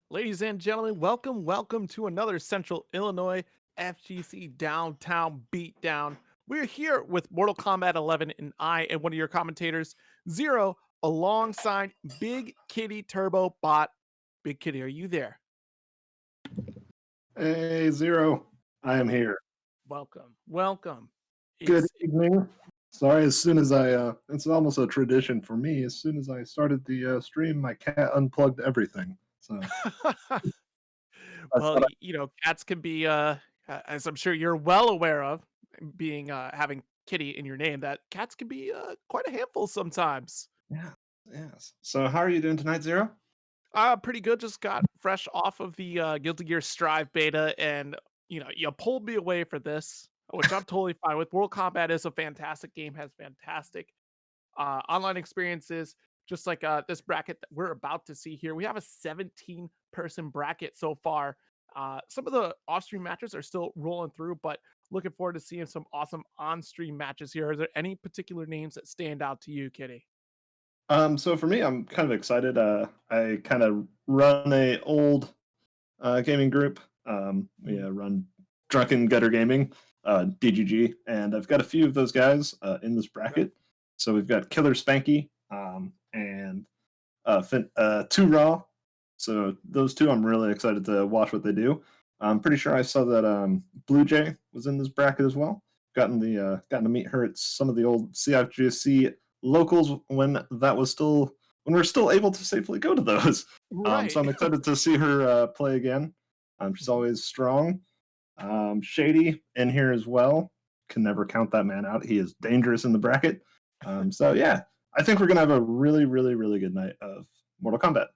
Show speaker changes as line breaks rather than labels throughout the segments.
Ladies and gentlemen, welcome to another Central Illinois FGC Downtown Beatdown. We're here with Mortal Kombat 11, and I am one of your commentators, Zero, alongside Big Kitty Turbo Bot. Big Kitty, are you there?
Hey, Zero. I am here.
Welcome.
Good
It's
evening. Sorry, as soon as it's almost a tradition for me. As soon as I started the stream, my cat unplugged everything. So I
well,
thought,
cats can be, as I'm sure you're well aware of, being having Kitty in your name, that cats can be quite a handful sometimes.
yeah, yes. So how are you doing tonight, Zero?
Pretty good. Just got fresh off of the Guilty Gear Strive beta, and you pulled me away for this, which I'm totally fine with. World Combat is a fantastic game, has fantastic online experiences, just like this bracket that we're about to see here. We have a 17-person bracket so far. Some of the off-stream matches are still rolling through, but looking forward to seeing some awesome on-stream matches here. Are there any particular names that stand out to you, Kitty?
So for me, I'm kind of excited. I kind of run a old gaming group. Run Drunken Gutter Gaming, DGG, and I've got a few of those guys in this bracket. So we've got Killer Spanky and Two Raw. So those two, I'm really excited to watch what they do. I'm pretty sure I saw that Bleujay was in this bracket as well. Gotten to meet her at some of the old CIFGC locals when we're still able to safely go to those.
Right.
So I'm excited to see her play again. She's always strong. Shady in here as well. Can never count that man out. He is dangerous in the bracket. So yeah, I think we're gonna have a really, really, really good night of Mortal Kombat.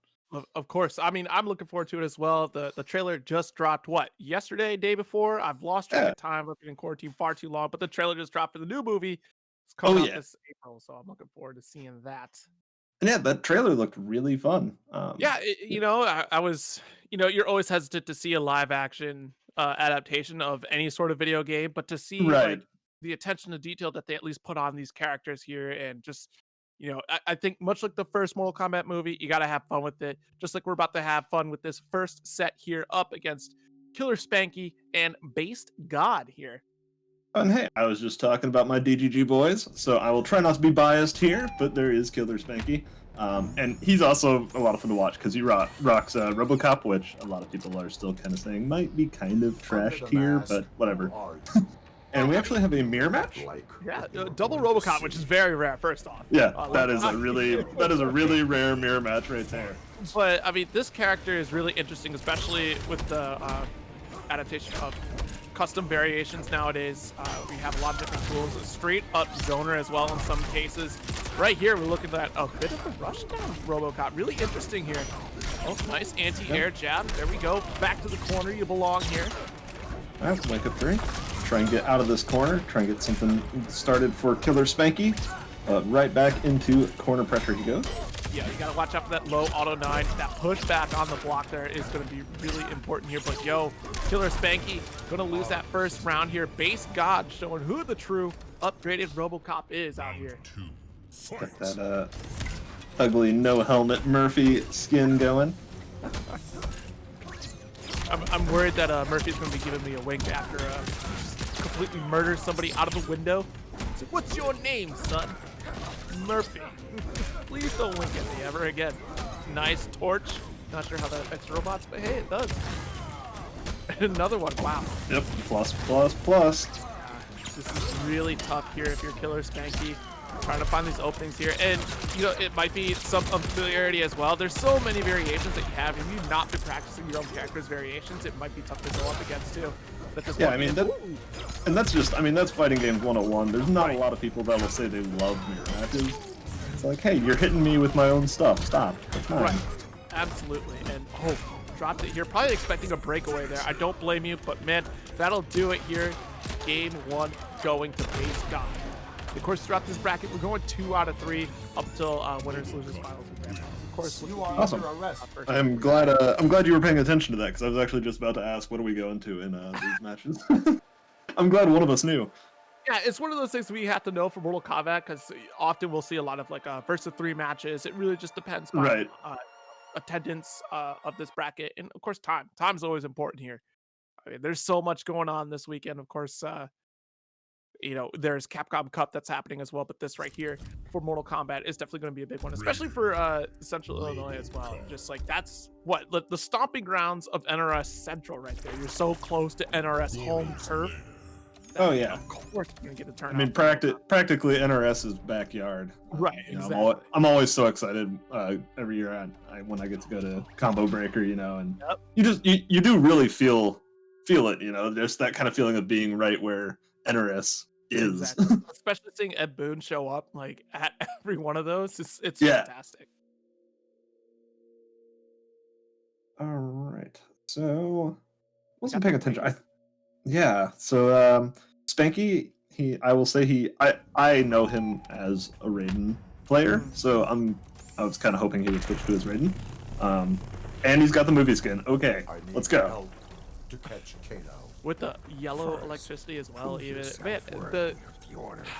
Of course. I mean, I'm looking forward to it as well. The trailer just dropped yesterday, day before? I've lost track
Yeah.
of time. I've been in quarantine far too long, but the trailer just dropped for the new movie. It's
Oh
coming out
yeah.
this April, so I'm looking forward to seeing that.
And yeah, that trailer looked really fun.
Yeah, I was, you're always hesitant to see a live action adaptation of any sort of video game, but to see
Right.
like the attention to detail that they at least put on these characters here, and just, I think much like the first Mortal Kombat movie, you got to have fun with it. Just like we're about to have fun with this first set here up against Killer Spanky and Based God here.
And hey, I was just talking about my DGG boys, so I will try not to be biased here, but there is Killer Spanky. And he's also a lot of fun to watch because he rocks RoboCop, which a lot of people are still kind of saying might be kind of trashed here, but whatever. And we actually have a mirror match.
Yeah, double RoboCop, which is very rare. First off,
Yeah, that is a really rare mirror match right there.
But I mean, this character is really interesting, especially with the adaptation of custom variations nowadays. We have a lot of different tools, a straight up zoner as well in some cases. Right here, we're looking at a bit of a rush down RoboCop. Really interesting here. Oh, nice anti-air jab. There we go. Back to the corner. You belong here.
That's wake up three. Try and get out of this corner. Try and get something started for Killer Spanky. Right back into corner pressure he goes.
Yeah, you gotta watch out for that low auto 9. That pushback on the block there is gonna be really important here. But yo, Killer Spanky gonna lose that first round here. Base God showing who the true upgraded RoboCop is out here.
Got that ugly no helmet Murphy skin going.
I'm worried that Murphy's gonna be giving me a wink after completely murders somebody out of the window. So, what's your name, son? Murphy. Please don't wink at me ever again. Nice torch. Not sure how that affects robots, but hey, it does. Another one. Wow.
Yep. Plus.
This is really tough here if you're Killer Spanky. Trying to find these openings here, and it might be some unfamiliarity as well. There's so many variations that you have. If you've not been practicing your own character's variations, it might be tough to go up against too. But
Yeah, I mean that's fighting games 101. There's not a lot of people that will say they love mirror matches. It's like, hey, you're hitting me with my own stuff. Stop.
Right. Absolutely. And dropped it here. Probably expecting a breakaway there. I don't blame you, but man, that'll do it here. Game 1 going to Base God. Of course, throughout this bracket, we're going 2 out of 3 up until winners, losers, finals, and grand finals. Of course,
You are
awesome.
under arrest.
I'm glad you were paying attention to that because I was actually just about to ask what are we going to in these matches. I'm glad one of us knew.
Yeah, it's one of those things we have to know for Mortal Kombat because often we'll see a lot of like first of 3 matches. It really just depends on
Right.
attendance of this bracket, and of course, time. Time's always important here. I mean, there's so much going on this weekend. Of course, there's Capcom Cup that's happening as well, but this right here for Mortal Kombat is definitely going to be a big one, especially for Central Illinois as well. Just like that's what the stomping grounds of NRS Central right there. You're so close to NRS home turf.
Oh yeah,
of course you're gonna get a turnout.
I mean, practically NRS's backyard.
Right,
exactly. I'm always so excited every year when I get to go to Combo Breaker, and you do really feel it, just that kind of feeling of being right where NRS is.
Exactly. Especially seeing Ed Boon show up like at every one of those, it's fantastic.
All right, so wasn't paying attention. So Spanky, I will say I know him as a Raiden player, so I was kind of hoping he would switch to his Raiden. And he's got the movie skin. Okay, let's go.
To catch Kano.
With the yellow electricity as well, even man, the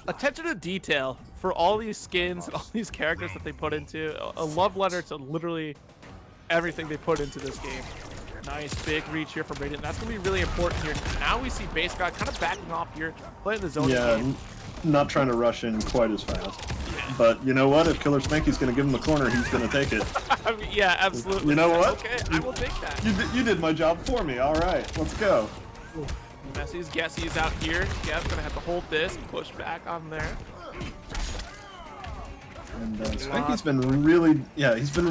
attention to detail for all these skins and all these characters that they put into a love letter to literally everything they put into this game. Nice big reach here from Raiden. That's gonna be really important here. Now we see Base God kind of backing off here, playing the zone.
Yeah, not trying to rush in quite as fast. But you know what? If Killer Spanky's gonna give him the corner, he's gonna take it.
I mean, yeah, absolutely.
You know what?
Okay, I will take that.
You did my job for me. All right, let's go.
Messi's guessy's out here. Gav's gonna have to hold this, push back on there.
And Spanky's been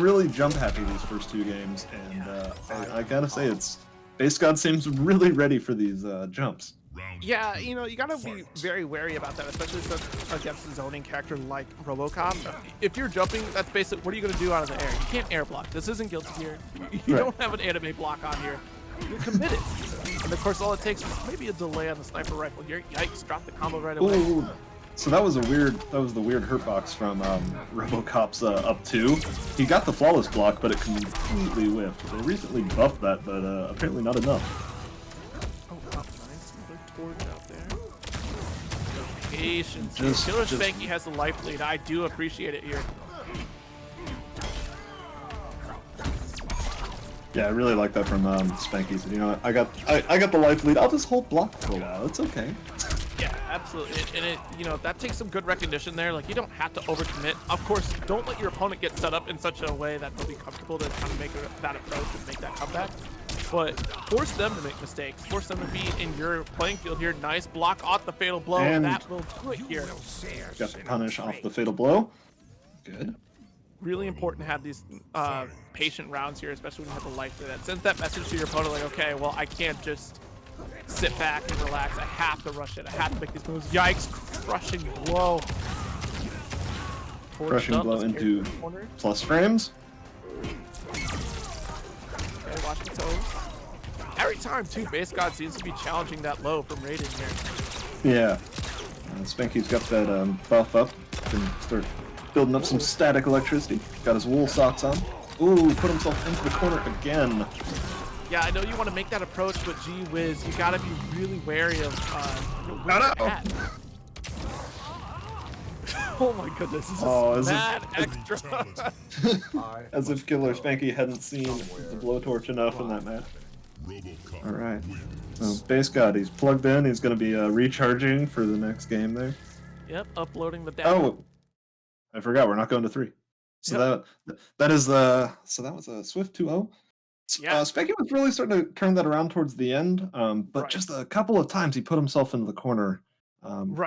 really jump happy these first two games, and I gotta say, Base God seems really ready for these jumps.
Yeah, you gotta be very wary about that, especially against a zoning character like RoboCop. If you're jumping, that's basically what are you gonna do out of the air? You can't air block. This isn't Guilty Gear. You don't have an anime block on here. You're committed. And of course, all it takes is maybe a delay on the sniper rifle here. Yikes! Drop the combo right away.
Ooh. So that was the weird hurt box from RoboCop's up 2. He got the flawless block, but it completely whiffed. They recently buffed that, but apparently not enough.
Oh, wow, nice. Another torch out there. Patience. Killer Spanky has the life lead. I do appreciate it here.
Yeah, I really like that from Spanky. So, I got the life lead. I'll just hold block for a while. It's okay.
Yeah, absolutely. And it, that takes some good recognition there. Like, you don't have to overcommit. Of course, don't let your opponent get set up in such a way that they'll be comfortable to kind of make that approach and make that comeback. But force them to make mistakes. Force them to be in your playing field here. Nice block off the fatal blow. And that will do it here.
Got the punish off the fatal blow. Good.
Really important to have these patient rounds here, especially when you have the life. That sends that message to your opponent like, okay, well, I can't just sit back and relax. I have to rush it. I have to make these moves. Yikes! Crushing blow.
Crushing blow into plus frames.
Okay, watch the toes. Every time, too, Base God seems to be challenging that low from Raiden here.
Yeah. Spanky's got that buff up. Can start building up some static electricity. Got his wool socks on. Ooh, put himself into the corner again.
Yeah, I know you want to make that approach, but gee whiz, you gotta be really wary of where you're at. Oh my goodness, this is mad extra.
As if Killer Spanky hadn't seen the blowtorch enough in that match. Alright. So Base God, he's plugged in, he's gonna be recharging for the next game there.
Yep, uploading the data.
Oh, I forgot, we're not going to 3. So that was a Swift 2-0.
Yeah.
Spanky was really starting to turn that around towards the end, but just a couple of times he put himself into the corner,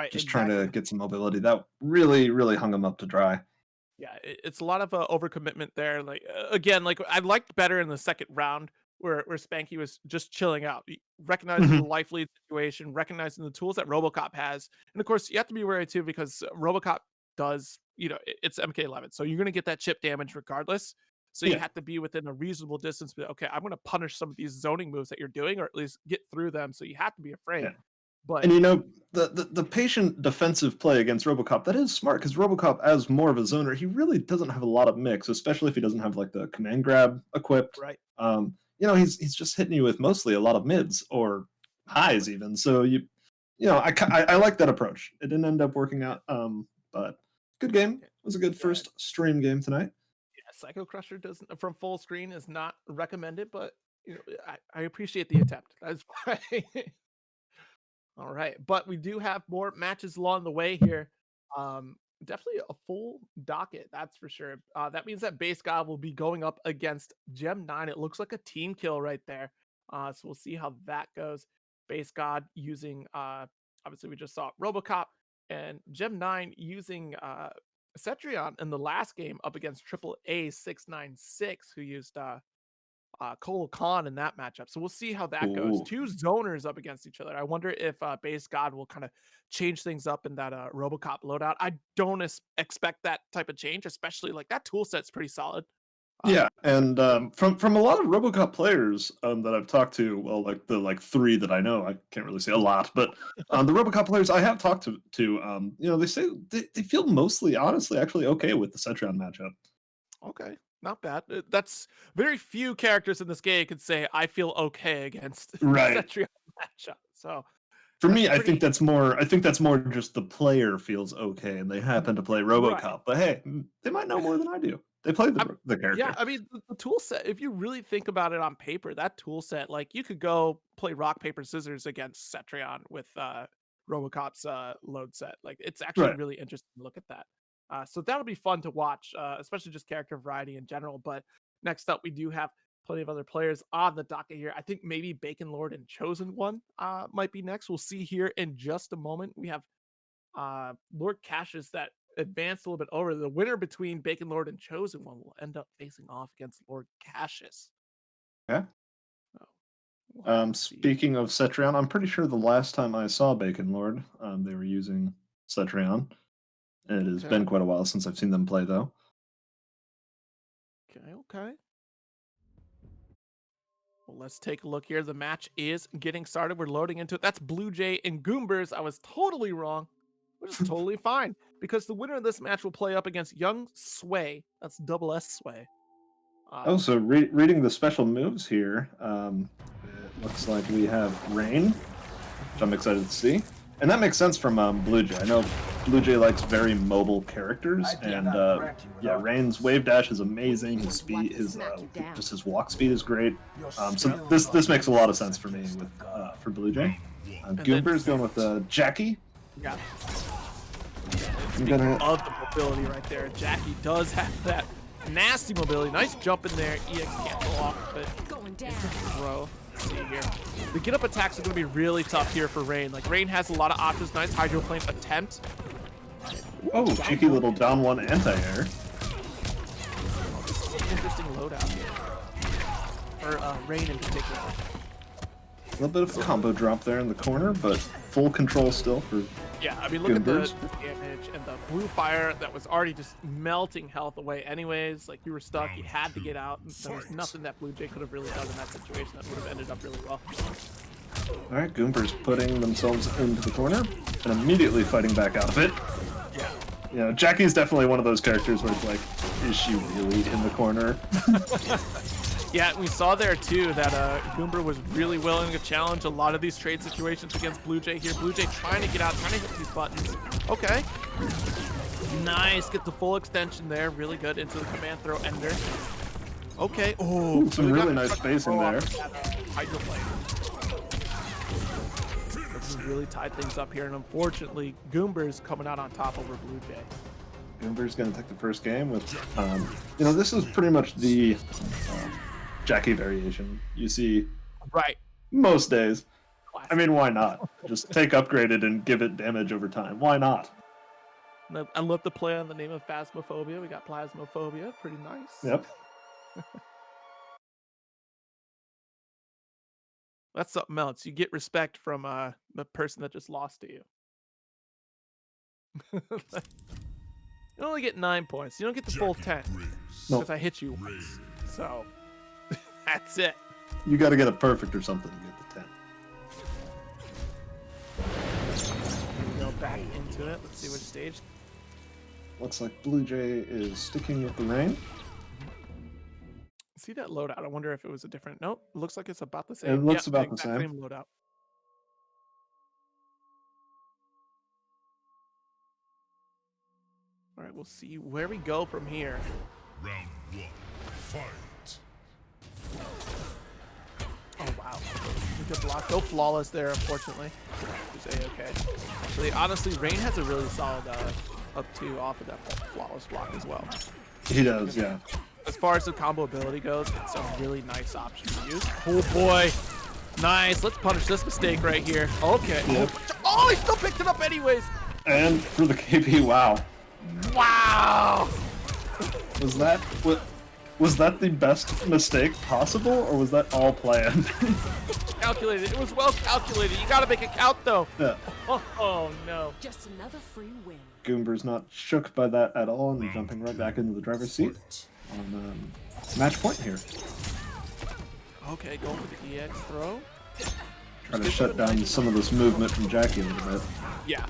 just trying to get some mobility. That really, really hung him up to dry.
Yeah, it's a lot of overcommitment there. Like again, like I liked better in the second round where Spanky was just chilling out, recognizing the life lead situation, recognizing the tools that RoboCop has, and of course you have to be wary too because RoboCop does, it's MK11, so you're gonna get that chip damage regardless. So you have to be within a reasonable distance. But okay, I'm going to punish some of these zoning moves that you're doing, or at least get through them. So you have to be afraid. Yeah. But
and the patient defensive play against RoboCop, that is smart because RoboCop, as more of a zoner, he really doesn't have a lot of mix, especially if he doesn't have like the command grab equipped.
Right.
He's just hitting you with mostly a lot of mids or highs even. So I like that approach. It didn't end up working out, but good game. It was a good first stream game tonight.
Psycho Crusher doesn't from full screen is not recommended, but I appreciate the attempt. That's fine. All right, but we do have more matches along the way here. Definitely a full docket, that's for sure. That means that Base God will be going up against Gem 9. It looks like a team kill right there. So we'll see how that goes. Base God using obviously we just saw Robocop and Gem 9 using Cetrion in the last game up against Triple A 696, who used Cole Khan in that matchup. So we'll see how that goes.
Ooh.
Two zoners up against each other. I wonder if Base God will kind of change things up in that Robocop loadout. I don't expect that type of change, especially like that tool set's pretty solid.
Yeah, and from a lot of RoboCop players that I've talked to, well, like the three that I know, I can't really say a lot, but the RoboCop players I have talked to, they say they feel mostly, honestly, actually okay with the Cetrion matchup.
Okay, not bad. That's very few characters in this game could say I feel okay against the
Right.
Cetrion matchup. So
For
that's
me, I think
pretty
that's more. I think that's more just the player feels okay, and they happen to play
right.
RoboCop. But hey, they might know more than I do. They play
I'm
the
yeah,
character.
I mean, the tool set, if you really think about it on paper, that tool set, like, you could go play rock, paper, scissors against Cetrion with, Robocop's, load set. Like, it's actually
Right.
really interesting to look at that. So that'll be fun to watch, especially just character variety in general. But next up, we do have plenty of other players on the docket here. I think maybe Bacon Lord and Chosen One, might be next. We'll see here in just a moment. We have Lord Cassius that advanced a little bit over. The winner between Bacon Lord and Chosen One will end up facing off against Lord Cassius.
Yeah.
So we'll have to see.
Speaking of Cetrion, I'm pretty sure the last time I saw Bacon Lord, they were using Cetrion. It has
Okay.
been quite a while since I've seen them play, though.
Okay. Okay. Well, let's take a look here. The match is getting started. We're loading into it. That's Bleujay and Goombers. I was totally wrong, which is totally fine because the winner of this match will play up against Young Sway. That's double S Sway.
Oh,
Um,
so reading the special moves here, it looks like we have Rain, which I'm excited to see. And that makes sense from Bleujay. I know Bleujay likes very mobile characters, and yeah, Rain's wave dash is amazing. His speed, just his walk speed is great. So this makes a lot of sense for me with for Bleujay. Goomber's going with Jackie.
yeah.
I'm
Speaking
gonna
of the mobility right there, Jackie does have that nasty mobility. Nice jump in there. EX can't go off of it. Throw. Let's see here. The get up attacks are going to be really tough here for Rain. Like, Rain has a lot of options. Nice hydroplane attempt.
oh, cheeky little down one anti-air.
This is an interesting loadout here. For Rain in particular.
A little bit of a combo drop there in the corner, but full control still for
Yeah, I mean, look at the
Goombers.
damage and the blue fire that was already just melting health away anyways. Like, you were stuck, you had to get out. And there was nothing that Bleujay could have really done in that situation that would have ended up really well.
All right, Goombers putting themselves into the corner and immediately fighting back out of it.
Yeah.
You know, Jackie's definitely one of those characters where it's like, is she really in the corner?
Yeah, we saw there too that Goomber was really willing to challenge a lot of these trade situations against Bleujay here. Bleujay trying to get out, trying to hit these buttons. Okay. Nice, get the full extension there. Really good into the command throw ender. Okay. Oh,
Ooh, some really nice spacing there.
Hydroplane. Really tied things up here, and unfortunately, Goomber's coming out on top over Bleujay.
Goomber's going to take the first game with, this is pretty much the Jackie variation you see
Right.
most days.
Classic.
I mean, why not? Just take upgraded and give it damage over time. Why not?
I love the play on the name of Phasmophobia. We got Plasmophobia. Pretty nice.
Yep.
That's something else. You get respect from the person that just lost to you. You only get 9 points. You don't get the full 10 because I hit you once. So that's it.
You got to get a perfect or something to get the 10.
Go back into it. Let's see which stage.
Looks like Bleujay is sticking with the rain.
See that loadout? I wonder if it was a different. Nope. It looks like it's about the same.
It looks
Yep,
about the
exact
same.
loadout. All right, we'll see where we go from here.
Round one, fight.
Oh wow, good block. No flawless there, unfortunately. Just A-okay. Actually, honestly, Rain has a really solid up two off of that flawless block as well.
He does, yeah.
As far as the combo ability goes, it's a really nice option to use. Oh boy, nice. Let's punish this mistake right here. Okay.
Yep.
Oh, he still picked it up anyways.
And for the KP, wow.
Wow.
Was that the best mistake possible, or was that all planned?
Calculated. It was well calculated. You gotta make it count though.
Yeah.
Oh no.
Just another free win.
Goomber's not shook by that at all, and jumping right back into the driver's seat on match point here.
Okay, going for the EX throw.
Try to shut down some of this movement from Jackie a little bit.
Yeah.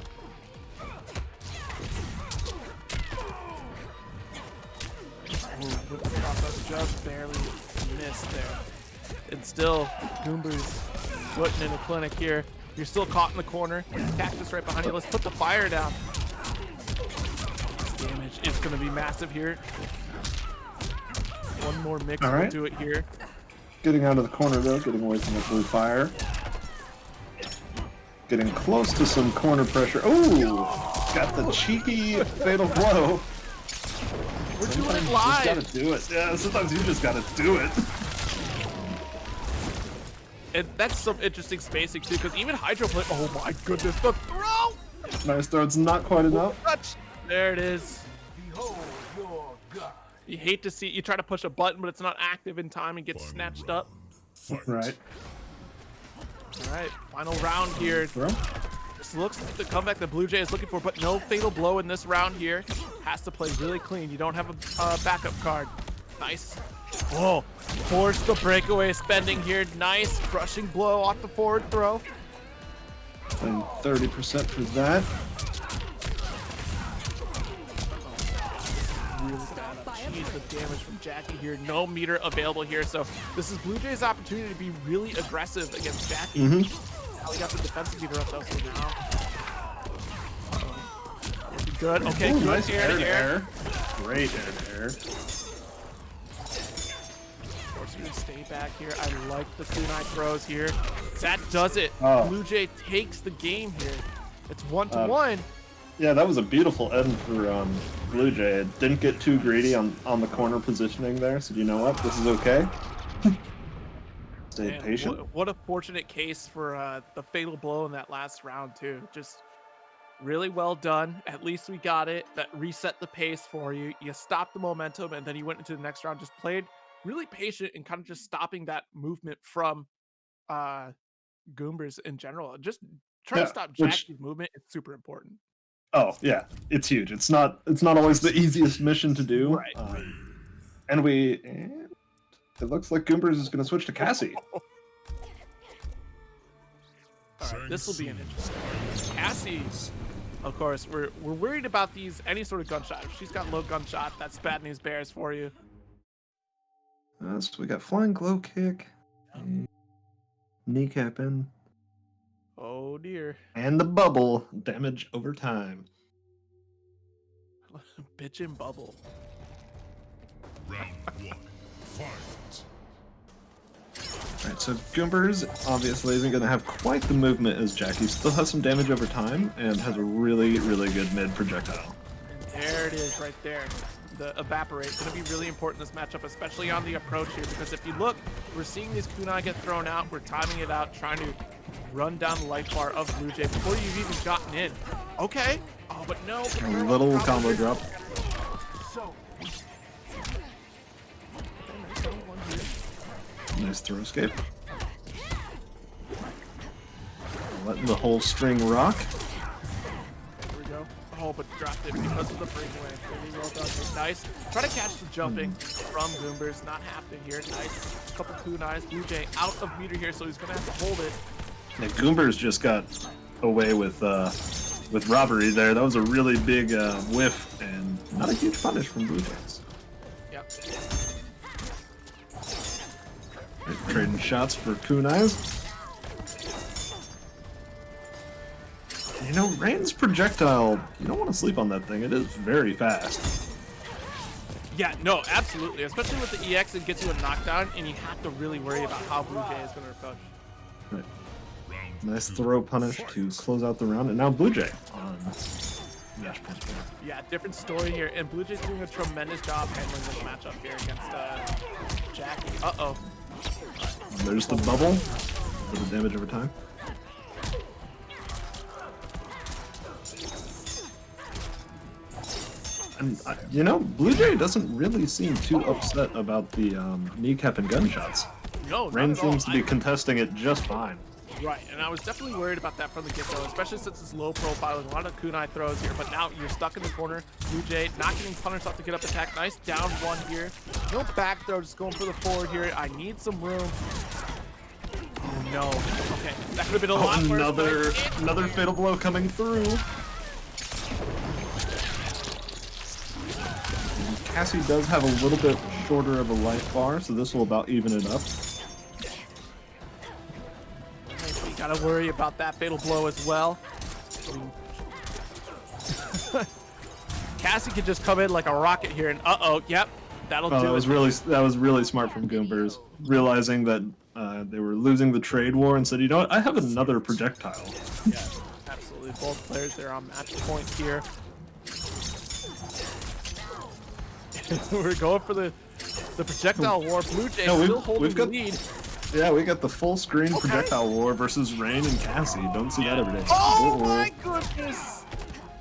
Ooh, just barely missed there. And still, Goomber's putting in a clinic here. You're still caught in the corner. Cactus right behind you. Let's put the fire down. This damage is going to be massive here. One more mix will do it here.
Getting out of the corner though, getting away from the blue fire. Getting close to some corner pressure. Oh, got the cheeky fatal blow.
We're doing it
You
live.
just gotta do it. Yeah, sometimes you just gotta do it.
And that's some interesting spacing too, because even Hydro play. Oh my goodness, the throw!
Nice throw. It's not quite enough.
Touch. There it is. You hate to see you try to push a button, but it's not active in time and gets snatched up.
Right.
All right, final round here.
Throw.
This looks like the comeback that Bleujay is looking for, but no fatal blow in this round here. Has to play really clean. You don't have a backup card. Nice. Oh, force the breakaway spending here. Nice crushing blow off the forward throw.
And 30% for that.
Really bad. Jeez, the damage from Jackie here. No meter available here, so this is Bleujay's opportunity to be really aggressive against Jackie. Now we got the defensive meter up though, so now. Looking good. Okay,
Ooh,
good.
nice
Air to
air. Great air to air.
Force you to stay back here. I like the kunai throws here. That does it.
Oh.
Bleujay takes the game here. It's 1-1.
Yeah, that was a beautiful end for Bleujay. It didn't get too greedy on the corner positioning there, so you know what? This is okay. Stay
Man,
patient.
What a fortunate case for the fatal blow in that last round too. Just really well done. At least we got it. That reset the pace for you. You stopped the momentum, and then you went into the next round. Just played really patient and kind of just stopping that movement from Goombers in general. Just try to stop Jackie's movement. It's super important.
Oh yeah, it's huge. It's not always the easiest mission to do.
Right.
And it looks like Goombers is going to switch to Cassie.
All right, this will be an interesting. Cassie, of course, we're worried about any sort of gunshot. If she's got low gunshot, that's bad news bears for you.
So we got flying glow kick, kneecap in,
Oh dear.
and the bubble damage over time.
Bitchin' bubble.
Round one, fight.
Alright, so Goombers obviously isn't going to have quite the movement as Jackie. Still has some damage over time and has a really, really good mid projectile.
And there it is right there. The evaporate is going to be really important in this matchup, especially on the approach here, because if you look, we're seeing these kunai get thrown out. We're timing it out, trying to run down the life bar of Bleujay before you've even gotten in. Okay. Oh, but no.
A little combo drop. Nice throw escape. Letting the whole string rock.
There we go. Oh, but dropped it because of the breakaway. Really well done. Nice. Try to catch the jumping from Goombers. Not happening here. Nice. Couple kunais. Bleujay out of meter here, so he's going to have to hold it.
Yeah, Goombers just got away with robbery there. That was a really big whiff and not a huge punish from Bleujay.
Yep.
Trading shots for kunais. You know, Rain's projectile, you don't want to sleep on that thing. It is very fast.
Yeah, no, absolutely. Especially with the EX, it gets you a knockdown, and you have to really worry about how Bleujay is going to approach.
Right. Nice throw punish to close out the round, and now Bleujay on Dash Punch.
Yeah, different story here, and Bleujay's doing a tremendous job handling this matchup here against Jackie. Uh-oh.
There's the bubble for the damage over time. And, you know, Bleujay doesn't really seem too upset about the kneecap and gunshots.
No,
Rain seems to be contesting it just fine.
Right, and I was definitely worried about that from the get-go, especially since it's low profile with a lot of kunai throws here, but now you're stuck in the corner. Bleujay not getting punished off the get-up attack. Nice down one here. No back throw, just going for the forward here. I need some room. Oh, no. Okay, that could have been a lot worse.
Another fatal blow coming through. Cassie does have a little bit shorter of a life bar, so this will about even it up.
Gotta worry about that fatal blow as well. Cassie could just come in like a rocket here, and yep, that'll do it.
That was really smart from Goombers, realizing that they were losing the trade war, and said, you know what, I have another projectile.
Yeah, absolutely. Both players there on match point here. We're going for the projectile war. Bleujay still holding the lead.
Yeah, we got the full screen projectile war versus Rain and Cassie. Don't see that every day.
Oh my goodness!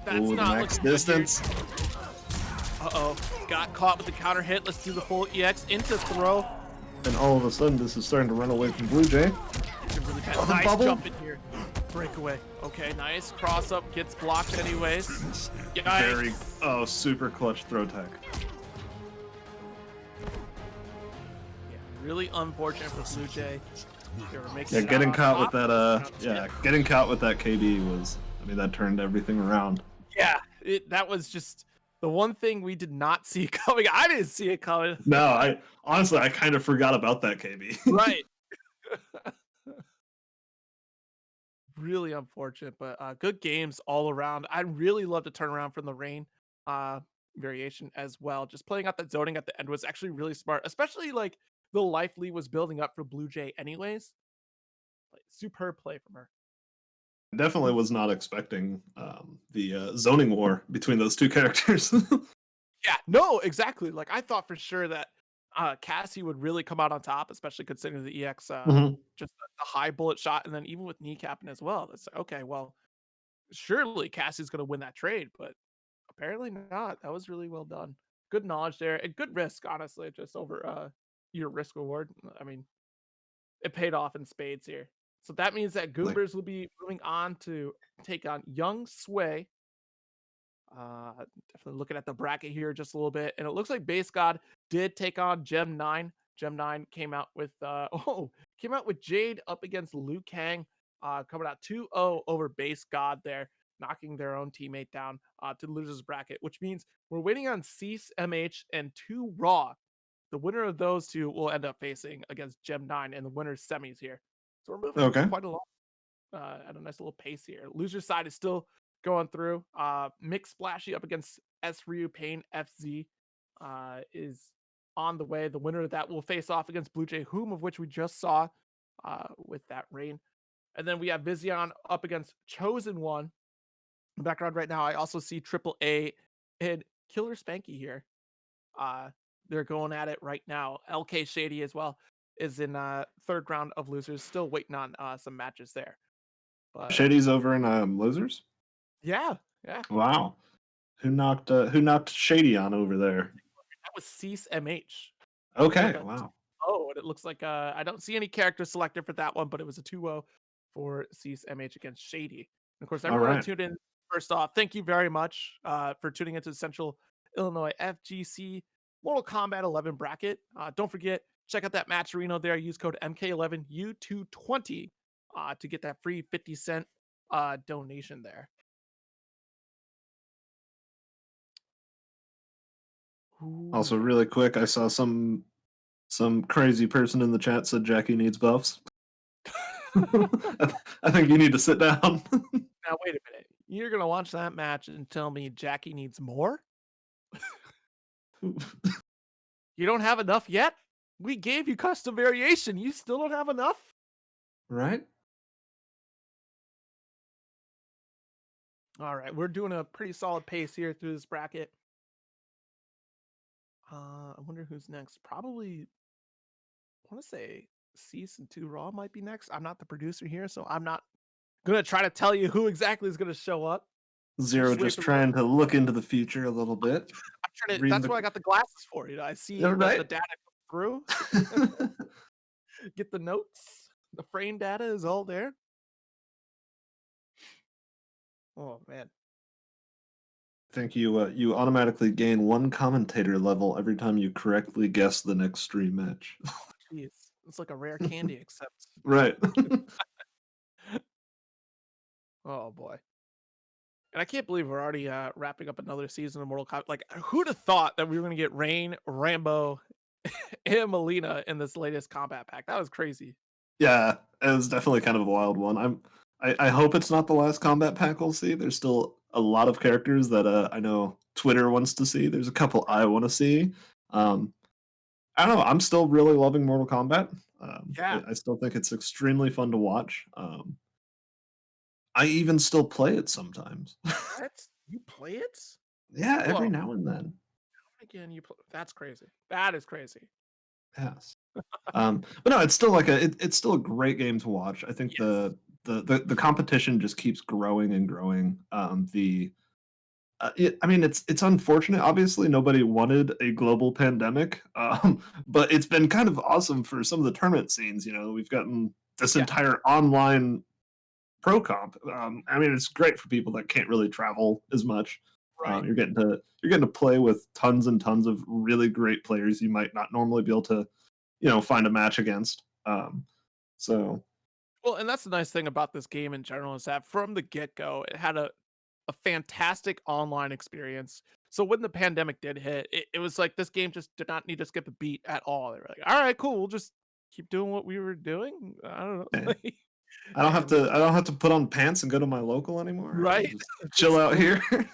That's not
max distance.
Uh-oh. Got caught with the counter hit. Let's do the full EX into throw.
And all of a sudden, this is starting to run away from Bleujay.
Really nice jump in here. Breakaway. Okay, nice. Cross up gets blocked anyways. Yikes.
Super clutch throw tech.
Really unfortunate for Bleujay.
Getting caught with that getting caught with that KD was, I mean, that turned everything around.
Yeah, that was just the one thing we did not see coming. I didn't see it coming.
No, I kind of forgot about that KB.
Right. Really unfortunate, but good games all around. I really love to turn around from the Rain variation as well. Just playing out that zoning at the end was actually really smart, especially like the life lead was building up for Bleujay anyways. Like, superb play from her.
Definitely was not expecting the zoning war between those two characters.
Yeah, no, exactly. Like, I thought for sure that Cassie would really come out on top, especially considering the EX just a high bullet shot, and then even with kneecapping as well. It's like, okay, well, surely Cassie's going to win that trade, but apparently not. That was really well done. Good knowledge there, and good risk, honestly, just over your risk reward. I mean, it paid off in spades here. So that means that Goombers will be moving on to take on Young Sway. Definitely looking at the bracket here just a little bit, and it looks like Base God did take on Gem 9. Gem 9 came out with Jade up against Liu Kang, coming out 2-0 over Base God there, knocking their own teammate down to the losers bracket, which means we're waiting on ceaseMH and 2 Raw. The winner of those two will end up facing against Gem 9 in the winner's semis here. So we're moving quite a lot at a nice little pace here. Loser side is still going through. Mick Splashy up against S Ryu Pain FZ is on the way. The winner of that will face off against Bleujay, whom of which we just saw with that Rain. And then we have Vizion up against Chosen One. In the background right now, I also see Triple A and killerspankkyyy here. They're going at it right now. LK Shady as well is in third round of losers, still waiting on some matches there. But
Shady's over in losers?
Yeah.
Wow. Who knocked Shady on over there?
That was ceaseMH.
Okay, wow.
Oh, and it looks like I don't see any characters selected for that one, but it was a 2-0 for ceaseMH against Shady. And of course, everyone tuned in. First off, thank you very much for tuning into the Central IL FGC Mortal Kombat 11 bracket. Don't forget, check out that match arena there. Use code MK11U220 to get that free 50-cent donation there.
Also, really quick, I saw some crazy person in the chat said Jackie needs buffs. I think you need to sit down.
Now, wait a minute. You're going to watch that match and tell me Jackie needs more? You don't have enough yet? We gave you custom variation. You still don't have enough?
Right?
All right, we're doing a pretty solid pace here through this bracket. I wonder who's next. Probably, I want to say Cease and 2 Raw might be next. I'm not the producer here, so I'm not gonna try to tell you who exactly is gonna show up.
Zero
Just wait
just
for the
trying to look into the future a little bit.
I'm trying to,
Reading
that's why I got the glasses for, you know. I see
Yeah,
the
right?
data come through, get the notes, the frame data is all there. Oh man.
I think you automatically gain 1 commentator level every time you correctly guess the next stream match.
Jeez. It's like a rare candy, except
Right.
oh boy. And I can't believe we're already wrapping up another season of Mortal Kombat. Like, who'd have thought that we were gonna get Rain, Rambo, and Melina in this latest combat pack? That was crazy.
Yeah, it was definitely kind of a wild one. I hope it's not the last combat pack we'll see. There's still a lot of characters that I know Twitter wants to see. There's a couple I want to see. Um, I don't know. I'm still really loving Mortal Kombat.
Yeah.
I still think it's extremely fun to watch. I even still play it sometimes.
What? You play it?
Yeah, every
Whoa.
now and then.
Again, you play. That's crazy. That is crazy.
Yes. But no, it's still like it's still a great game to watch. I think
Yes.
the competition just keeps growing and growing. I mean, it's unfortunate. Obviously, nobody wanted a global pandemic, but it's been kind of awesome for some of the tournament scenes. You know, we've gotten this
Yeah.
entire online pro comp. I mean, it's great for people that can't really travel as much.
Right.
You're getting to play with tons and tons of really great players you might not normally be able to, find a match against. So
Well, and that's the nice thing about this game in general is that from the get go, it had a fantastic online experience. So when the pandemic did hit, it was like this game just did not need to skip a beat at all. They were like, all right, cool, we'll just keep doing what we were doing. I don't know.
yeah.
And
I don't have to put on pants and go to my local anymore. I can
right.
just chill out here.
Yes.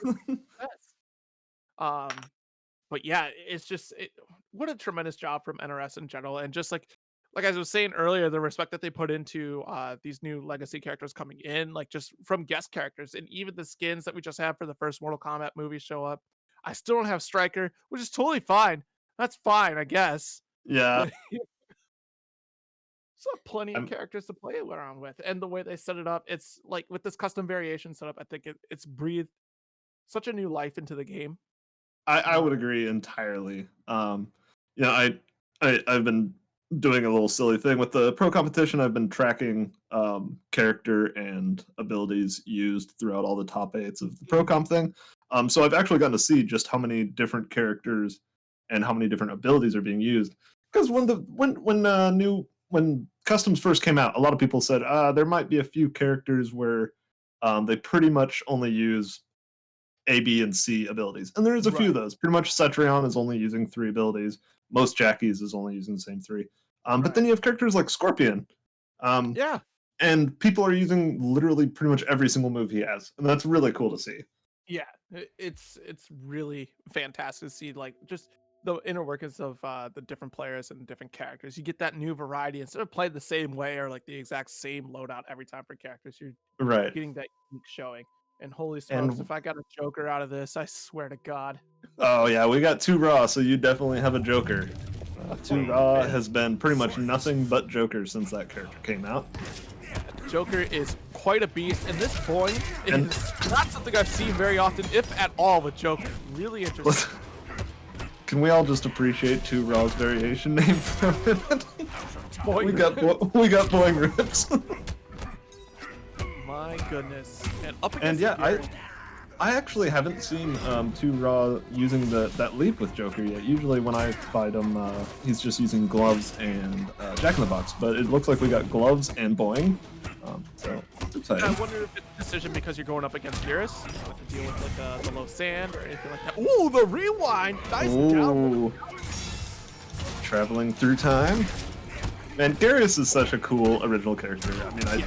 Um, but yeah, it's just what a tremendous job from NRS in general, and just like I was saying earlier, the respect that they put into these new legacy characters coming in, like just from guest characters, and even the skins that we just had for the first Mortal Kombat movie show up. I still don't have Striker, which is totally fine. That's fine, I guess.
Yeah.
But still have plenty of
I'm
characters to play around with, and the way they set it up, it's like with this custom variation setup, I think it's breathed such a new life into the game.
I would
Um,
agree entirely. I've been doing a little silly thing with the pro competition. I've been tracking character and abilities used throughout all the top eights of the pro comp thing. So I've actually gotten to see just how many different characters and how many different abilities are being used. Because when customs first came out, a lot of people said there might be a few characters where they pretty much only use A, B, and C abilities. And there is a few
right.
of those. Pretty much Cetrion is only using 3 abilities. Most Jackies is only using the same 3. But then
Right.
you have characters like Scorpion. Um,
Yeah.
and people are using literally pretty much every single move he has. And that's really cool to see.
Yeah, it's really fantastic to see like just the inner workings of the different players and different characters. You get that new variety instead of playing the same way or like the exact same loadout every time for characters. You're
Right.
getting that unique showing. And holy smokes,
And
if I got a Joker out of this, I swear to God.
oh yeah, we got 2 Raw, so you definitely have a Joker. 2
Oh
Raw
man,
has been pretty much nothing but Joker since that character came out.
Joker is quite a beast, and this boing
And
is not something I've seen very often, if at all, with Joker. Really interesting.
can we all just appreciate 2 Raw's variation name for a minute?
Boing
we got Boing Rips.
My goodness. And up
And
against
yeah,
Garen,
I actually haven't seen 2 Raw using that leap with Joker yet. Usually when I fight him, he's just using gloves and Jack in the Box. But it looks like we got gloves and Boing. So it's exciting.
I wonder if it's a decision because you're going up against Geras. You have to deal with like the low sand or anything like that. Ooh, the rewind! Nice job.
Ooh. Traveling through time. Man, Garrus is such a cool original character. I mean,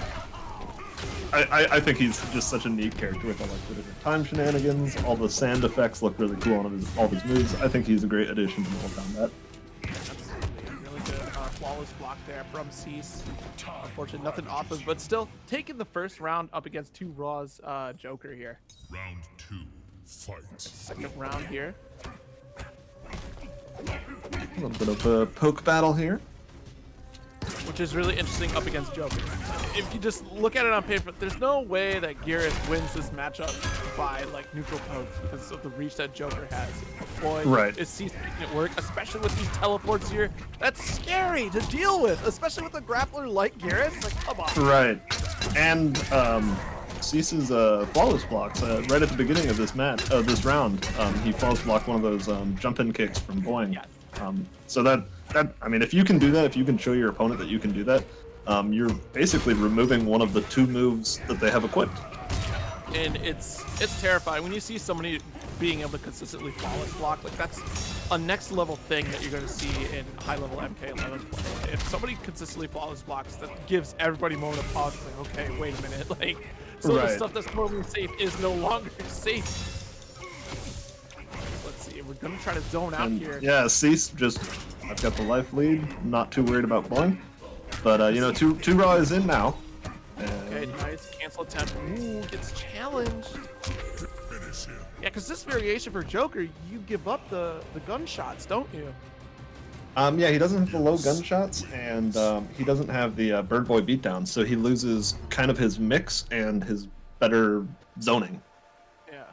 I think he's just such a neat character with all like the different time shenanigans. All the sand effects look really cool on all of his moves. I think he's a great addition to Mortal Kombat.
flawless block there from Cease. Unfortunately, nothing off of, but still taking the first round up against 2 Raw's Joker here.
Round 2, fight.
Second round here.
A little bit of a poke battle here.
Which is really interesting up against Joker. If you just look at it on paper, there's no way that Gareth wins this matchup by like neutral pokes because of the reach that Joker has. Boy,
Right.
is Cease making it work, especially with these teleports here. That's scary to deal with, especially with a grappler like Gareth. Like, come on.
Right. And Cease's flawless blocks right at the beginning of this this round. He flawless blocked one of those jump-in kicks from Boing.
Yeah.
So that I mean, if you can do that, if you can show your opponent that you can do that, you're basically removing one of the 2 moves that they have equipped.
And it's terrifying when you see somebody being able to consistently flawless block. Like, that's a next level thing that you're going to see in high level MK11 play. If somebody consistently flawless blocks, that gives everybody a moment of pause. Like, okay, wait a minute. Like, so the stuff that's normally safe is no longer safe. Let's see. We're going to try to zone out here.
Yeah, Cease just, I've got the life lead. Not too worried about Boing. But, you know, two Raw is in now.
Okay, nice. Cancel attempt. Ooh, gets challenged. Yeah, because this variation for Joker, you give up the gunshots, don't you?
Yeah, he doesn't have the low gunshots, and he doesn't have the Bird Boy beatdown, so he loses kind of his mix and his better zoning.
Yeah,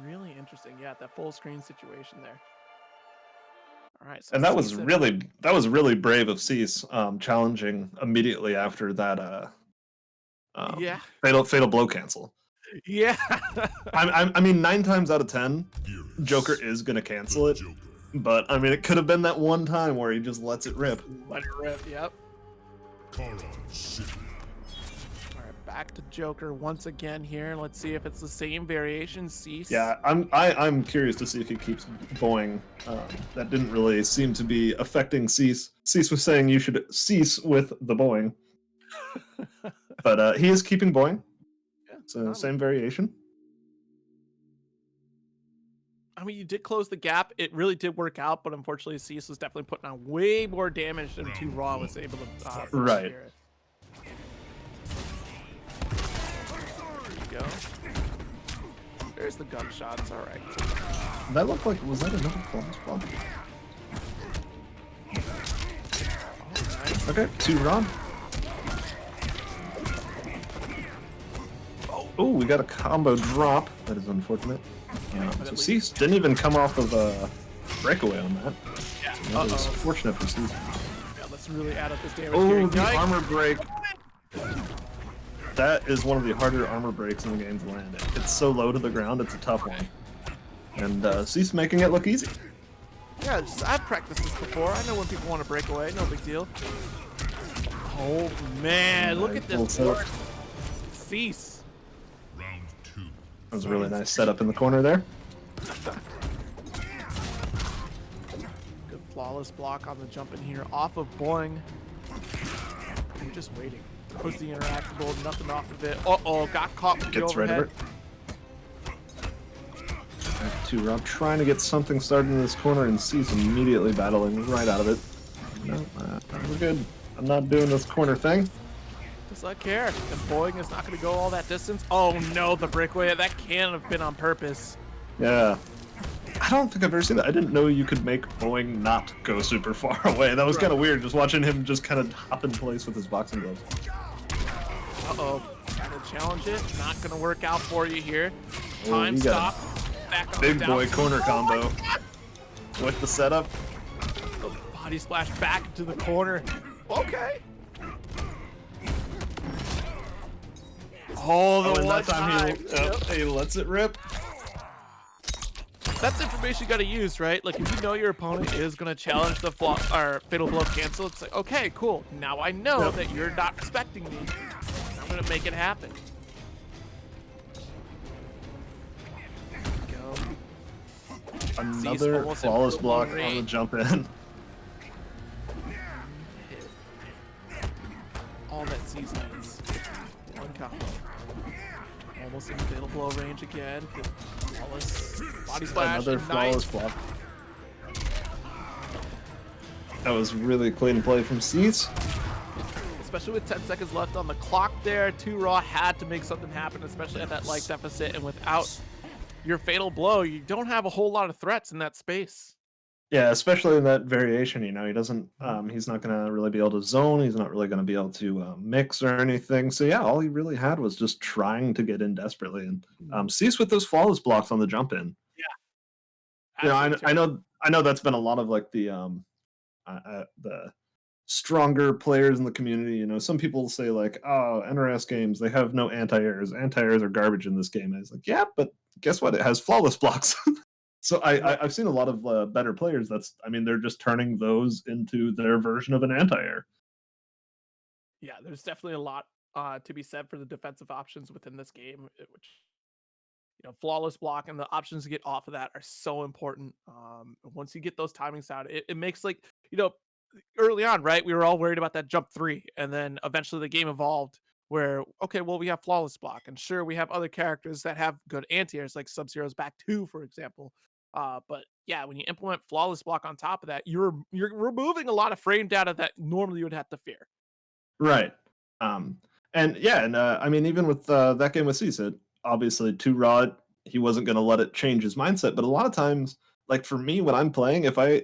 really interesting. Yeah, that full screen situation there. All right, so
And that was
Cease
really brave of Cease, challenging immediately after that
yeah,
fatal blow cancel.
yeah.
I mean, 9 times out of 10, Joker is gonna cancel it. But I mean, it could have been that one time where he just lets it rip.
Let it rip. Yep.
Kara Shady.
All right, back to Joker once again here. Let's see if it's the same variation. Cease.
Yeah, I'm curious to see if he keeps Boing. That didn't really seem to be affecting Cease. Cease was saying you should cease with the Boing, but he is keeping Boing.
Yeah,
So same variation.
I mean, you did close the gap. It really did work out, but unfortunately, Cease was definitely putting on way more damage than 2 Raw was able to.
Right.
There you go. There's the gunshots. All right.
That looked like, was that another flawless block?
Oh, nice.
Okay, 2 Raw. Oh, we got a combo drop. That is unfortunate. So Cease didn't even come off of a breakaway on that.
Yeah.
That was fortunate for Cease.
Yeah, let's really add up this damage
Oh,
here.
the
Yikes.
armor break. That is one of the harder armor breaks in the game to land. It's so low to the ground, it's a tough one. And Cease making it look easy.
Yeah, I've practiced this before. I know when people want to break away. No big deal. Oh, man. Look at this work. Cease.
Round 2.
That was a really nice setup in the corner there.
Good flawless block on the jump in here. Off of Boing. You're just waiting. Push the interactable, nothing off of it. Uh-oh, got caught with the
Gets rid of
overhead.
it. 2 Rob trying to get something started in this corner, and Cease immediately battling right out of it. No, we're good. I'm not doing this corner thing.
Does not care. And Boing is not going to go all that distance. Oh no, the breakaway. That can't have been on purpose.
Yeah. I don't think I've ever seen that. I didn't know you could make Boing not go super far away. That was kind of weird, just watching him just kind of hop in place with his boxing gloves.
Uh-oh. Trying to challenge it. Not going to work out for you here.
Oh,
Time
you got
stop. Back up.
Big
down.
boy corner combo with the setup.
Body splash back into the corner. Okay. Oh, the
and
one
that time he lets it rip.
That's information you got to use, right? Like, if you know your opponent is going to challenge the fatal blow cancel, it's like, okay, cool. Now I know that you're not expecting me. I'm going to make it happen. Go.
Another flawless block on the jump in.
All that Cease needs. One combo. Almost in fatal blow range again. Good flawless body splash.
Another flawless block. That was really clean play from Cease.
Especially with 10 seconds left on the clock there, 2Raw had to make something happen, especially at that life deficit. And without your fatal blow, you don't have a whole lot of threats in that space.
Yeah, especially in that variation, you know, he doesn't, he's not going to really be able to zone. He's not really going to be able to mix or anything. So yeah, all he really had was just trying to get in desperately. And Cease with those flawless blocks on the jump in.
Yeah.
You know, I know that's been a lot of like the stronger players in the community. You know, some people say like, oh, NRS games, they have no anti-airs. Anti-airs are garbage in this game. And it's like, yeah, but guess what? It has flawless blocks. So I've seen a lot of better players. They're just turning those into their version of an anti-air.
Yeah, there's definitely a lot to be said for the defensive options within this game, which, you know, flawless block and the options to get off of that are so important. Once you get those timings out, it makes, like, you know, early on, right, we were all worried about that jump 3, and then eventually the game evolved where, okay, well, we have flawless block, and sure, we have other characters that have good anti-airs, like Sub-Zero's back 2, for example. But yeah, when you implement flawless block on top of that, you're removing a lot of frame data that normally you would have to fear.
Right. Even with that game with Cease, obviously 2Rod, he wasn't going to let it change his mindset. But a lot of times, like for me, when I'm playing, if I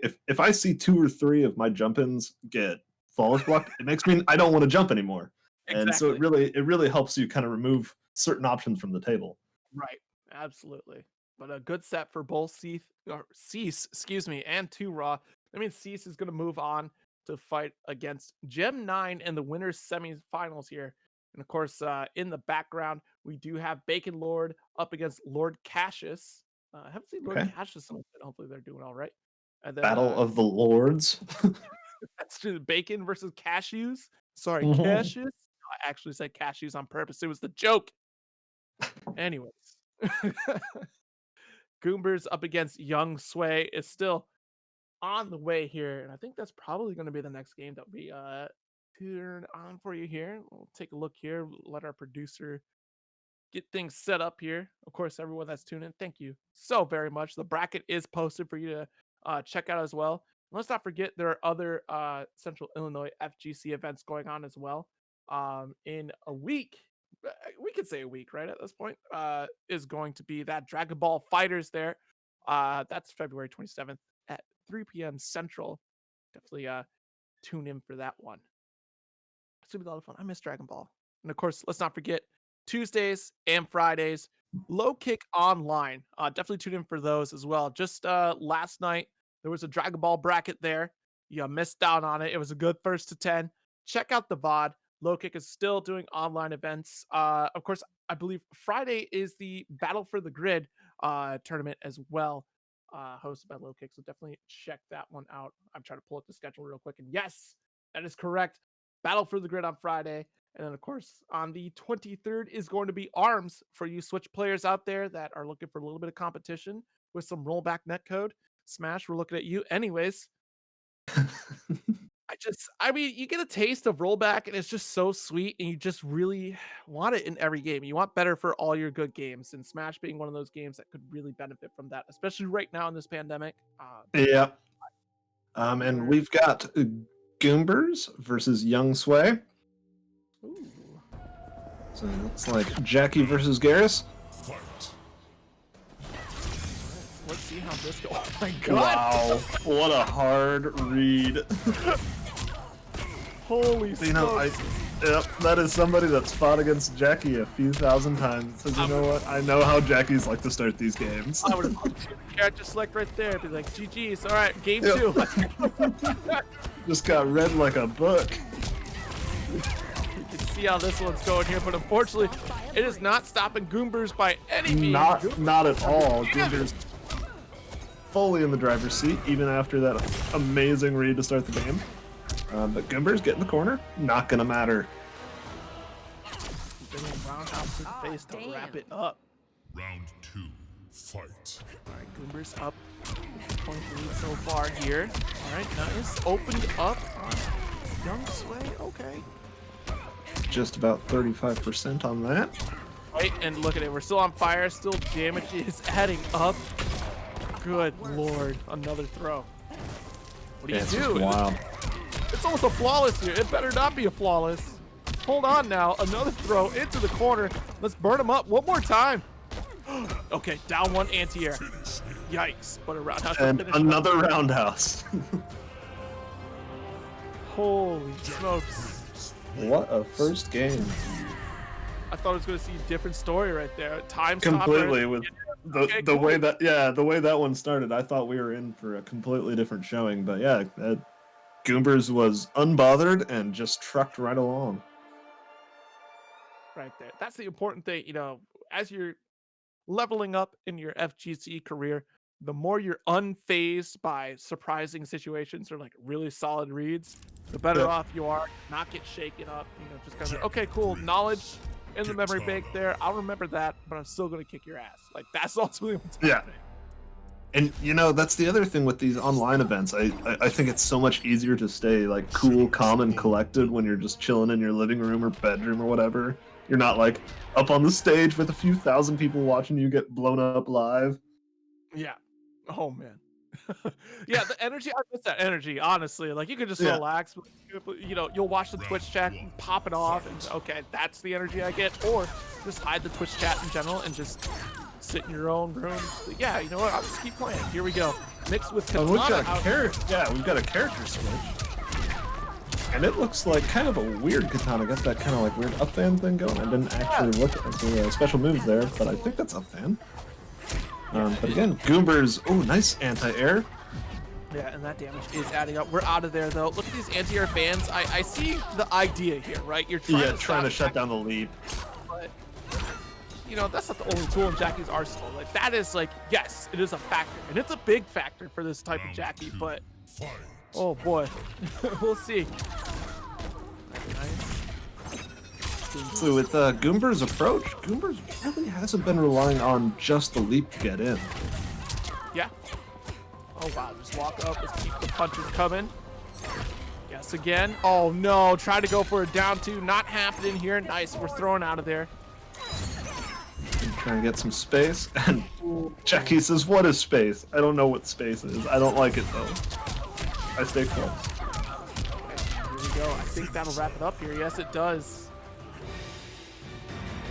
see 2 or 3 of my jump-ins get flawless blocked, it makes me I don't want to jump anymore.
Exactly.
And so it really helps you kind of remove certain options from the table.
Right. Absolutely. But a good set for both Cease, and 2Raw. I mean, Cease is going to move on to fight against Gem 9 in the winners semifinals here. And of course, in the background, we do have Bacon Lord up against Lord Cassius. I haven't seen Lord Cassius in a bit. Hopefully they're doing all right. And then,
Battle of the Lords.
That's true. Bacon versus Cashews. Sorry, Cassius. I actually said Cashews on purpose. It was the joke. Anyways. Goombers up against Young Sway is still on the way here, and I think that's probably going to be the next game that we turn on for you here. We'll take a look here, let our producer get things set up here. Of course, everyone that's tuned in, thank you so very much. The bracket is posted for you to check out as well. And let's not forget there are other Central Illinois FGC events going on as well. In a week, we could say a week, right? At this point, is going to be that Dragon Ball Fighters there. That's February 27th at 3 p.m. Central. Definitely tune in for that one. It's gonna be a lot of fun. I miss Dragon Ball. And of course, let's not forget Tuesdays and Fridays, Low Kick Online. Definitely tune in for those as well. Just last night, there was a Dragon Ball bracket there. You missed out on it. It was a good first to 10. Check out the VOD. Low Kick is still doing online events. Of course, I believe Friday is the Battle for the Grid tournament as well, hosted by Low Kick. So definitely check that one out. I'm trying to pull up the schedule real quick. And yes, that is correct. Battle for the Grid on Friday. And then, of course, on the 23rd is going to be ARMS for you Switch players out there that are looking for a little bit of competition with some rollback netcode. Smash, we're looking at you. Anyways. You get a taste of rollback and it's just so sweet and you just really want it in every game. You want better for all your good games, and Smash being one of those games that could really benefit from that, especially right now in this pandemic.
Yeah. And we've got Goombers versus Young Sway.
Ooh.
So it looks like Jackie versus Garrus.
Fight.
Let's see how this goes. Oh my god!
Wow, what a hard read.
Holy smokes.
That is somebody that's fought against Jackie a few thousand times. Says, you know what? I know how Jackies like to start these games.
I would have character select right there. Be like, GG's. All right, game 2.
Just got read like a book.
You can see how this one's going here, but unfortunately, it is not stopping Goombers by any means.
Not at all. Goombers fully in the driver's seat, even after that amazing read to start the game. But Goombers get in the corner. Not gonna matter.
Roundhouse to the face to wrap it up.
Round 2, fight.
All right, Goombers up. Point lead so far here. All right, nice. Opened up on Young Sway. Okay.
Just about 35% on that.
Right, and look at it. We're still on fire. Still damage is adding up. Good lord. Another throw. What do you do?
Wow.
It's almost a flawless here. It better not be a flawless. Hold on now. Another throw into the corner. Let's burn him up one more time. Okay, down one anti-air. Yikes, but a roundhouse.
And another roundhouse.
Holy smokes.
What a first game.
I thought I was going to see a different story right there. Time
Completely
stopper.
with
Okay,
the
cool.
way that one started, I thought we were in for a completely different showing. But yeah, Goombers was unbothered and just trucked right along.
Right there. That's the important thing, as you're leveling up in your FGC career, the more you're unfazed by surprising situations or like really solid reads, the better
Yeah.
off you are. Not get shaken up, just kind of okay, cool, knowledge in the memory bank there. I'll remember that, but I'm still gonna kick your ass. Like that's ultimately what's happening.
And that's the other thing with these online events. I think it's so much easier to stay like cool, calm, and collected when you're just chilling in your living room or bedroom or whatever. You're not like up on the stage with a few thousand people watching you get blown up live.
Yeah. Oh man. Yeah, the energy. I miss that energy. Honestly, like you could just
Yeah.
relax. You'll watch the Twitch chat pop it off, and okay, that's the energy I get. Or just hide the Twitch chat in general and just sit in your own room. But yeah, you know what? I'll just keep playing. Here we go. Mixed with
Oh, we've got
Katana
a character. Yeah, we've got a character switch. And it looks like kind of a weird katana. Got that kind of like weird up fan thing going. I didn't actually look at the special moves there, but I think that's up fan. But again, Goombers. Oh, nice anti-air.
Yeah, and that damage is adding up. We're out of there though. Look at these anti-air fans. I see the idea here, right? You're trying to
shut down the lead.
But that's not the only tool in Jackie's arsenal. Like that is like, yes, it is a factor, and it's a big factor for this type of Jackie. But oh boy, we'll see. Nice.
So with Goomber's approach, Goombers really hasn't been relying on just the leap to get in.
Yeah. Oh wow, just walk up. Let's keep the punches coming. Yes, again. Oh no, try to go for a down two. Not happening here. Nice, we're throwing out of there.
Trying to get some space, and Jackie says, "What is space? I don't know what space is. I don't like it though. I stay close."
Okay, here we go. I think that'll wrap it up here. Yes, it does.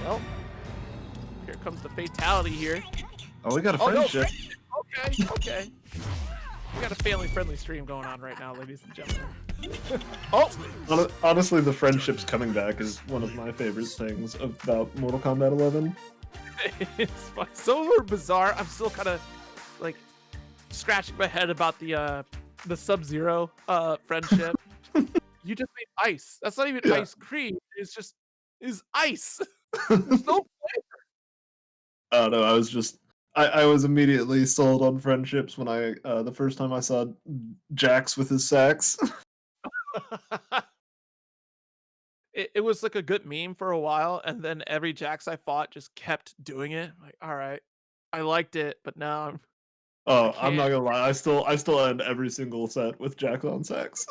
Well, here comes the fatality here.
Oh, we got a
Oh, no,
friendship.
Okay. We got a family-friendly stream going on right now, ladies and gentlemen. Oh!
Honestly, the friendships coming back is one of my favorite things about Mortal Kombat 11.
It's fun. Some of them are bizarre. I'm still kind of like scratching my head about the Sub-Zero friendship. You just made ice. That's not even ice cream. It's just ice. There's no flavor.
Oh no, I was immediately sold on friendships when I the first time I saw Jax with his sax.
It was like a good meme for a while, and then every Jax I fought just kept doing it. I'm like, all right, I liked it, but now
I'm not gonna lie, I still end every single set with Jax on sax.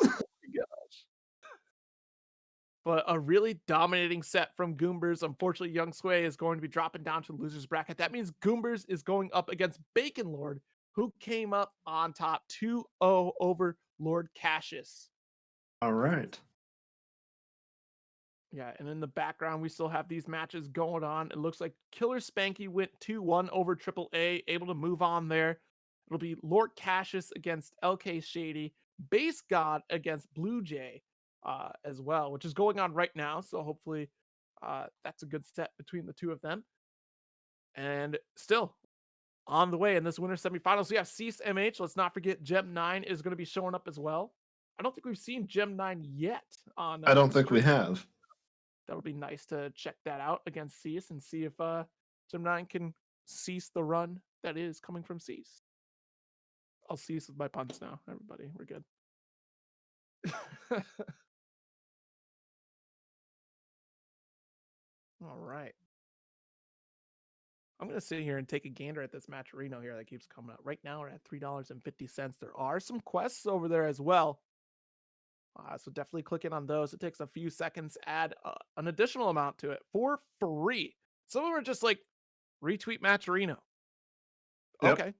But a really dominating set from Goombers. Unfortunately, Young Sway is going to be dropping down to the loser's bracket. That means Goombers is going up against Bacon Lord, who came up on top 2-0 over Lord Cassius.
All right.
Yeah, and in the background, we still have these matches going on. It looks like killerspankkyyy went 2-1 over AAA, able to move on there. It'll be Lord Cassius against LK Shady, Base God against Bleujay. As well, which is going on right now. So hopefully that's a good set between the two of them. And still on the way in this winter semifinals, we have ceaseMH. Let's not forget Gem 9 is going to be showing up as well. I don't think we've seen Gem 9 yet.
I don't think we have.
That'll be nice to check that out against Cease and see if Gem 9 can cease the run that is coming from Cease. I'll cease with my puns now, everybody. We're good. All right. I'm going to sit here and take a gander at this Matcherino here that keeps coming up. Right now, we're at $3.50. There are some quests over there as well. So definitely click in on those. It takes a few seconds, add an additional amount to it for free. Some of them are just like retweet Matcherino.
Yep.
Okay.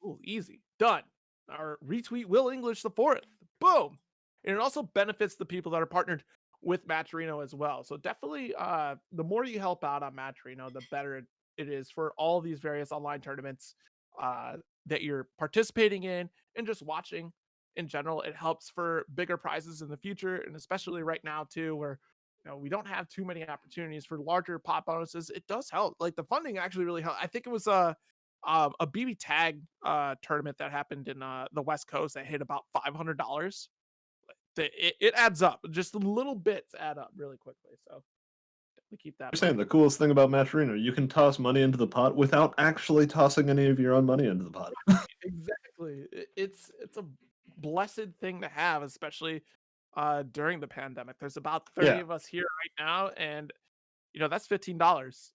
Ooh, easy. Done. Or retweet Will English the 4th. Boom. and it also benefits the people that are partnered with Matcherino as well. So definitely, the more you help out on Matcherino, the better it is for all these various online tournaments uh, that you're participating in and just watching in general. It helps for bigger prizes in the future, and especially right now too, where we don't have too many opportunities for larger pot bonuses. It does help. Like the funding actually really helped. I think it was a BB tag tournament that happened in the West Coast that hit about $500. It adds up. Just the little bits add up really quickly. So definitely keep that
You're
in
saying
mind.
the coolest thing about Matcherino, you can toss money into the pot without actually tossing any of your own money into the pot.
Exactly. It's a blessed thing to have, especially during the pandemic. There's about 30
Yeah,
of us here right now, and that's $15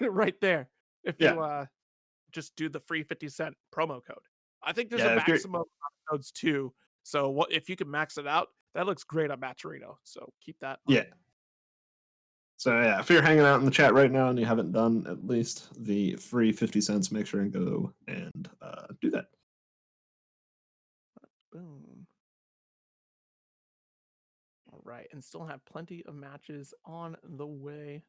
right there if
yeah,
you just do the free 50-cent promo code. I think there's a
yeah. If you're
maximum amount of codes too. So what if you can max it out? That looks great on Matcherino. So keep that in
yeah.
mind.
So yeah, if you're hanging out in the chat right now and you haven't done at least the free 50 cents, make sure and go and do that.
Boom. All right, and still have plenty of matches on the way.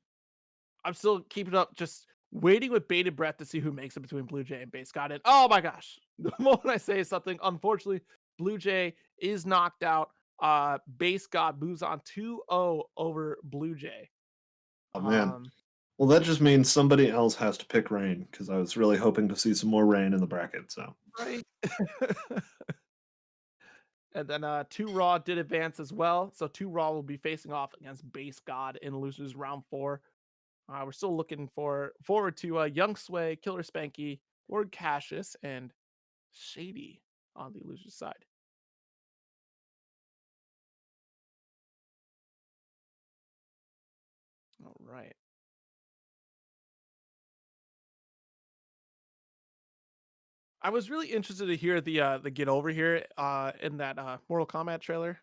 I'm still keeping up, just waiting with bated breath to see who makes it between Bleujay and Base God. And oh my gosh, the moment I say something, unfortunately, Bleujay is knocked out. Base God moves on 2-0 over Bleujay.
Oh man.
Um,
Well, that just means somebody else has to pick Rain because I was really hoping to see some more Rain in the bracket. So
right. And then 2 Raw did advance as well. So 2 Raw will be facing off against Base God in losers round 4. We're still looking forward to Young Sway, Killer Spanky, Lord Cassius, and Shady on the loser's side. All right. I was really interested to hear the Get Over Here in that Mortal Kombat trailer.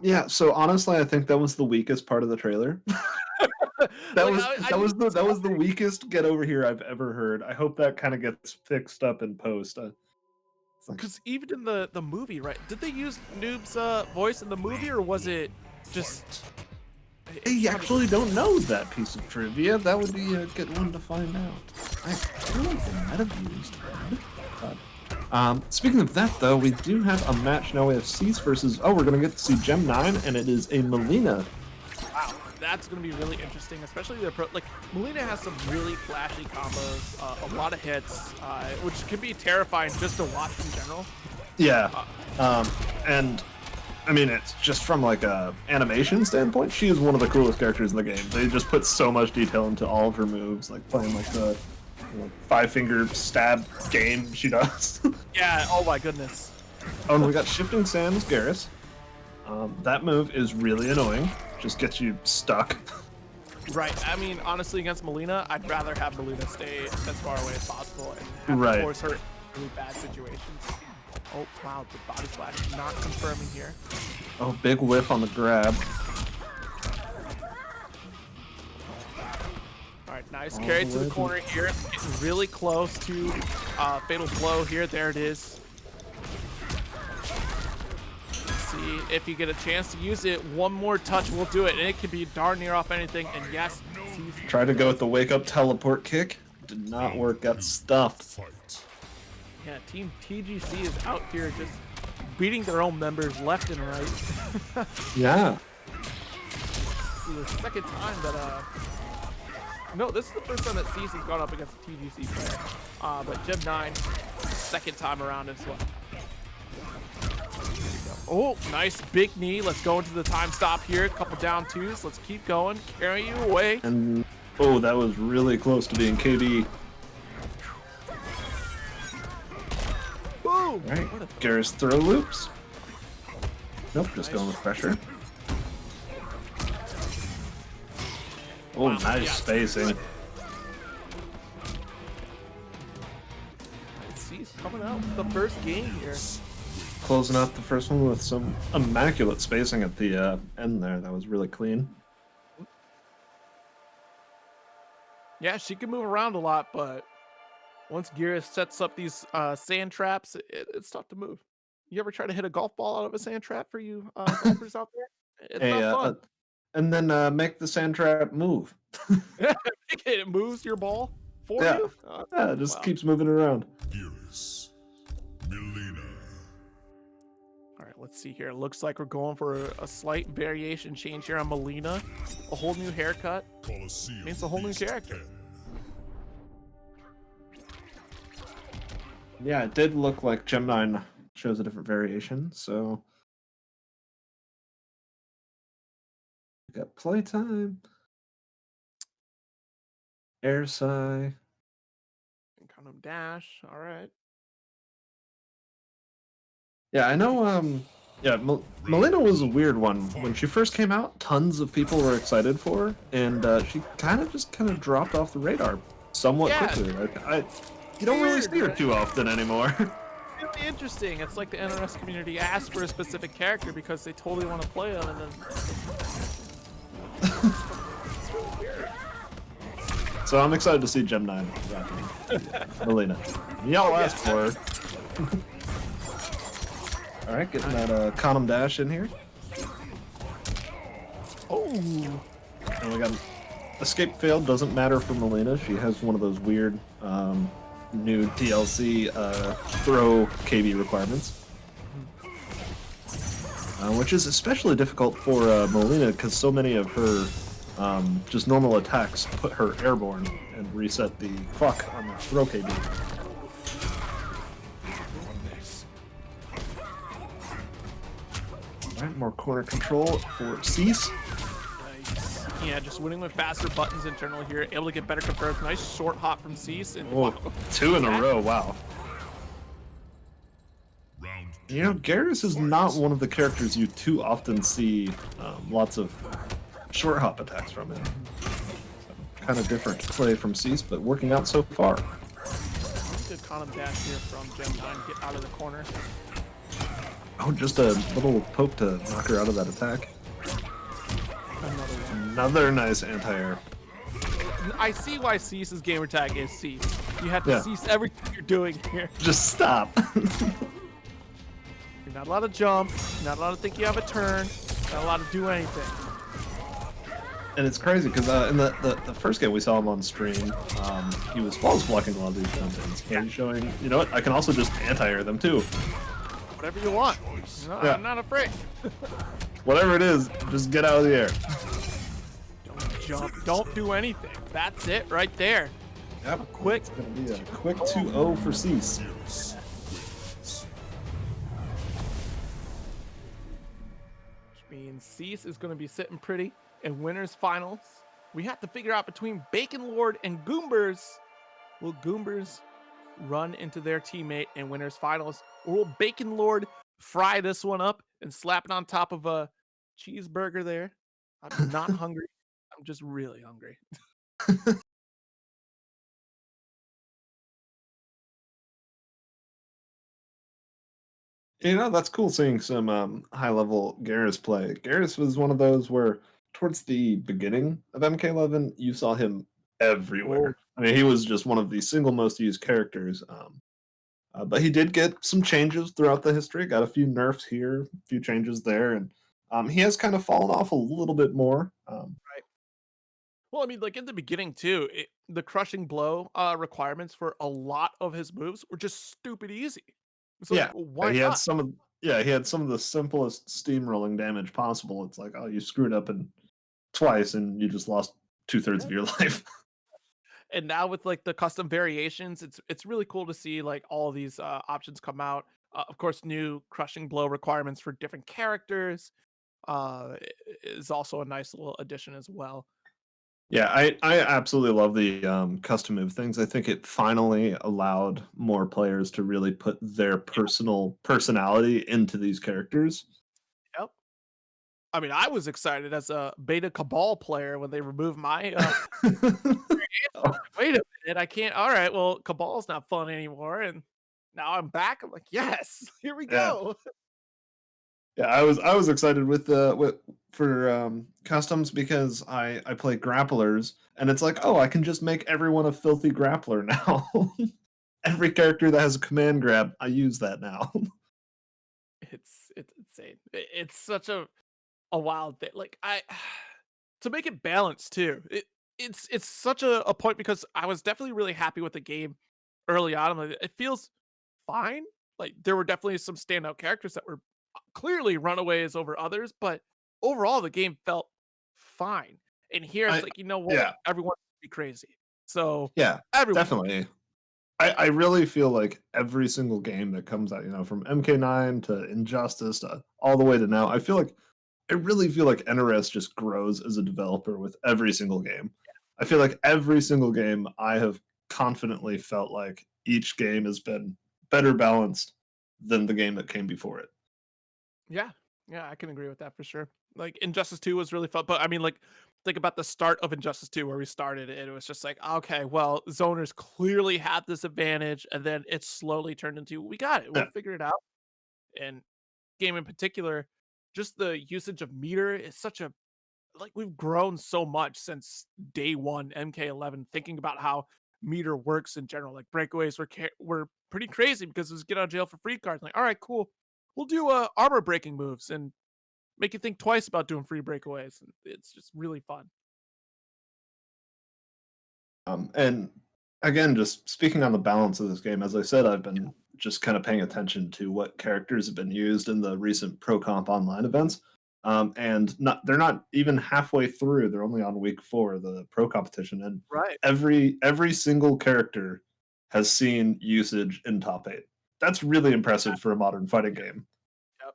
yeah. So honestly, I think that was the weakest part of the trailer. That
Like
was
I
that
knew
was
it
the
was
that was the
coming.
weakest get over here I've ever heard. I hope that kind of gets fixed up in post. It's like,
Because even in the movie, right? Did they use Noob's voice in the movie, or was it just? It
I
sounded
actually don't know that piece of trivia. That would be a good one to find out. I feel like they might have used Red. Speaking of that, though, we do have a match now. We have Cease versus. Oh, we're gonna get to see Gem 9, and it is a Melina.
wow. That's gonna be really interesting, especially like Melina has some really flashy combos, a lot of hits, which can be terrifying just to watch in general.
Yeah.
Uh,
And I mean, it's just from like a animation standpoint, she is one of the coolest characters in the game. They just put so much detail into all of her moves, like playing like the five-finger stab game she does.
yeah. Oh my goodness.
Oh, and we got Shifting Sands Garrus. That move is really annoying. Just gets you stuck.
Right. I mean, honestly, against Melina, I'd rather have Melina stay as far away as possible and have to
Right.
force her in really bad situations. Oh, wow. The body slash not confirming here.
Oh, big whiff on the grab.
All right. Nice
All
carry
the
to the
way
corner here. Getting really close to fatal blow here. There it is. See if you get a chance to use it. One more touch will do it, and it can be darn near off anything. And yes,
Tried to go with the wake up teleport kick. Did not work. Got stuffed.
Fight.
yeah, Team TGC is out here just beating their own members left and right.
Yeah.
This is the second time that no, this is the first time that Cease has gone up against a TGC player. But Gem 9, second time around as well. Oh, nice big knee. Let's go into the time stop here. Couple down twos. Let's keep going. Carry you away.
And oh, that was really close to being KB.
Boom!
All right. Garrus throw loops. Nope, just going with pressure. Oh,
Wow,
nice
yeah.
spacing.
Cease coming out with the first game here.
Closing out the first one with some immaculate spacing at the end there. That was really clean.
Yeah, she can move around a lot, but once Garrus sets up these sand traps, it's tough to move. You ever try to hit a golf ball out of a sand trap for you golfers out there? It's
A,
not fun.
and then make the sand trap move.
It moves your ball for
Yeah,
you.
yeah, it just
Wow.
keeps moving around.
Geras. Melina.
All right, let's see here. It looks like we're going for a slight variation change here on Melina. A whole new haircut.
Colosseum.
Means a whole new
Beast
character.
10.
Yeah, it did look like Gem 9 shows a different variation, so we got playtime. Air Sigh.
And kind of dash. All right.
Yeah, I know. Yeah, Melina was a weird one when she first came out. Tons of people were excited for her, and she kind of dropped off the radar somewhat
Yeah.
quickly. Like, you don't really see her too often anymore.
Really interesting. It's like the NRS community asked for a specific character because they totally want to play them, and then it's really weird.
So I'm excited to see Gem 9 rocking Melina. Y'all asked for her. All right, getting that Condom Dash in here.
Oh,
And we got Escape Failed. Doesn't matter for Melina. She has one of those weird new DLC throw KB requirements. Which is especially difficult for Melina because so many of her just normal attacks put her airborne and reset the clock on the throw KB. Alright, more corner control for Cease.
nice. Yeah, just winning with faster buttons in general here. Able to get better confirms. Nice short hop from Cease. And
Whoa,
wow.
2 in a row, wow.
Round
You know, Geras is not one of the characters you too often see lots of short hop attacks from him. Kind of different play from Cease, but working out so far.
Good condom dash here from Gem 9. Get out of the corner.
Oh, just a little poke to knock her out of that attack.
Another one.
Another nice anti-air.
I see why Cease's gamer tag is Cease. You have to
Yeah.
cease everything you're doing here.
Just stop.
You're not allowed to jump. You're not allowed to think you have a turn. Not allowed to do anything.
And it's crazy because in the first game we saw him on stream, he was false blocking a lot of these jump-ins. But he's showing, you know what, I can also just anti-air them too.
Whatever you want. No,
Yeah.
I'm not afraid.
Whatever it is, just get out of the air.
Don't jump. Don't do anything. That's it right there.
Yep.
Quick.
It's going to be a quick 2-0 for Cease.
Geras wins.
Which means Cease is going to be sitting pretty in winners finals. We have to figure out between Bacon Lord and Goombers. Will Goombers run into their teammate in winners finals, or will Bacon Lord fry this one up and slap it on top of a cheeseburger there? I'm not hungry. I'm just really hungry.
You know, that's cool seeing some high-level Geras play. Geras was one of those where towards the beginning of MK11, you saw him everywhere. I mean, he was just one of the single most used characters. But he did get some changes throughout the history. Got a few nerfs here, a few changes there, and he has kind of fallen off a little bit more.
Well, I mean, like in the beginning too, the crushing blow requirements for a lot of his moves were just stupid easy. It's like,
Yeah,
why
he had
not?
some of he had some of the simplest steamrolling damage possible. It's like, oh, you screwed up and twice, and you just lost 2/3 of your life.
And now with like the custom variations, it's really cool to see like all these options come out. Of course, new crushing blow requirements for different characters is also a nice little addition as well.
Yeah, I absolutely love the custom move things. I think it finally allowed more players to really put their personal personality into these characters.
Yep. I mean, I was excited as a beta Cabal player when they removed my. Wait a minute, I can't. All right, well, Cabal's not fun anymore, and now I'm back. I'm like, yes, here we
Yeah.
go.
Yeah, I was excited with for customs because I play grapplers and it's like, oh, I can just make everyone a filthy grappler now. Every character that has a command grab, I use that now.
It's insane. It's such a wild thing. Like I to make it balanced too. It's such a point because I was definitely really happy with the game early on. I'm like, it feels fine. Like there were definitely some standout characters that were clearly runaways over others, but overall the game felt fine. And here it's
I
like, you know what?
yeah,
Everyone be crazy. So
yeah,
everyone
definitely. I really feel like every single game that comes out, from MK9 to Injustice to all the way to now, I really feel like NRS just grows as a developer with every single game. I feel like every single game I have confidently felt like each game has been better balanced than the game that came before it.
Yeah. Yeah, I can agree with that for sure. Like Injustice 2 was really fun, but I mean like think about the start of Injustice 2 where we started and it was just like, okay, well, zoners clearly had this advantage and then it slowly turned into we got it. We'll
Yeah,
figure it out. And game in particular, just the usage of meter is such a like we've grown so much since day 1 MK11 thinking about how meter works in general. Like breakaways were pretty crazy because it was get out of jail for free cards. Like, all right, cool. We'll do armor breaking moves and make you think twice about doing free breakaways. And it's just really fun.
and again, just speaking on the balance of this game, as I said, I've been just kind of paying attention to what characters have been used in the recent Pro Comp Online events. And they're not even halfway through. They're only on week 4 of the pro competition, and
Right.
every single character has seen usage in top 8. That's really impressive for a modern fighting game.
Yep.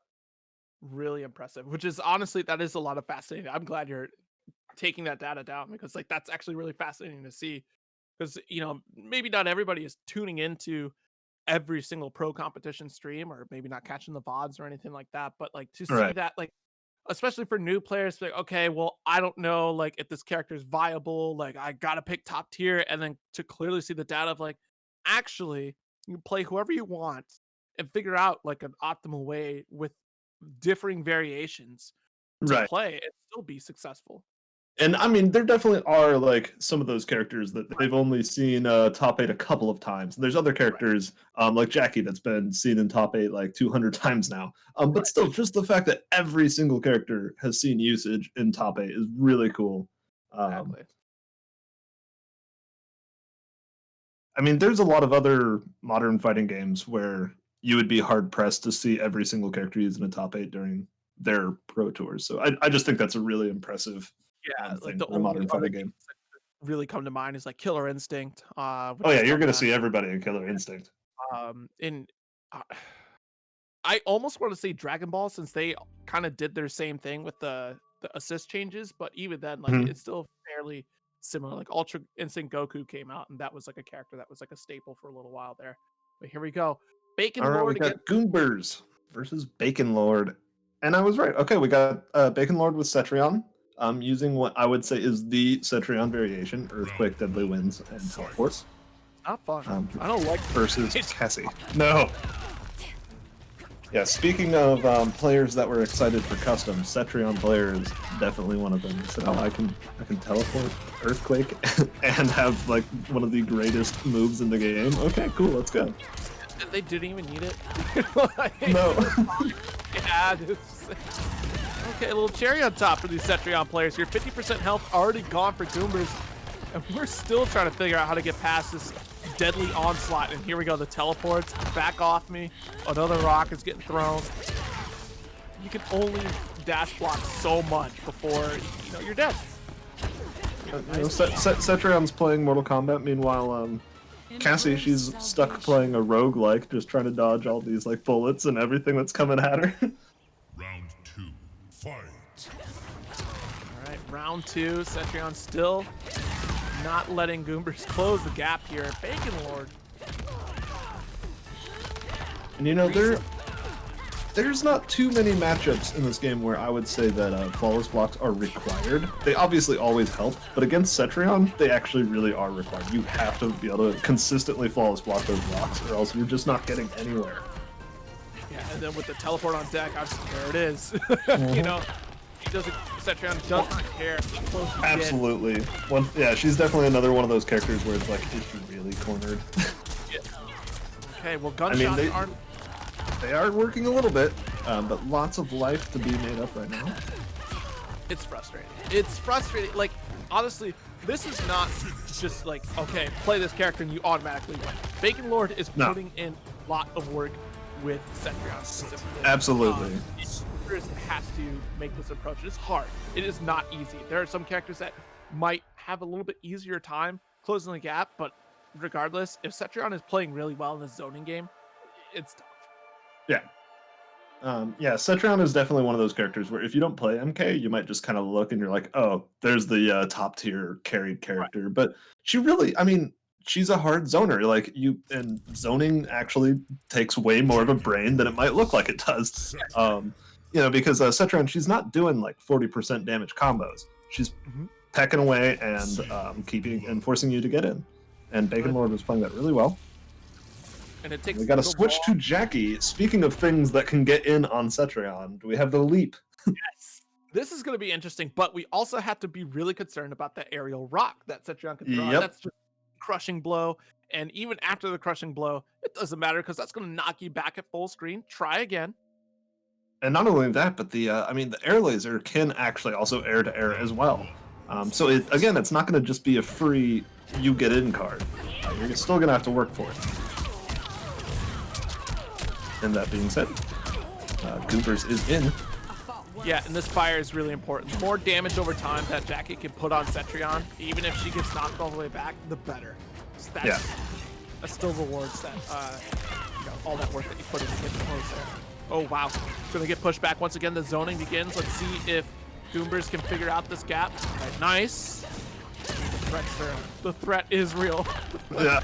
Really impressive. Which is honestly that is a lot of fascinating. I'm glad you're taking that data down because like that's actually really fascinating to see. Because maybe not everybody is tuning into every single pro competition stream or maybe not catching the VODs or anything like that. But like to see
Right.
that, like, especially for new players, like, okay, well, I don't know, like, if this character is viable, like, I gotta pick top tier, and then to clearly see the data of like, actually, you can play whoever you want and figure out like an optimal way with differing variations to
Right.
play and still be successful.
And I mean, there definitely are like some of those characters that
Right,
they've only seen top 8 a couple of times. And there's other
right,
characters like Jackie that's been seen in top 8 like 200 times now. But
right.
still, just the fact that every single character has seen usage in top 8 is really cool. Um,
Exactly.
I mean, there's a lot of other modern fighting games where you would be hard pressed to see every single character used in a top 8 during their pro tours. So I just think that's a really impressive
Yeah, like
thing
the
for a
only
modern
other
fighting
games
game.
that really come to mind is like Killer Instinct,
Oh
which
yeah,
is
you're
coming
gonna
out.
see everybody in Killer Instinct.
In uh, I almost want to say Dragon Ball since they kind of did their same thing with the assist changes, but even then, like
Mhm.
it's still fairly similar. Like Ultra Instinct Goku came out, and that was like a character that was like a staple for a little while there. But here we go,
All
Bacon
right, we
Lord again.
got Goombers versus Bacon Lord. And I was right. Okay, we got Bacon Lord with Cetrion, using what I would say is the Cetrion variation,
Round
Earthquake, Deadly
1.
Winds, and Teleport,
Fight.
Not fun.
um,
I don't like
versus
it.
Cassie. No. Yeah, speaking of players that were excited for custom, Cetrion player is definitely one of them. So I can teleport, Earthquake, and have like one of the greatest moves in the game. Okay, cool, let's go.
They didn't even need it. Like,
No.
yeah. Okay, a little cherry on top for these Cetrion players here. 50% health already gone for Goombers. And we're still trying to figure out how to get past this deadly onslaught. And here we go, the teleports. Back off me. Another rock is getting thrown. You can only dash block so much before, you're dead.
Cetrion's playing Mortal Kombat. Meanwhile, Cassie, she's stuck playing a roguelike, just trying to dodge all these like bullets and everything that's coming at her.
Round 2. Fight.
All right, round 2. Cetrion still not letting Goombers close the gap here. Bacon Lord.
And there's not too many matchups in this game where I would say that flawless blocks are required. They obviously always help, but against Cetrion, they actually really are required. You have to be able to consistently flawless block those blocks, or else you're just not getting anywhere.
Yeah, and then with the teleport on deck, there it is. He doesn't. Cetrion does not care how close you get.
Absolutely. Yeah, she's definitely another one of those characters where it's like, is she really cornered?
Yeah. Okay, well, gunshots aren't.
They are working a little bit. but lots of life to be made up right now.
It's frustrating. It's frustrating. Like, honestly, this is not just like, okay, play this character and you automatically win. Bacon Lord is putting in a lot of work with Cetrion specifically.
Absolutely.
Has to make this approach. It's hard. It is not easy. There are some characters that might have a little bit easier time closing the gap, but regardless, if Cetrion is playing really well in this zoning game, it's tough.
Yeah. Yeah, Cetrion is definitely one of those characters where if you don't play MK, you might just kind of look and you're like, oh, there's the top tier carried character. Right. But she really, I mean, she's a hard zoner. Like and zoning actually takes way more of a brain than it might look like it does. Because Cetrion, she's not doing like 40% damage combos. She's pecking away and keeping and forcing you to get in. And Bacon Lord was playing that really well.
And it takes.
We got to switch to Jackie. Speaking of things that can get in on Cetrion, do we have the leap?
Yes. This is going to be interesting, but we also have to be really concerned about the aerial rock that Cetrion can throw. That's just crushing blow. And even after the crushing blow, it doesn't matter because that's going to knock you back at full screen. Try again. And
not only that, but the air laser can actually also air to air as well. So it's not going to just be a free you get in card. You're still going to have to work for it. And that being said, Goobers is in.
Yeah, and this fire is really important. The more damage over time that Jackie can put on Cetrion, even if she gets knocked all the way back, the better. So that still rewards that, all that work that you put in to get close there. Oh, wow. Gonna get pushed back once again. The zoning begins. Let's see if Goombers can figure out this gap. All right, nice. The threat is real.
Yeah.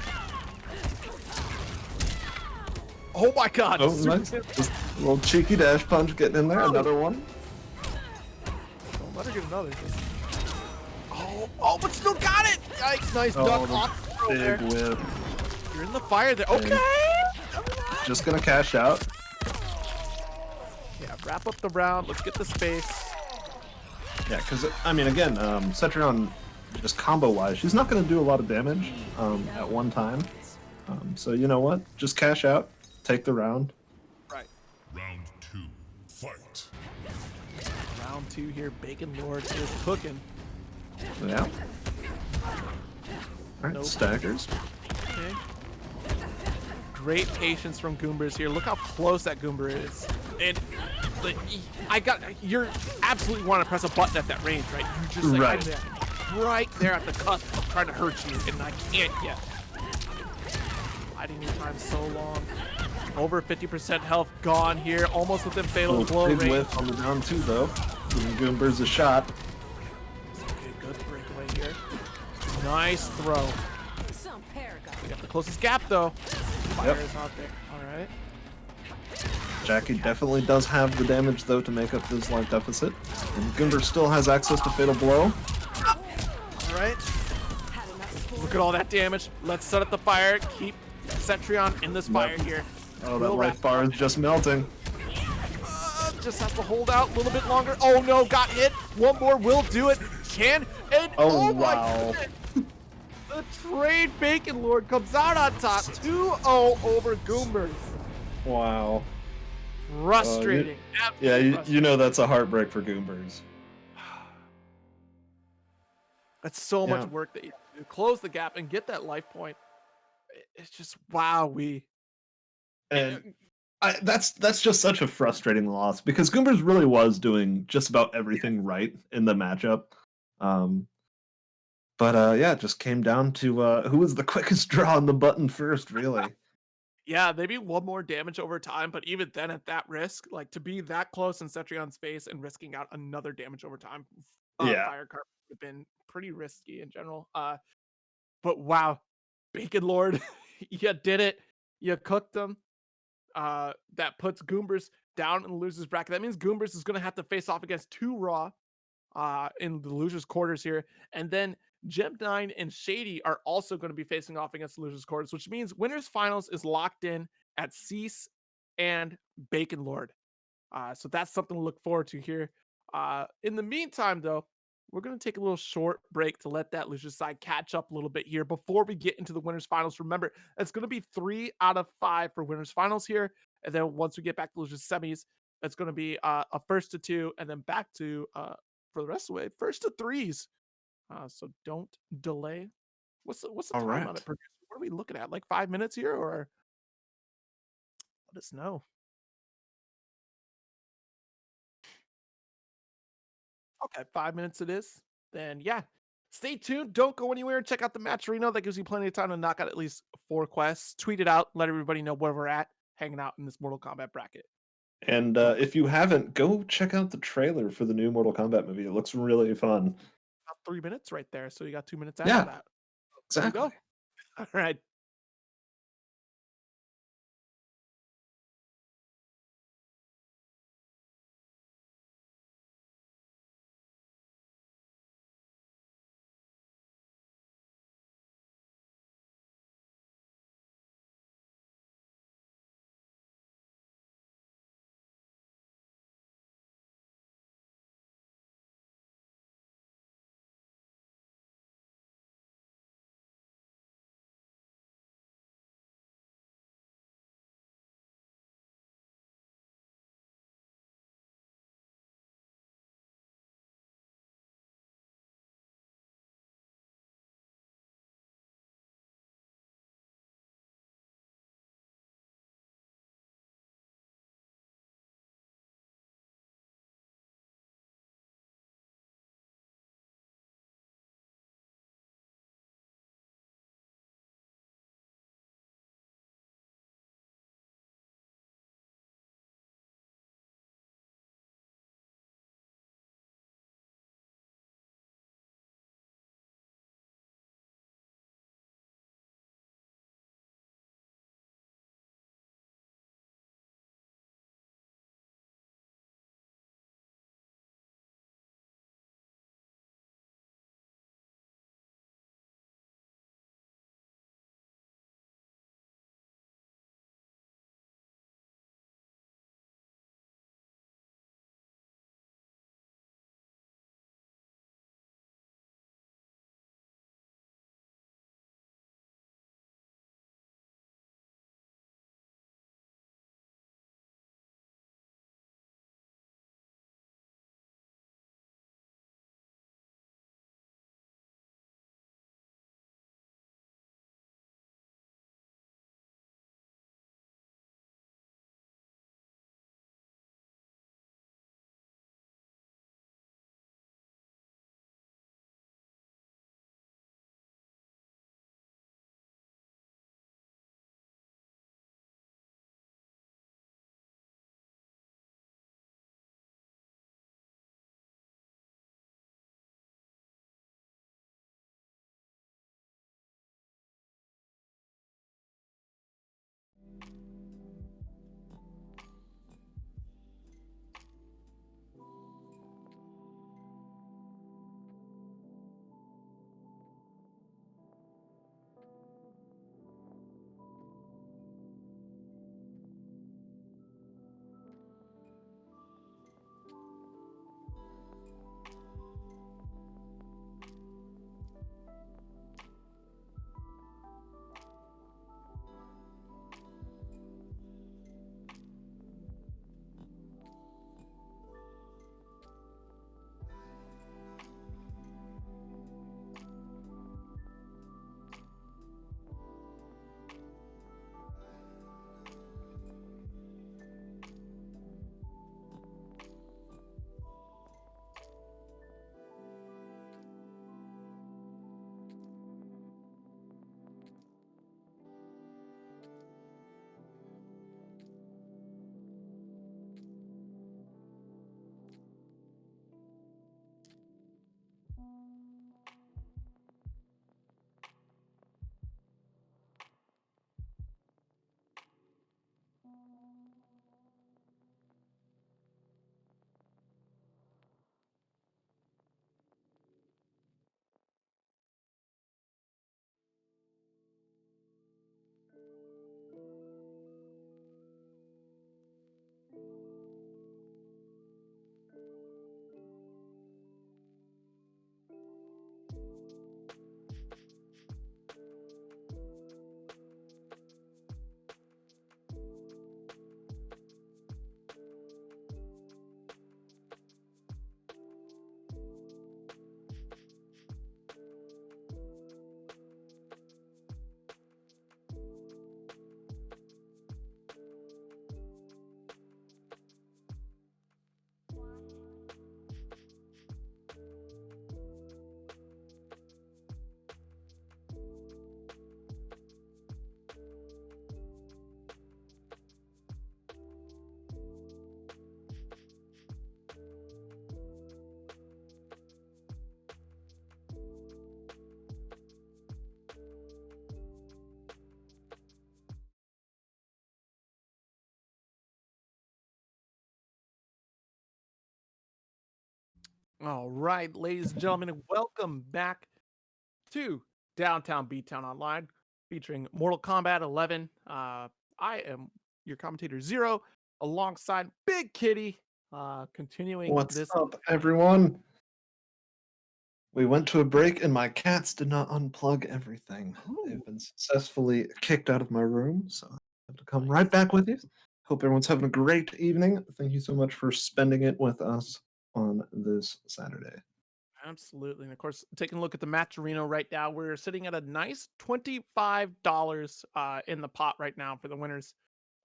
Oh my god!
Oh, nice. Just a little cheeky dash punch getting in there. Another one.
Don't let her get another. Oh, but still got it! Yikes, nice duck off the
big whip.
You're in the fire there. Okay!
Just gonna cash out.
Yeah, wrap up the round. Let's get the space.
Yeah, because, I mean, again, Cetrion, just combo-wise, she's not gonna do a lot of damage at one time. So you know what? Just cash out. Take the round.
Right.
Round 2, fight.
Round 2 here. Bacon Lord is cooking.
Yeah. Alright, stackers.
Okay. Great patience from Goombers here. Look how close that Goomber is. And you're absolutely want to press a button at that range, right? You just right there at the cusp of trying to hurt you, and I can't yet. Hiding your time so long. Over 50% health gone here, almost within fatal blow range.
Big whiff on the down 2 though. Giving Goombers a shot.
Okay, good breakaway here. Nice throw. We got the closest gap though. Fire is out there. All right.
Jackie definitely does have the damage though to make up this life deficit. And Goomber still has access to fatal blow.
All right. Look at all that damage. Let's set up the fire. Keep Cetrion in this fire here.
Oh, that life bar is just melting.
Just has to hold out a little bit longer. Oh no, got hit. One more will do it.
Oh wow.
The trade Bacon Lord comes out on top. 2-0 over Goombers.
Wow.
Frustrating.
You know that's a heartbreak for Goombers.
That's so much work that you have to do. Close the gap and get that life point. It's just wow-wee.
And that's just such a frustrating loss because Goombers really was doing just about everything right in the matchup. It just came down to who was the quickest draw on the button first, really.
Yeah, maybe one more damage over time, but even then at that risk, like to be that close in Cetrion's face and risking out another damage over time, fire card would have been pretty risky in general. But wow, Bacon Lord, you did it. You cooked them. That puts Goombers down in the loser's bracket. That means Goombers is going to have to face off against 2 Raw in the loser's quarters here. And then Gem9 and Shady are also going to be facing off against the loser's quarters, which means winners finals is locked in at Cease and Bacon Lord. So that's something to look forward to here. In the meantime, though, we're going to take a little short break to let that loser's side catch up a little bit here before we get into the winners finals. Remember, it's going to be 3 out of 5 for winners finals here. And then once we get back to losers semis, It's going to be a first to two, and then back to for the rest of the way, first to threes. So don't delay. What's the
All
time on it,
right.
producer? What are we looking at? Like 5 minutes here, or let us know. Okay, 5 minutes it is. Then yeah, stay tuned. Don't go anywhere. Check out the match arena. That gives you plenty of time to knock out at least 4 quests. Tweet it out. Let everybody know where we're at, hanging out in this Mortal Kombat bracket.
And
But
if you haven't, go check out the trailer for the new Mortal Kombat movie. It looks really fun.
about 3 minutes right there. So you got 2 minutes after
Yeah,
that. There we
exactly.
go. All right. All right, ladies and gentlemen, and welcome back to Downtown Beatdown Online, featuring Mortal Kombat 11. I am your commentator Zero, alongside Big Kitty, continuing
What's
this.
up, everyone? We went to a break and my cats did not unplug everything.
Ooh,
They've been successfully kicked out of my room, so I have to come right
nice.
back with you. Hope everyone's having a great evening. Thank you so much for spending it with us on this Saturday.
Absolutely. And of course, taking a look at the Matcherino right now, we're sitting at a nice $25 in the pot right now for the winners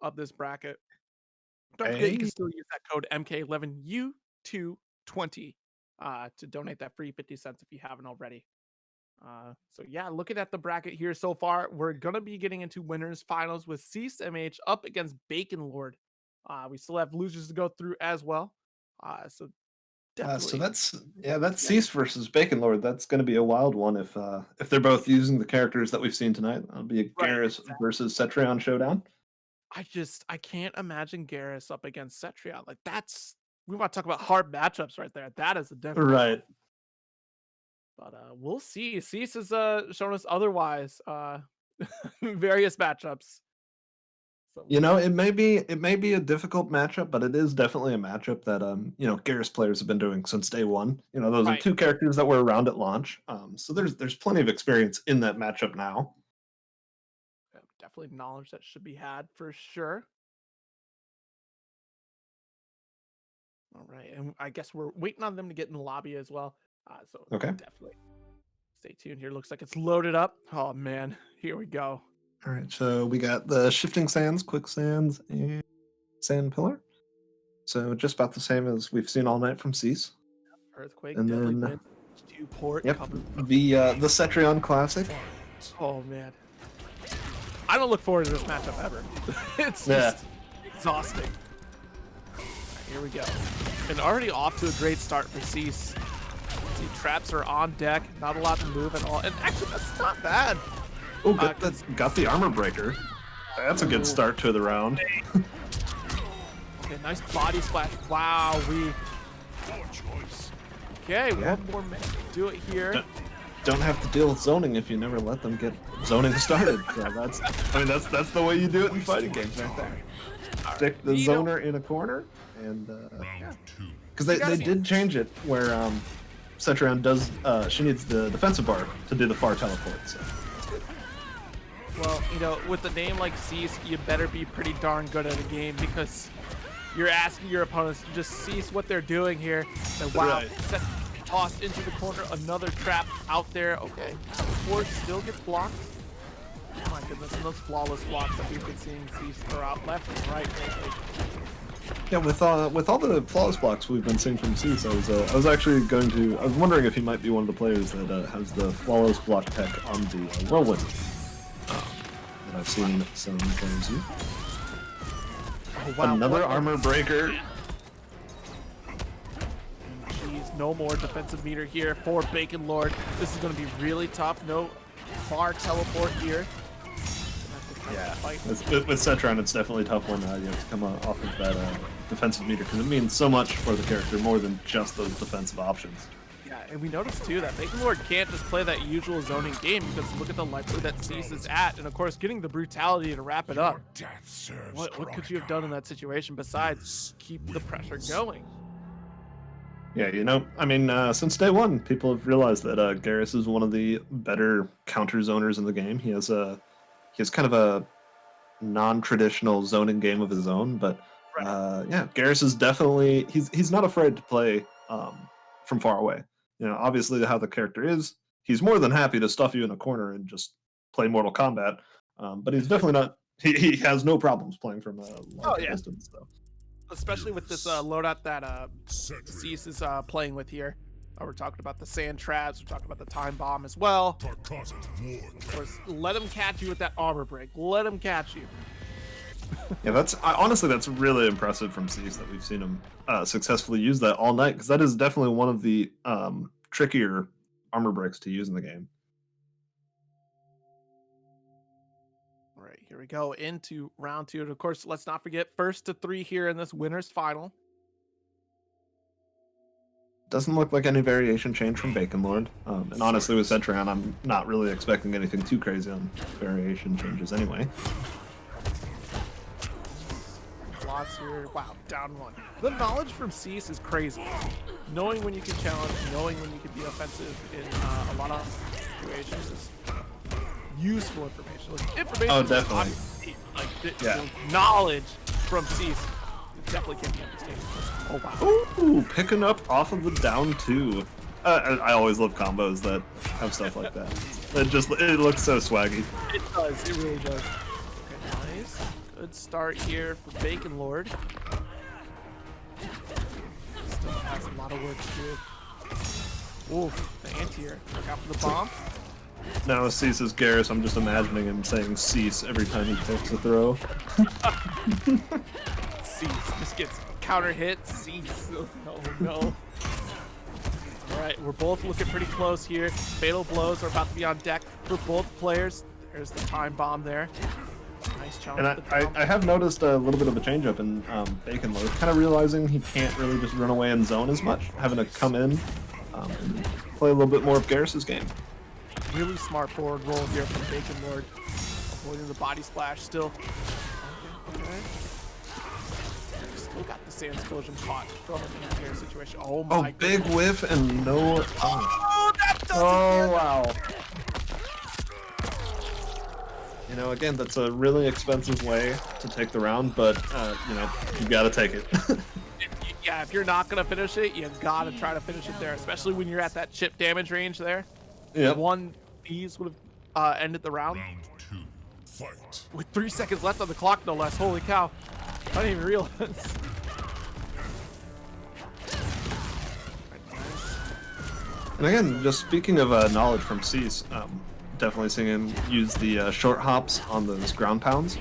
of this bracket. Don't forget, you can
Hey.
still use that code MK11U220 to donate that free 50 cents if you haven't already. So yeah, looking at the bracket here so far, we're gonna be getting into winners finals with ceaseMH up against Bacon Lord. We still have losers to go through as well. So
So
definitely,
that's
yeah,
Cease versus Bacon Lord. That's going to be a wild one if they're both using the characters that we've seen tonight. That'll be a
right.
Garrus versus Cetrion showdown.
I can't imagine Garrus up against Cetrion. Like that's we want to talk about hard matchups right there. That is a different one.
Right.
But we'll see. Cease has shown us otherwise. Various matchups. So
You know, it may be a difficult matchup, but it is definitely a matchup that Garrus players have been doing since day one. You know, those are
right.
two characters that were around at launch. So there's plenty of experience in that matchup now.
Definitely knowledge that should be had for sure. All right, and I guess we're waiting on them to get in the lobby as well. So
Okay.
definitely stay tuned here. Looks like it's loaded up. Oh man, here we go.
All right. So we got the shifting sands, quicksands, and sand pillar. So just about the same as we've seen all night from Cease.
Earthquake,
And
deadly
then
wind, two port
yep,
coming.
the Cetrion classic.
Oh man, I don't look forward to this matchup ever. It's
Yeah.
just exhausting. All right, here we go, and already off to a great start for Cease. See, traps are on deck, not a lot to move at all, and actually that's not bad.
Oh, got the armor breaker. That's a good start to the round.
Okay, nice body splash. Wow, okay,
Yeah.
one more minute to do it here.
Don't have to deal with zoning if you never let them get zoning started. So that's the way you do it in fighting games right there. Stick the zoner in a corner, and
Round two.
because they did change it where Cetrion does she needs the defensive bar to do the far teleport. So.
Well, you know, with a name like Cease, you better be pretty darn good at a game because you're asking your opponents to just cease what they're doing here. And wow,
Right.
tossed into the corner, another trap out there. Okay, Ford still gets blocked. Oh my goodness, and those flawless blocks that we've been seeing Cease throw out left and right lately.
Yeah, with all the flawless blocks we've been seeing from Cease, I was wondering if he might be one of the players that has the flawless block tech on the whirlwind that I've seen some players use.
Oh, wow,
Another
what-
armor breaker.
Jeez, no more defensive meter here for Bacon Lord. This is going to be really tough. No far teleport here.
Yeah,
Fight.
with Cetrion, it's definitely a tough one. You have to come off of that defensive meter because it means so much for the character, more than just those defensive options.
Yeah, and we noticed too that Bacon Lord can't just play that usual zoning game because look at the likelihood that Cease is at, and of course getting the brutality to wrap it up.
Death serves
What could you have done in that situation besides keep the pressure going?
Yeah, I mean, since day one, people have realized that Garrus is one of the better counter zoners in the game. He has kind of a non-traditional zoning game of his own, but
Right.
yeah, Garrus is definitely he's not afraid to play from far away. You know, obviously how the character is, he's more than happy to stuff you in a corner and just play Mortal Kombat. But he's definitely not. He has no problems playing from a
Oh
large
yeah,
distance, though.
especially with this loadout that
Cetrion.
Cease is playing with here. We're talking about the sand traps. We're talking about the time bomb as well.
Tarkazat warned.
Of course, let him catch you with that armor break. Let him catch you.
Yeah, honestly that's really impressive from Cease that we've seen him successfully use that all night because that is definitely one of the trickier armor breaks to use in the game.
All right, here we go into round two. And of course, let's not forget first to three here in this winners final.
doesn't look like any variation change from Bacon Lord. And honestly, with Cetran, I'm not really expecting anything too crazy on variation changes anyway.
Lots here. Wow, down one. The knowledge from Cease is crazy. Knowing when you can challenge, knowing when you can be offensive in a lot of situations is useful information. Like, information.
Oh, definitely.
Like the knowledge from Cease definitely can't be understated. Oh wow.
Ooh, picking up off of the down two. I always love combos that have stuff like that. It looks so swaggy.
It does. It really does. Okay, nice. Good start here for Bacon Lord. Still has a lot of work to do. Oof, the anti-air. Look out for the bomb.
Now with Cease's Garrus, I'm just imagining him saying cease every time he takes a throw.
Cease just gets counter hit. Cease. Oh, no. Alright, we're both looking pretty close here. Fatal blows are about to be on deck for both players. There's the time bomb there. Nice challenge.
And I have noticed a little bit of a change up in Bacon Lord, kind of realizing he can't really just run away and zone as much, having to come in and play a little bit more of Garrus's game.
Really smart forward roll here from Bacon Lord. Avoiding the body splash still. Okay. Still got the sand explosion caught from an anti-air situation. Oh my god.
Big whiff and no.
Oh, that doesn't
wow. You know, again, that's a really expensive way to take the round, but you know, you gotta take it.
Yeah, if you're not gonna finish it, you gotta try to finish it there, especially when you're at that chip damage range there.
Yep.
One ease would have ended the round.
Round 2. Fight.
With 3 seconds left on the clock, no less. Holy cow. I didn't even realize.
And again, just speaking of knowledge from Cease, definitely seeing him use the short hops on those ground pounds.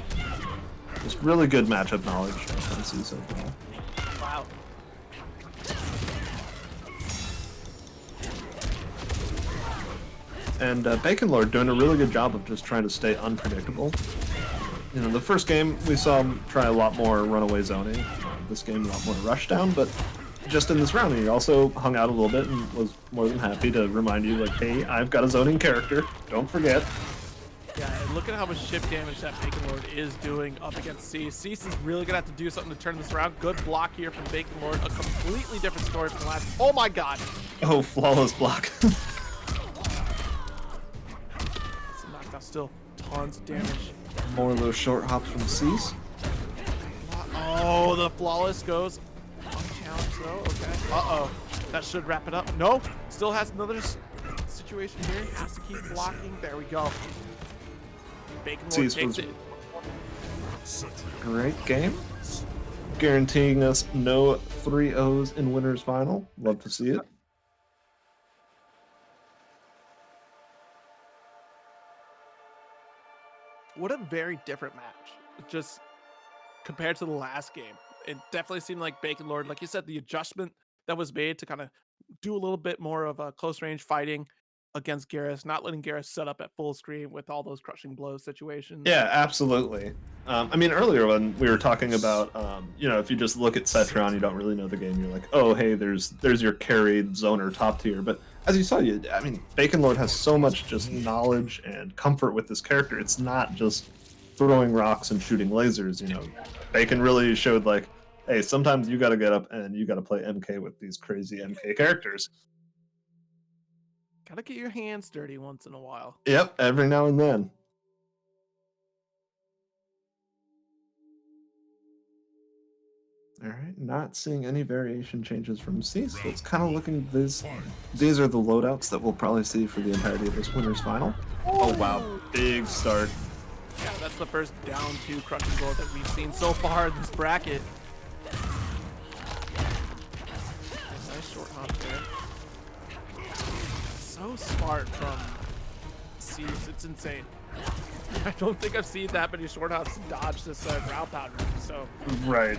Just really good matchup knowledge from Cease overall.
Wow.
And Bacon Lord doing a really good job of just trying to stay unpredictable. You know, the first game we saw him try a lot more runaway zoning. This game a lot more rushdown, but just in this round he also hung out a little bit and was more than happy to remind you, like, hey, I've got a zoning character, don't forget.
Yeah, and look at how much chip damage that Bacon Lord is doing up against Cease. Cease is really gonna have to do something to turn this around. Good block here from Bacon Lord. A completely different story from last. Oh my god!
Oh, flawless block.
Still tons of damage.
More of those short hops from Cease.
Oh, the flawless goes unchallenged though. Okay. Uh-oh. That should wrap it up. No. Still has another situation here. Has to keep blocking. There we go. Bacon Lord takes it.
Great game. Guaranteeing us no 3-0s in winners final. Love to see it.
What a very different match. Just compared to the last game. It definitely seemed like Bacon Lord, like you said, the adjustment that was made to kind of do a little bit more of a close range fighting against Garrus, not letting Garrus set up at full screen with all those crushing blows situations.
Yeah, absolutely. I mean, earlier when we were talking about, you know, if you just look at Cetran, you don't really know the game. You're like, oh, hey, there's your carried zoner top tier. But as you saw, I mean, Bacon Lord has so much just knowledge and comfort with this character. It's not just throwing rocks and shooting lasers. You know, Bacon really showed, like, hey, sometimes you got to get up and you got to play MK with these crazy MK characters.
Gotta get your hands dirty once in a while.
Yep, every now and then. All right, not seeing any variation changes from Cease. So it's kind of looking these are the loadouts that we'll probably see for the entirety of this winners final. Oh wow, big start.
Yeah, that's the first down 2 crushing blow that we've seen so far in this bracket. Nice short hop there. So smart from Cease, it's insane. I don't think I've seen that many short hops dodge this ground pound. So
Right.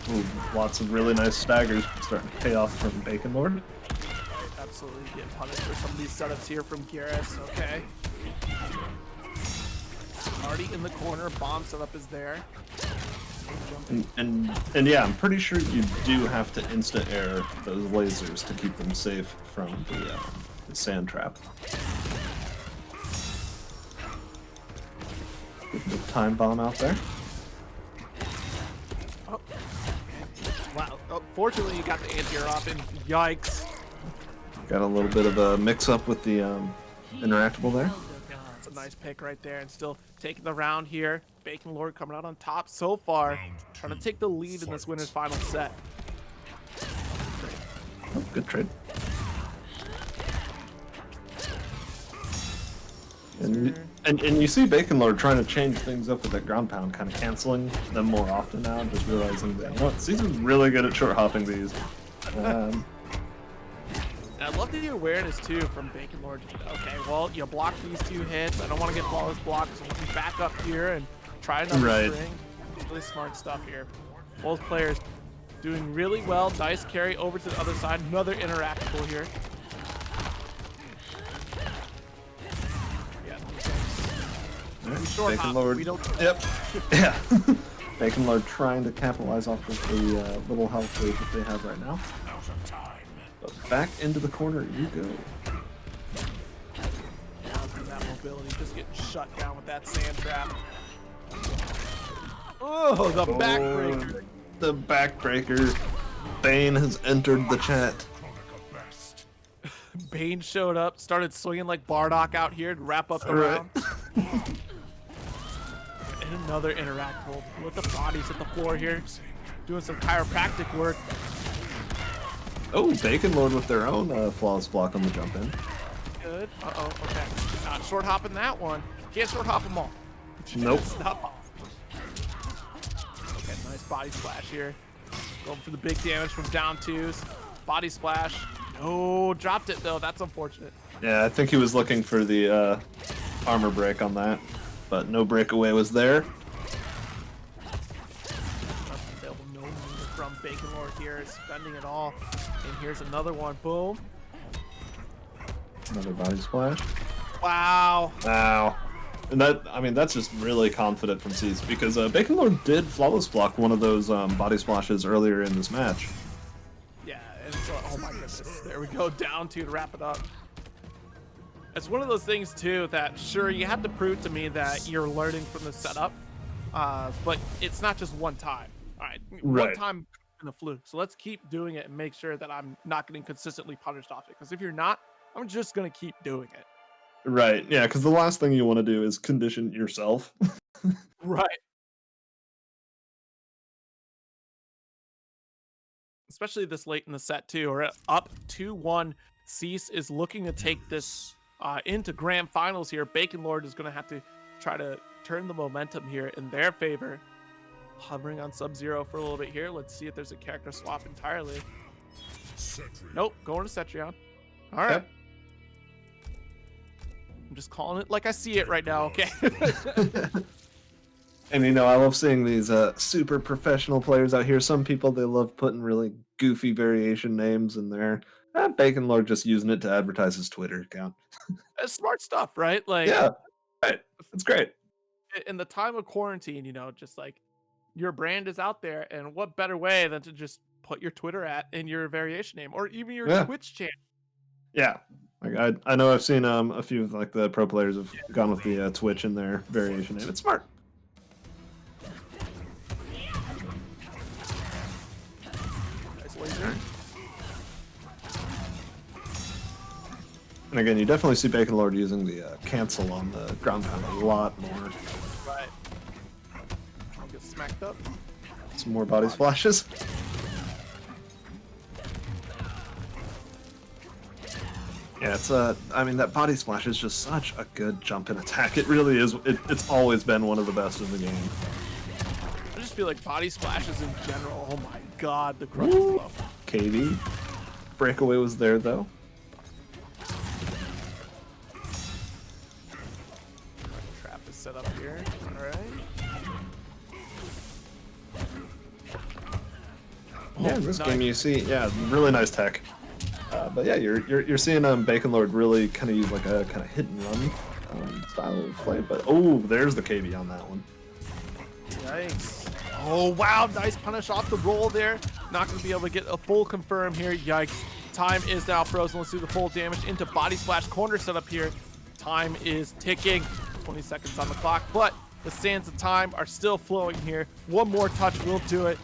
Ooh, lots of really nice staggers starting to pay off from Bacon Lord.
Absolutely get punished for some of these setups here from Garrus. Okay. Already in the corner, bomb setup is there.
And yeah, I'm pretty sure you do have to insta-air those lasers to keep them safe from the sand trap. Get the time bomb out there.
Oh. Wow. Oh, fortunately, you got the anti-air off, and yikes.
Got a little bit of a mix-up with the interactable there.
That's a nice pick right there, and still taking the round here. Bacon Lord coming out on top so far, trying to take the lead in this winner's final set.
Oh, good trade. And you see Bacon Lord trying to change things up with that ground pound, kind of canceling them more often now, just realizing that, you know what, Caesar's really good at short hopping these.
And I love the awareness too from Bacon Lord. Okay, well, you block these 2 hits. I don't want to get flawless blocks, so we can back up here and try another string. Really smart stuff here. Both players doing really well. Nice carry over to the other side. Another interactable here.
Right,
short
Bacon
hop,
Lord.
we don't...
Yep. Yeah. Bacon Lord trying to capitalize off of the little health lead that they have right now. But back into the corner you go.
That mobility just getting shut down with that sand trap. Oh, the backbreaker.
The backbreaker. Bane has entered the chat.
Bane showed up, started swinging like Bardock out here to wrap up the round. And another interactable with the bodies at the floor here, doing some chiropractic work.
Oh, Bacon Lord with their own flawless block on the jump in.
Good. Uh-oh, okay. Not short hopping that one. Can't short hop them all.
Nope.
It's not possible. Okay, nice body splash here. Going for the big damage from down 2s. Body splash. No, dropped it though. That's unfortunate.
Yeah, I think he was looking for the armor break on that, but no breakaway was there.
No from Bacon Lord here, spending it all. And here's another one. Boom.
Another body splash.
Wow.
Wow. And that, I mean, that's just really confident from Cease, because Bacon Lord did flawless block one of those body splashes earlier in this match.
Yeah, and so, oh my goodness. There we go, down 2 to wrap it up. It's one of those things too that, sure, you have to prove to me that you're learning from the setup, but it's not just one time. All right, one time in a fluke. So let's keep doing it and make sure that I'm not getting consistently punished off it. Because if you're not, I'm just gonna keep doing it.
Right. Yeah, because the last thing you want to do is condition yourself.
Right. Especially this late in the set too. We're up 2-1. Cease is looking to take this into grand finals here. Bacon Lord is going to have to try to turn the momentum here in their favor. Hovering on Sub-Zero for a little bit here. Let's see if there's a character swap entirely. Nope, going to Cetrion. All right.
Okay.
I'm just calling it like I see it right now, okay?
And you know, I love seeing these super professional players out here. Some people, they love putting really goofy variation names in there. Bacon Lord just using it to advertise his Twitter account.
That's smart stuff, right? Like,
yeah, right. It's great.
In the time of quarantine, you know, just like your brand is out there, and what better way than to just put your Twitter in your variation name, or even your Twitch channel.
Yeah, like I know I've seen a few of like the pro players have gone with the Twitch in their variation name. It's smart.
Nice laser.
And again, you definitely see Bacon Lord using the cancel on the ground pound a lot more.
Right. I'll get smacked up.
Some more body splashes. Yeah, it's I mean, that body splash is just such a good jump in attack. It really is. It's always been one of the best in the game.
I just feel like body splashes in general. Oh my god, the crush blow.
KD. Breakaway was there though.
Trap is set up here. All right.
Yeah, in this game you see, really nice tech. But yeah, you're seeing Bacon Lord really kind of use like a kind of hit and run style of play. But oh, there's the KB on that one.
Yikes! Oh, wow. Nice punish off the roll there. Not going to be able to get a full confirm here. Yikes. Time is now frozen. Let's do the full damage into body splash corner setup here. Time is ticking. 20 seconds on the clock, but the sands of time are still flowing here. One more touch will do it.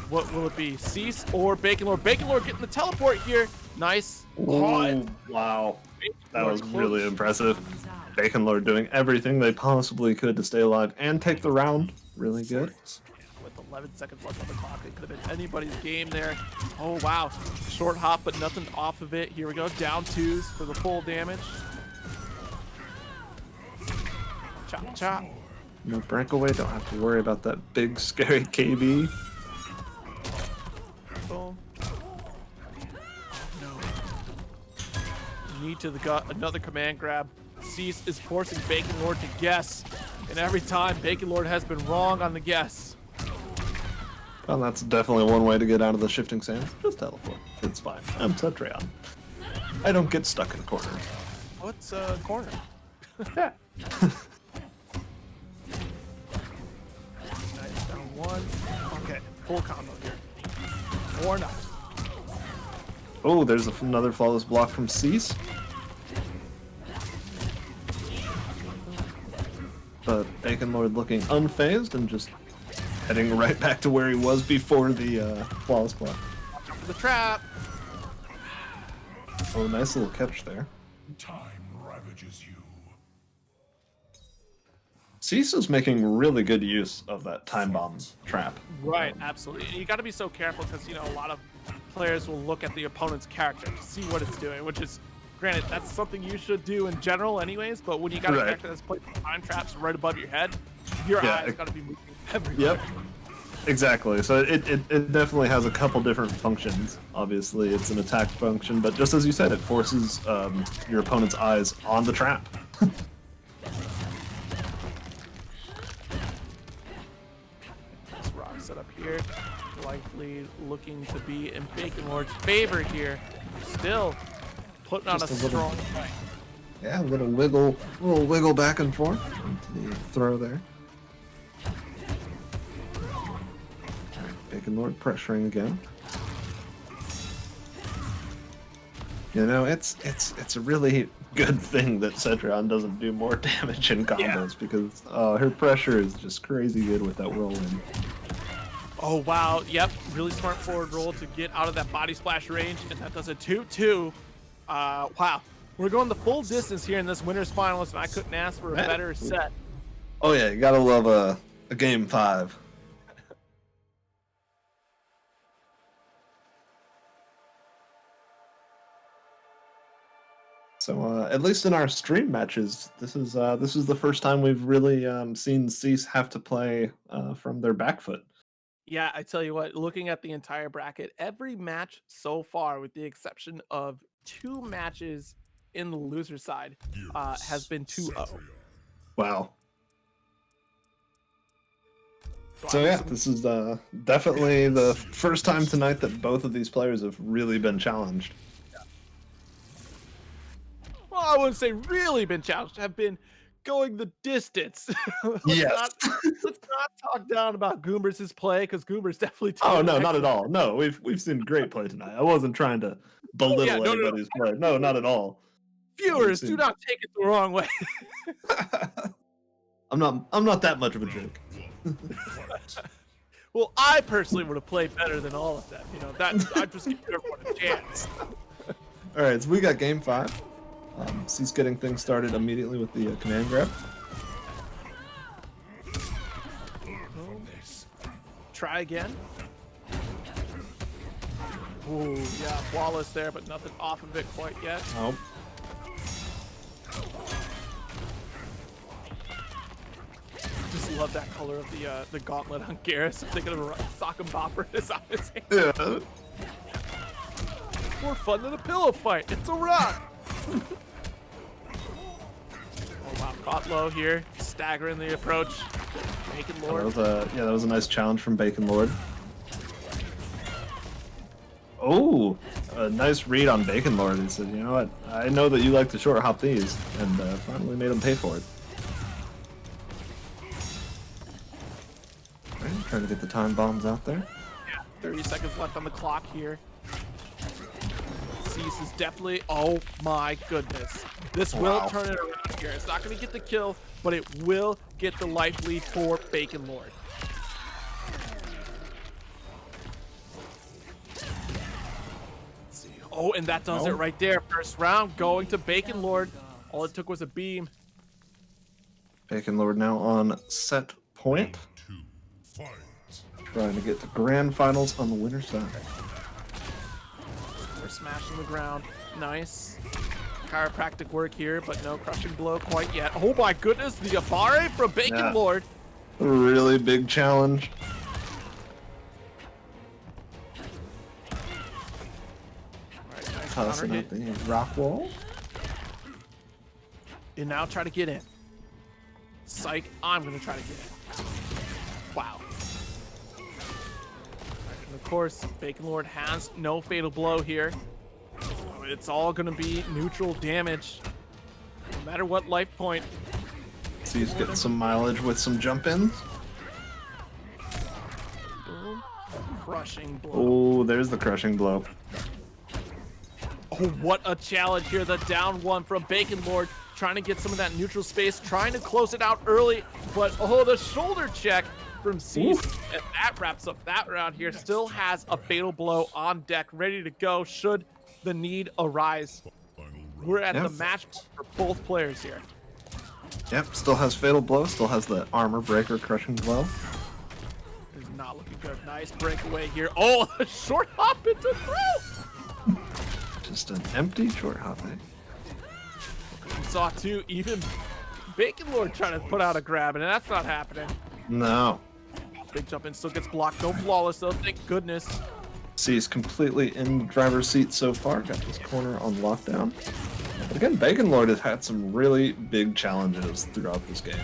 What will it be? Cease or Bacon Lord? Bacon Lord getting the teleport here. Nice.
Oh, wow. That was really impressive. Bacon Lord doing everything they possibly could to stay alive and take the round. Really good.
With 11 seconds left on the clock, it could have been anybody's game there. Oh, wow. Short hop, but nothing off of it. Here we go. Down twos for the full damage. Chop, chop.
No breakaway. Don't have to worry about that big, scary KB.
Boom. No. Knee to the gut. Another command grab. Cease is forcing Bacon Lord to guess. And every time, Bacon Lord has been wrong on the guess.
Well, that's definitely one way to get out of the shifting sands. Just teleport. It's fine. I'm Cetrion. I don't get stuck in corners.
What's corner?
Yeah.
Nice, down one. Okay, full combo here. Or not.
Oh, there's another flawless block from Cease. But Bacon Lord looking unfazed and just heading right back to where he was before the flawless block.
The trap.
Oh, nice little catch there.
Time ravages you.
Cease is making really good use of that time bomb trap.
Right, absolutely. You got to be so careful because, you know, a lot of players will look at the opponent's character to see what it's doing, which is, granted, that's something you should do in general anyways, but when you got a character that's playing time traps right above your head, your eyes got to be moving everywhere.
Yep. Exactly. So it definitely has a couple different functions. Obviously, it's an attack function, but just as you said, it forces your opponent's eyes on the trap.
This rock set up here, likely looking to be in Bacon Lord's favor here. Still putting on a strong fight.
Yeah, a little wiggle back and forth into the throw there. Bacon Lord pressuring again. You know, it's a really good thing that Cetrion doesn't do more damage in combos because her pressure is just crazy good with that whirlwind.
Oh wow, yep, really smart forward roll to get out of that body splash range, and that does a 2-2. Wow, we're going the full distance here in this winners finals, and I couldn't ask for a better set.
Oh yeah, you gotta love a game 5. So at least in our stream matches, this is the first time we've really seen Cease have to play from their back foot.
Yeah, I tell you what, looking at the entire bracket, every match so far, with the exception of 2 matches in the loser side, has been 2-0.
Wow. So yeah, this is definitely the first time tonight that both of these players have really been challenged.
Well, I wouldn't say really been challenged. Have been going the distance. let's not talk down about Goombers' play because Goombers definitely.
Oh no, not at all. No, we've seen great play tonight. I wasn't trying to belittle anybody's play. No, not at all.
Viewers, do not take it the wrong way.
I'm not that much of a jerk.
Well, I personally would have played better than all of them. You know, I just give everyone a chance.
All right, so we got game 5. Cease getting things started immediately with the command grab.
Try again. Ooh, yeah, flawless there, but nothing off of it quite yet.
Nope.
Just love that color of the gauntlet on Garrus. I'm thinking of a sock and bopper is on his hand.
Yeah.
More fun than a pillow fight. It's a rock. Oh wow, caught low here, staggering the approach. Bacon Lord.
That was a nice challenge from Bacon Lord. Oh, a nice read on Bacon Lord. He said, "You know what? I know that you like to short hop these," and finally made him pay for it. Right, Trying to get the time bombs out there.
30 seconds left on the clock here. Cease is definitely, oh my goodness. This will turn it around here. It's not going to get the kill, but it will get the life lead for Bacon Lord. Let's see. Oh, and that does it right there. First round going to Bacon Lord. All it took was a beam.
Bacon Lord now on set point. Trying to get to grand finals on the winner's side.
We're smashing the ground. Nice. Chiropractic work here, but no crushing blow quite yet. Oh my goodness, the Abare from Bacon Lord.
Really big challenge.
Alright, nice
Tossing
counter
out
hit.
the rock wall.
And now try to get in. Psych, I'm gonna try to get in. Wow. And of course, Bacon Lord has no fatal blow here. So it's all gonna be neutral damage. No matter what life point.
So he's getting some mileage with some jump ins.
Boom. Crushing blow.
Oh, there's the crushing blow.
Oh, what a challenge here. The down one from Bacon Lord. Trying to get some of that neutral space. Trying to close it out early. But, oh, the shoulder check from Cease. And that wraps up that round here. Still has a fatal blow on deck. Ready to go should the need arise. We're at the match for both players here.
Yep, still has fatal blow. Still has the armor breaker crushing blow.
It's not looking good. Nice breakaway here. Oh, a short hop into throw.
Just an empty short hop.
We saw too, even Bacon Lord trying to put out a grab, and that's not happening.
No.
Big jump in still gets blocked. No flawless though, thank goodness.
He's completely in the driver's seat so far. Got this corner on lockdown. But again, Bacon Lord has had some really big challenges throughout this game.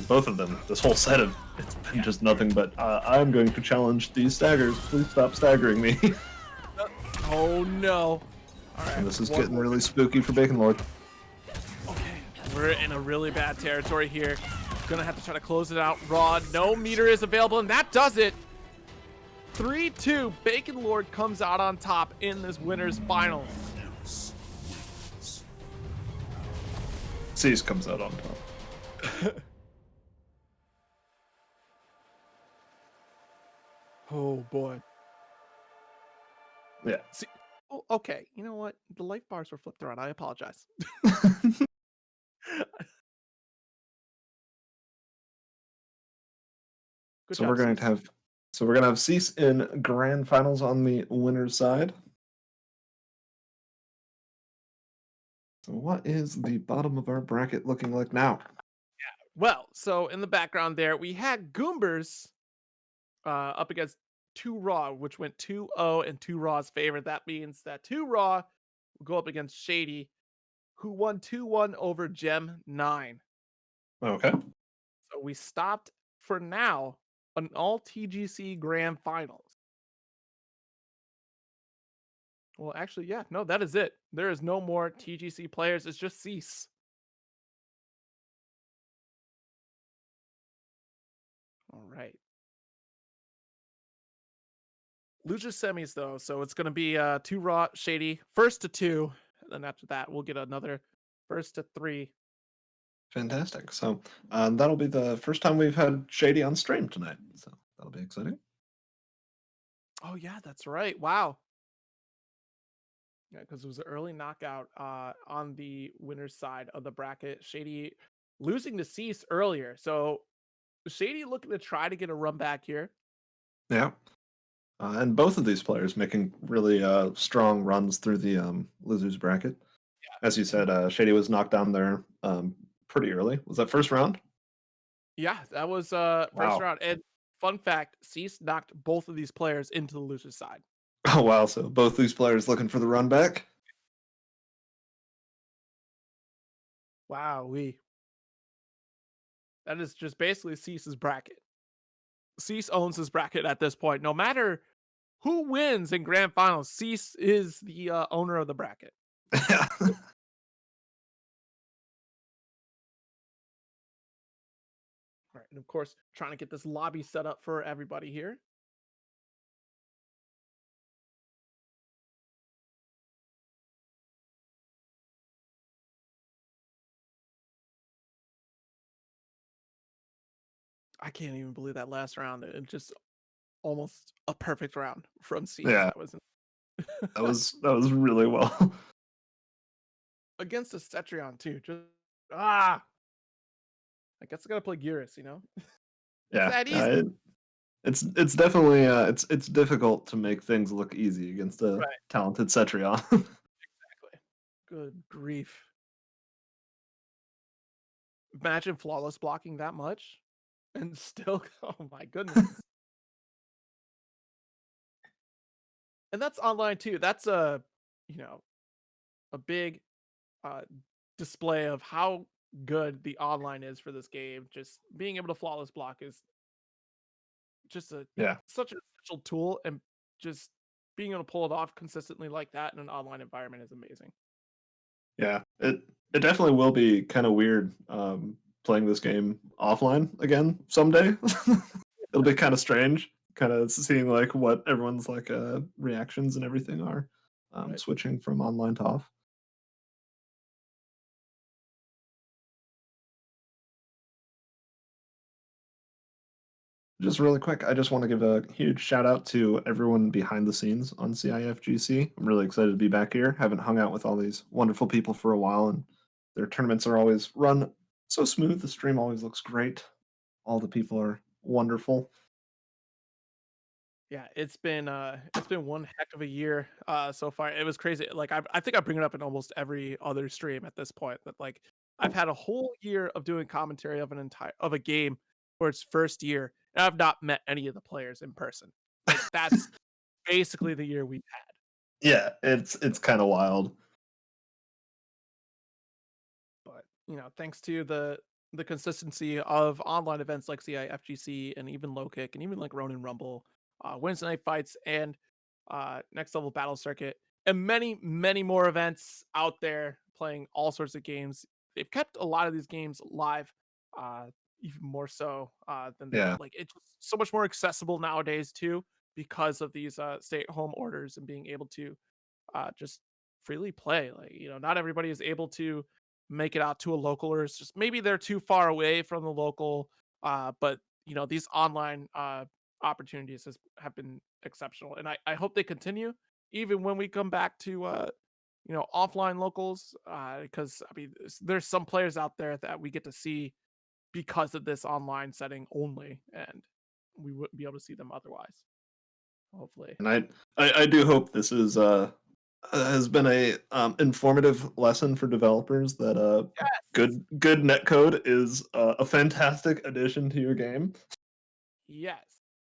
Both of them, this whole set of, it's been just nothing but, I'm going to challenge these staggers. Please stop staggering me.
Oh no. All right.
And this is getting really spooky for Bacon Lord.
Okay, we're in a really bad territory here. Gonna have to try to close it out. Raw, no meter is available, and that does it. 3-2, Bacon Lord comes out on top in this winner's finals.
Cease comes out on top.
Oh boy.
Yeah.
See, oh, okay, you know what? The life bars were flipped around. I apologize. Good
So
job,
we're going
Cease.
to have Cease in grand finals on the winner's side. So what is the bottom of our bracket looking like now?
Well, so in the background there, we had Goombers up against 2 Raw, which went 2-0 in 2 Raw's favor. That means that 2 Raw will go up against Shady, who won 2-1 over Gem 9.
Okay.
So we stopped for now on all TGC Grand Finals. Well, actually, yeah, no, that is it. There is no more TGC players. It's just Cease. All right. Lucha semis though, so it's gonna be 2 Raw, Shady, first to 2, and then after that we'll get another first to 3.
Fantastic. So that'll be the first time we've had Shady on stream tonight. So that'll be exciting.
Oh yeah, that's right. Wow. Yeah, because it was an early knockout on the winner's side of the bracket. Shady losing to Cease earlier, so Shady looking to try to get a run back here.
Yeah. And both of these players making really strong runs through the losers bracket. As you said, Shady was knocked down there pretty early. Was that first round?
Yeah, that was
Wow.
first round. And fun fact, Cease knocked both of these players into the loser's side.
Oh, wow. So both these players looking for the run back?
Wow, that is just basically Cease's bracket. Cease owns his bracket at this point. No matter who wins in grand finals, Cease is the owner of the bracket.
Yeah.
All right, and of course, trying to get this lobby set up for everybody here. I can't even believe that last round. It just almost a perfect round from Cease.
Yeah,
That was
that was really well.
against a Cetrion too. Just ah, I guess I gotta play Gearus, It's
Yeah,
that easy.
it's definitely it's difficult to make things look easy against a
Right.
talented Cetrion.
Exactly. Good grief. Imagine flawless blocking that much and still oh my goodness. And that's online too. That's you know, a big uh display of how good the online is for this game. Just being able to flawless block is just a
Yeah,
such an essential tool, and just being able to pull it off consistently like that in an online environment is amazing.
yeah. It definitely will be kind of weird playing this game offline again someday. It'll be kind of strange, kind of seeing like what everyone's like reactions and everything are
Right.
switching from online to off. Just really quick, I just want to give a huge shout out to everyone behind the scenes on CIFGC. I'm really excited to be back here. Haven't hung out with all these wonderful people for a while, and their tournaments are always run so smooth. The stream always looks great. All the people are wonderful.
Yeah, it's been one heck of a year so far. It was crazy. Like I think I bring it up in almost every other stream at this point that like I've had a whole year of doing commentary of an entire of a game for its first year, and I've not met any of the players in person. Like that's basically the year we've had.
Yeah, it's kind of wild.
But thanks to the consistency of online events like CIFGC and even Low Kick and even like Ronin Rumble, Wednesday night fights and next level battle circuit and many many more events out there playing all sorts of games. They've kept a lot of these games alive, uh, even more so than they
Yeah,
like. It's so much more accessible nowadays too because of these stay-at-home orders and being able to just freely play. Like, not everybody is able to make it out to a local, or it's just maybe they're too far away from the local. But these online opportunities have been exceptional, and I hope they continue even when we come back to offline locals. Because I mean, there's some players out there that we get to see because of this online setting only, and we wouldn't be able to see them otherwise. Hopefully,
and I do hope this is has been a informative lesson for developers that
yes,
good netcode is a fantastic addition to your game.
yes.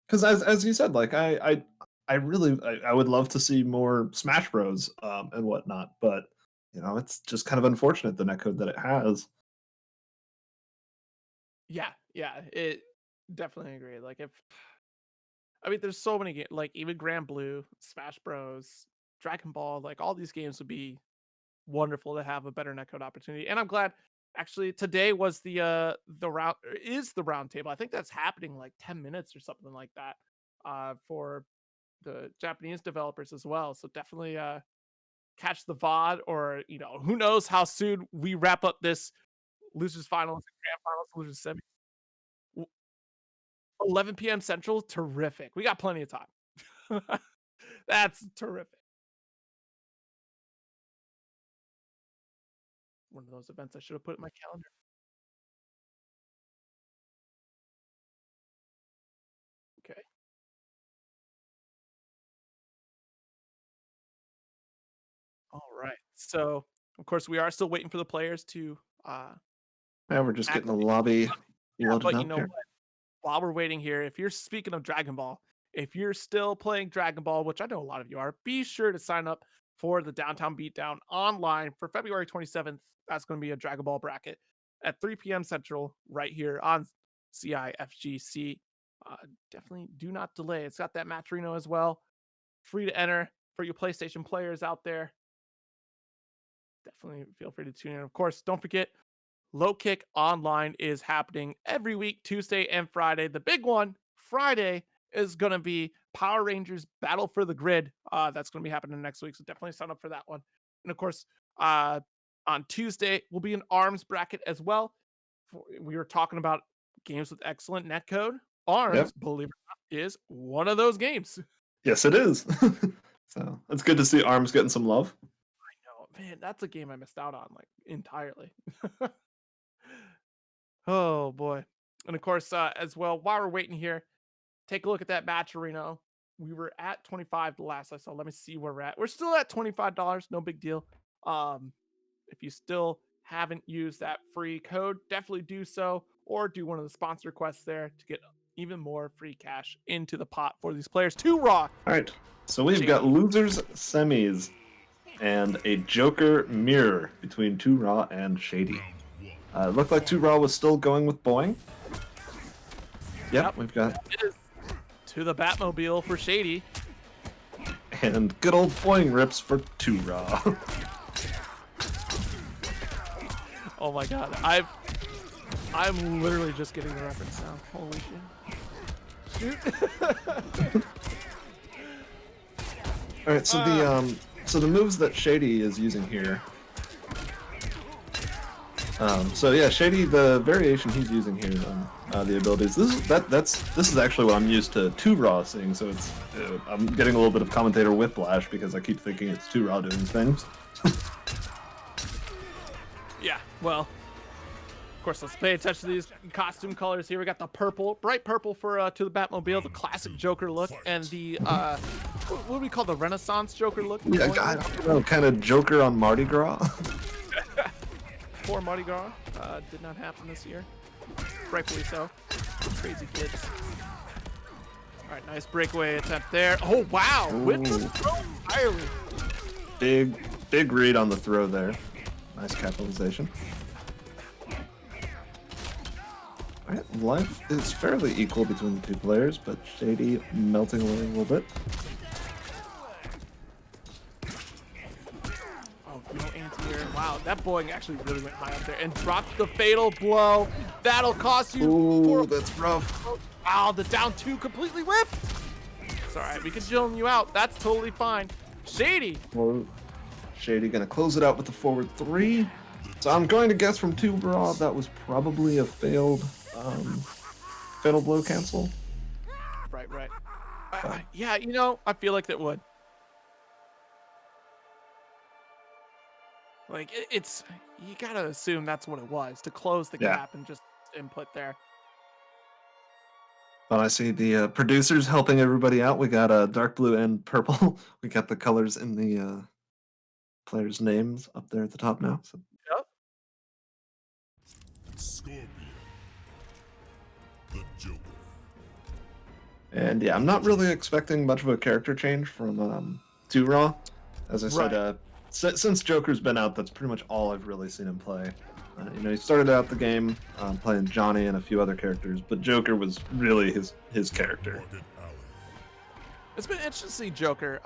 Because as you said, like I really I would love to see more Smash Bros. And whatnot, but it's just kind of unfortunate the netcode that it has.
Yeah, yeah, it definitely agree. Like if I mean, there's so many games, like even Grand Blue, Smash Bros, Dragon Ball, like all these games would be wonderful to have a better netcode opportunity. And I'm glad actually today was the round is the round table. I think that's happening like 10 minutes or something like that for the Japanese developers as well. So definitely catch the VOD, or who knows how soon we wrap up this losers finals and grand finals, losers semi. 11 p.m. Central, terrific. We got plenty of time. That's terrific. One of those events I should have put in my calendar. Okay. All right. So, of course, we are still waiting for the players to
Yeah, we're just getting the
acclimate.
lobby
Yeah,
loaded
but you
up
know
here.
what? While we're waiting here, if you're speaking of Dragon Ball, if you're still playing Dragon Ball, which I know a lot of you are, be sure to sign up for the Downtown Beatdown online for February 27th. That's going to be a Dragon Ball bracket at 3 p.m. Central right here on CIFGC. Uh, Definitely do not delay. It's got that match Reno as well. Free to enter for you PlayStation players out there. Definitely feel free to tune in. Of course, don't forget Low Kick Online is happening every week, Tuesday and Friday. The big one, Friday, is going to be Power Rangers Battle for the Grid. That's going to be happening next week, so definitely sign up for that one. And of course, on Tuesday will be an ARMS bracket as well. We were talking about games with excellent netcode.
Yep.
ARMS, believe it or not, is one of those games.
Yes, it is. So it's good to see ARMS getting some love.
Oh man, that's a game I missed out on like entirely. Oh boy. And of course, as well, while we're waiting here, take a look at that match arena. We were at 25 the last I saw. Let me see where we're at. We're still at $25. No big deal. If you still haven't used that free code, definitely do so, or do one of the sponsor quests there to get even more free cash into the pot for these players. 2 Raw.
All right. So we've
Shady.
got losers semis and a Joker mirror between 2 Raw and Shady. It looked like 2 Raw was still going with Boing. Yep, we've got
It is to the Batmobile for Shady.
and good old Boing rips for 2 Raw.
Oh my god, I'm literally just getting the reference now. Holy shit! Shoot!
All right, so the moves that Shady is using here. So yeah, Shady, the variation he's using here on the abilities. This is actually what I'm used to 2 Raw seeing. So it's I'm getting a little bit of commentator whiplash because I keep thinking it's 2 Raw doing things.
Yeah, well, of course, let's pay attention to these costume colors here. We got the purple, bright purple for to the Batmobile, the classic Joker look, and the what do we call the Renaissance Joker look?
Yeah, I don't know, kind of Joker on Mardi Gras.
Poor Mardi Gras did not happen this year, rightfully so. Crazy kids. All right, nice breakaway attempt there. Oh wow, with the throw entirely.
Big read on the throw there. Nice capitalization. Alright, life is fairly equal between the 2 players, but Shady melting away a little bit.
Oh, no anti-air. Wow, that Boeing actually really went high up there and dropped the fatal blow. That'll cost you.
Ooh, that's rough.
Wow, the down 2 completely whiffed. It's all right, we can chill you out. That's totally fine. Shady.
Well, Shady gonna close it out with the forward 3. So I'm going to guess from 2 Raw that was probably a failed blow cancel.
Right. Yeah, you know, I feel like that would. Like, it's, you gotta assume that's what it was, to close the gap and just input there.
But I see the producers helping everybody out. We got dark blue and purple. We got the colors in the players' names up there at the top now. So.
Yep.
Scorpion. The Joker.
And yeah, I'm not really expecting much of a character change from 2 Raw. As I said, since Joker's been out, that's pretty much all I've really seen him play. You know, he started out the game playing Johnny and a few other characters, but Joker was really his character.
It's been interesting to see Joker,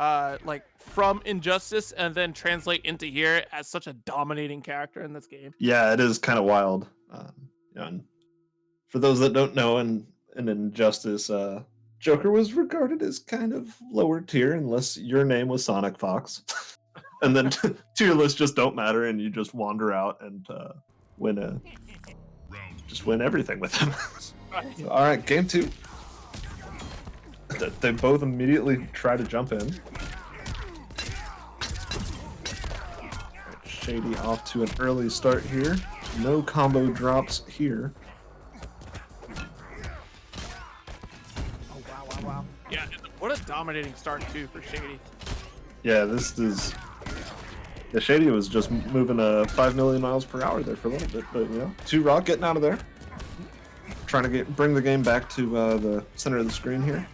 like, from Injustice and then translate into here as such a dominating character in this game.
Yeah, it is kind of wild. You know, and for those that don't know, in Injustice, Joker was regarded as kind of lower tier unless your name was Sonic Fox. And then tier lists just don't matter, and you just wander out and win everything with him. So, all right, game 2. They both immediately try to jump in. Right, Shady off to an early start here. No combo drops here.
Oh, wow. Yeah, what a dominating start, too, for Shady.
Yeah, this is... The Shady was just moving 5 million miles per hour there for a little bit, but you know, 2 Raw getting out of there. Trying to bring the game back to the center of the screen here.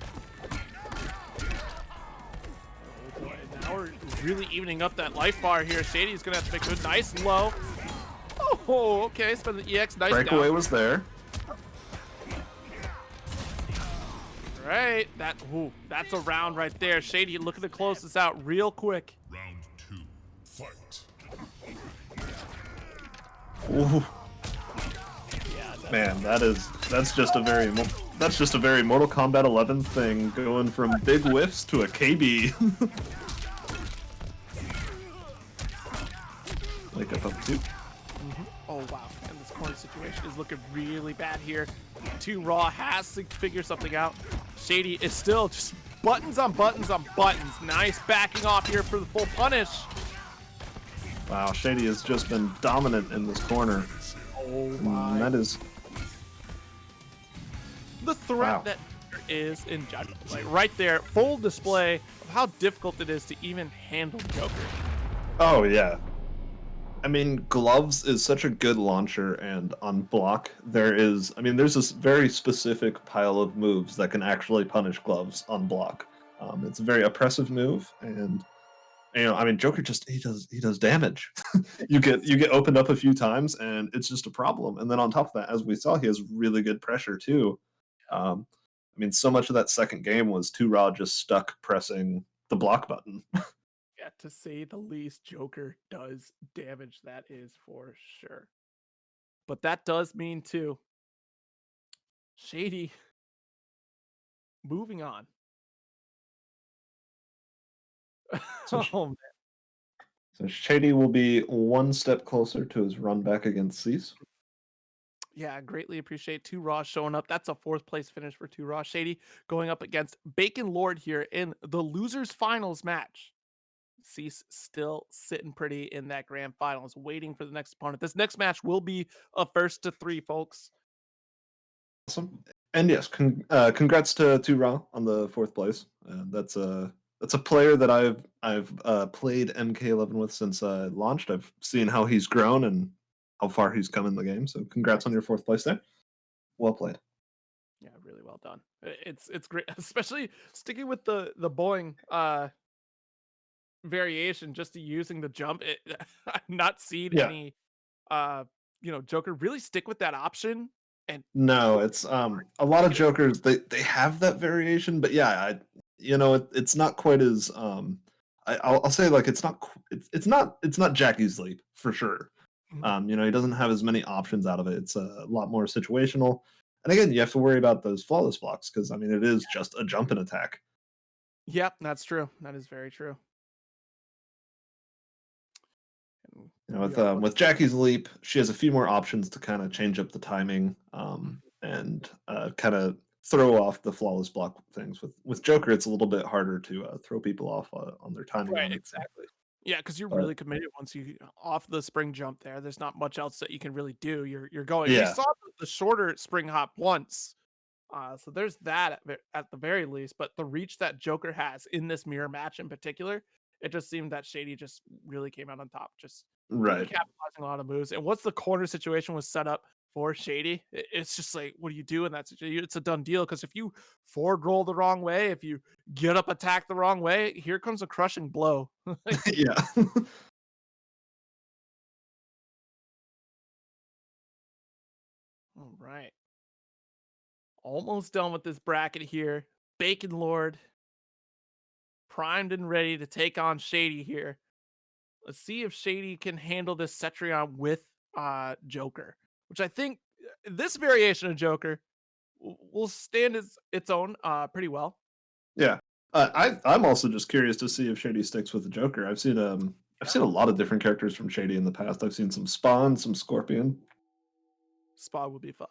Oh boy, now we're really evening up that life bar here. Shady's gonna have to make a nice low. Oh, okay, spend the EX, nice
Breakaway
down.
was there.
Right, that's a round right there. Shady looking to close this out real quick.
Round 2. Fight.
Ooh. Man, that's just a very Mortal Kombat 11 thing, going from big whiffs to a KB. Like up 2.
Oh wow, and this corner situation is looking really bad here. 2 Raw has to figure something out. Shady is still just buttons on buttons on buttons. Nice backing off here for the full punish.
Wow, Shady has just been dominant in this corner.
Oh my.
That is
The threat that there is in general. Like right there, full display of how difficult it is to even handle Joker.
Oh yeah. I mean, gloves is such a good launcher, and on block there's this very specific pile of moves that can actually punish gloves on block. It's a very oppressive move, and Joker he does damage. you get opened up a few times, and it's just a problem. And then on top of that, as we saw, he has really good pressure too. So much of that second game was 2 Raw just stuck pressing the block button.
Yeah, to say the least, Joker does damage, that is for sure. But that does mean too, Shady moving on. Oh man.
So Shady will be 1 step closer to his run back against Cease.
Yeah, I greatly appreciate 2 Raw showing up. That's a 4th place finish for 2 Raw. Shady going up against Bacon Lord here in the losers finals match. Cease still sitting pretty in that grand finals, waiting for the next opponent. This next match will be a 1st to 3, folks.
Awesome. And yes, congrats to 2 Raw on the 4th place. That's a player that I've played MK11 with since launched. I've seen how he's grown and how far he's come in the game. So congrats on your 4th place there. Well played.
Yeah, really well done. It's great, especially sticking with the Boeing variation, just to using the jump. I've not seen any Joker really stick with that option. And
no, it's a lot of Jokers they have that variation, but yeah, it's not quite as I'll say, like, it's not Jackie's Leap for sure. He doesn't have as many options out of it. It's a lot more situational. And again, you have to worry about those flawless blocks because it is just a jump and attack.
Yep, that's true. That is very true.
With Jackie's Leap, she has a few more options to kind of change up the timing and kind of throw off the flawless block things. With Joker, it's a little bit harder to throw people off on their timing.
Right, exactly. Yeah, because you're really committed once you off the spring jump there. There's not much else that you can really do. You're going.
Yeah.
We saw the shorter spring hop once. So there's that at the very least. But the reach that Joker has in this mirror match in particular, it just seemed that Shady just really came out on top. Just
right.
Capitalizing a lot of moves. And once the corner situation was set up for Shady, it's just like, what do you do in that situation? It's a done deal, because if you forward roll the wrong way, if you get up attack the wrong way, here comes a crushing blow.
Yeah.
All right. Almost done with this bracket here. Bacon Lord primed and ready to take on Shady here. Let's see if Shady can handle this Cetrion with Joker, which I think this variation of Joker will stand its own pretty well.
Yeah. I'm also just curious to see if Shady sticks with the Joker. I've seen a lot of different characters from Shady in the past. I've seen some Spawn, some Scorpion.
Spawn would be fun.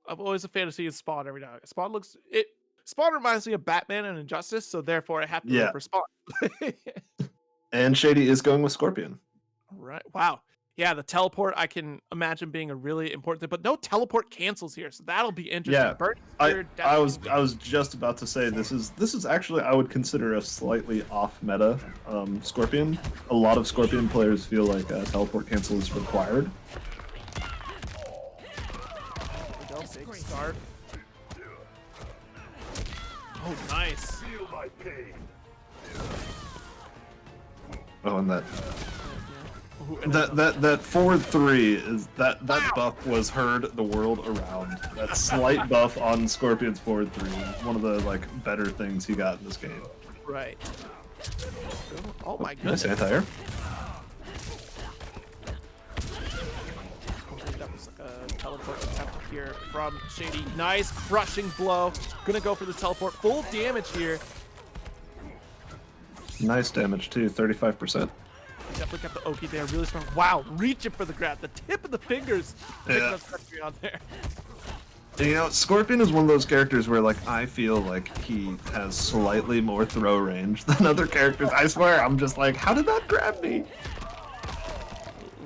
I'm always a fan of seeing Spawn every now and then. Spawn reminds me of Batman and Injustice, so therefore I have to go for Spawn.
And Shady is going with Scorpion.
All right. Wow. Yeah, the teleport I can imagine being a really important thing, but no teleport cancels here, so that'll be interesting.
Yeah, I was just about to say this is actually, I would consider, a slightly off meta Scorpion. A lot of Scorpion players feel like teleport cancel is required.
Big start. Oh, nice.
Oh, and that forward 3 is that buff was heard the world around. That slight buff on Scorpion's forward 3 is one of the better things he got in this game.
Right. Oh my goodness.
Nice anti-air.
That was like a teleport attempt. here from Shady. Nice crushing blow. Gonna go for the teleport. Full damage here.
Nice damage too, 35%.
Definitely got the Oki there. Really strong. Wow, reaching for the grab. The tip of the fingers. Picking up Sentry on there.
And, you know, Scorpion is one of those characters where, like, I feel like he has slightly more throw range than other characters. I swear, I'm just like, how did that grab me?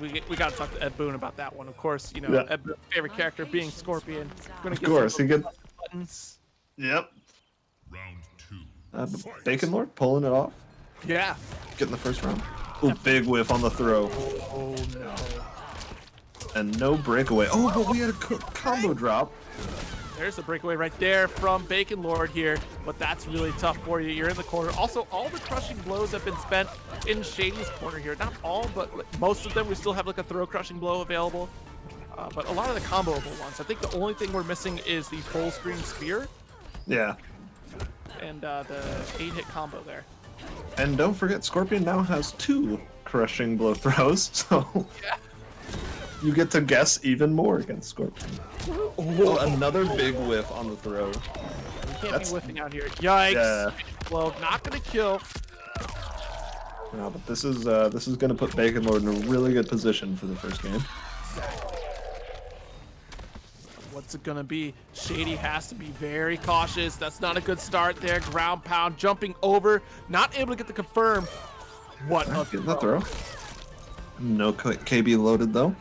We gotta talk to Ed Boon about that one. Of course, you know, Ed Boon's favorite character being Scorpion.
Of course, he gets
buttons.
Yep.
Round 2.
Bacon Lord pulling it off.
Yeah.
Getting the first round. Ooh, big whiff on the throw.
Oh no.
And no breakaway. Oh, but we had a combo drop.
There's a breakaway right there from Bacon Lord here, but that's really tough for you. You're in the corner. Also, all the crushing blows have been spent in Shady's corner here. Not all, but like, most of them. We still have like a throw crushing blow available, but a lot of the comboable ones. I think the only thing we're missing is the full screen spear.
Yeah.
And the 8-hit combo there.
And don't forget, Scorpion now has 2 crushing blow throws, so
Yeah.
you get to guess even more against Scorpion. Oh, another big whiff on the throw.
We can't be whiffing out here. Yikes!
Yeah.
Blow, not gonna kill.
No, but this is gonna put Bacon Lord in a really good position for the first game.
What's it gonna be? Shady has to be very cautious. That's not a good start there. Ground pound, jumping over, not able to get the confirm. What a
Getting the throw. No KB loaded though.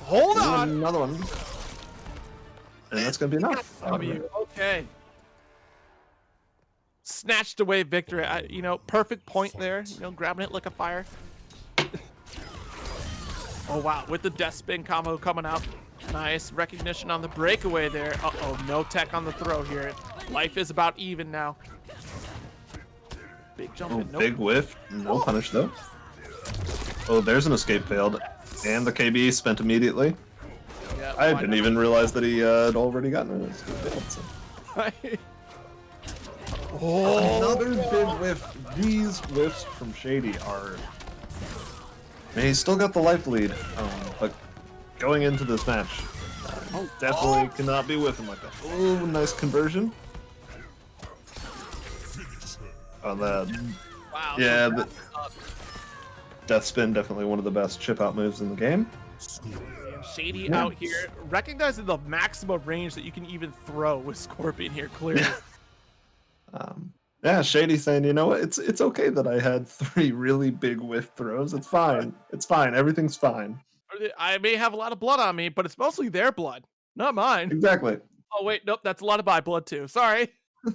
Hold on.
Another one. And that's gonna be enough.
Okay. Snatched away victory. You know, perfect point there. You know, grabbing it like a fire. Oh wow, with the death spin combo coming out. Nice recognition on the breakaway there. Uh-oh, no tech on the throw here. Life is about even now. Big jump.
Oh,
Nope.
big whiff. No punish though. Oh, there's an escape failed. And the KB spent immediately.
Yeah,
I didn't even realize that he had already gotten an escape failed. So. Another big whiff. These whiffs from Shady are... I mean, he's still got the life lead, but going into this match, definitely cannot be whiffing like that. Oh, nice conversion. Oh, that.
Wow.
Yeah, the death spin, definitely one of the best chip out moves in the game.
Shady out here, recognizing the maximum range that you can even throw with Scorpion here, clearly.
Yeah, Shady saying, you know what, it's okay that I had 3 really big whiff throws. It's fine. It's fine. Everything's fine.
I may have a lot of blood on me, but it's mostly their blood, not mine.
Exactly.
Oh wait, nope, that's a lot of my blood too. Sorry.
All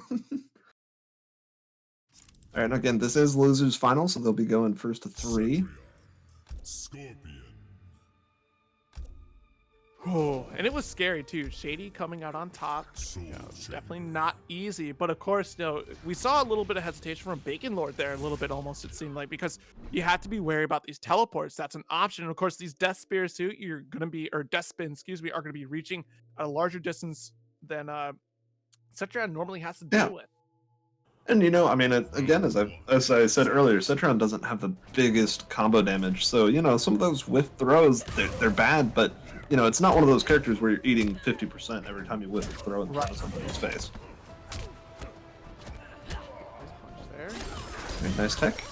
right, and again, this is losers final, so they'll be going first to 3.
Scorpion.
Oh, and it was scary too. Shady coming out on top. You know, definitely not easy, but of course, you know, we saw a little bit of hesitation from Bacon Lord there, a little bit almost, it seemed like, because you have to be wary about these teleports. That's an option. And of course, these death spears too, you're gonna be, or death spins, excuse me, are gonna be reaching at a larger distance than Cetron normally has to deal with.
And you know, I mean, again, as I said earlier, Cetron doesn't have the biggest combo damage, so you know, some of those whiff throws, they're bad, but you know, it's not one of those characters where you're eating 50% every time you whiff a throw in somebody's face.
Nice punch there.
Very nice tech.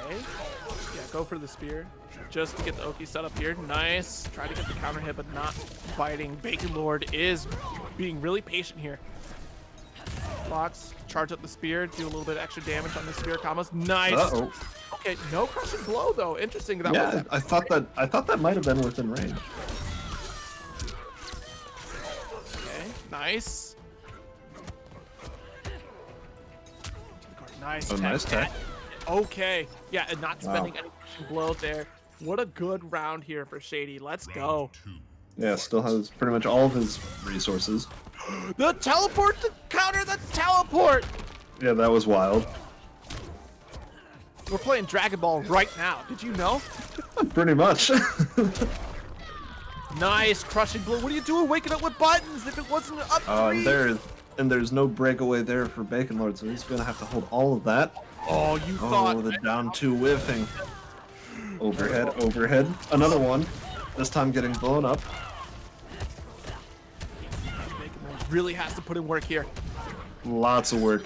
Okay. Yeah, go for the spear. Just to get the Oki set up here. Nice. Try to get the counter hit, but not biting. Bacon Lord is being really patient here. Blocks, charge up the spear, do a little bit of extra damage on the spear combos. Nice.
Uh-oh.
Okay, no crushing blow though. Interesting. That
Yeah, I thought that might have been within range.
Okay, nice. Nice.
Oh, nice tech.
Okay, yeah, and not spending any crushing blow there. What a good round here for Shady. Let's go.
Yeah, still has pretty much all of his resources.
The teleport to counter the teleport.
Yeah, that was wild.
We're playing Dragon Ball right now. Did you know?
Pretty much.
Nice crushing blow. What are you doing waking up with buttons if it wasn't up 3?
And there's no breakaway there for Bacon Lord, so he's gonna have to hold all of that.
Oh, you thought.
Oh, the down 2 whiffing. Overhead. Another one. This time getting blown up.
Really has to put in work here.
Lots of work.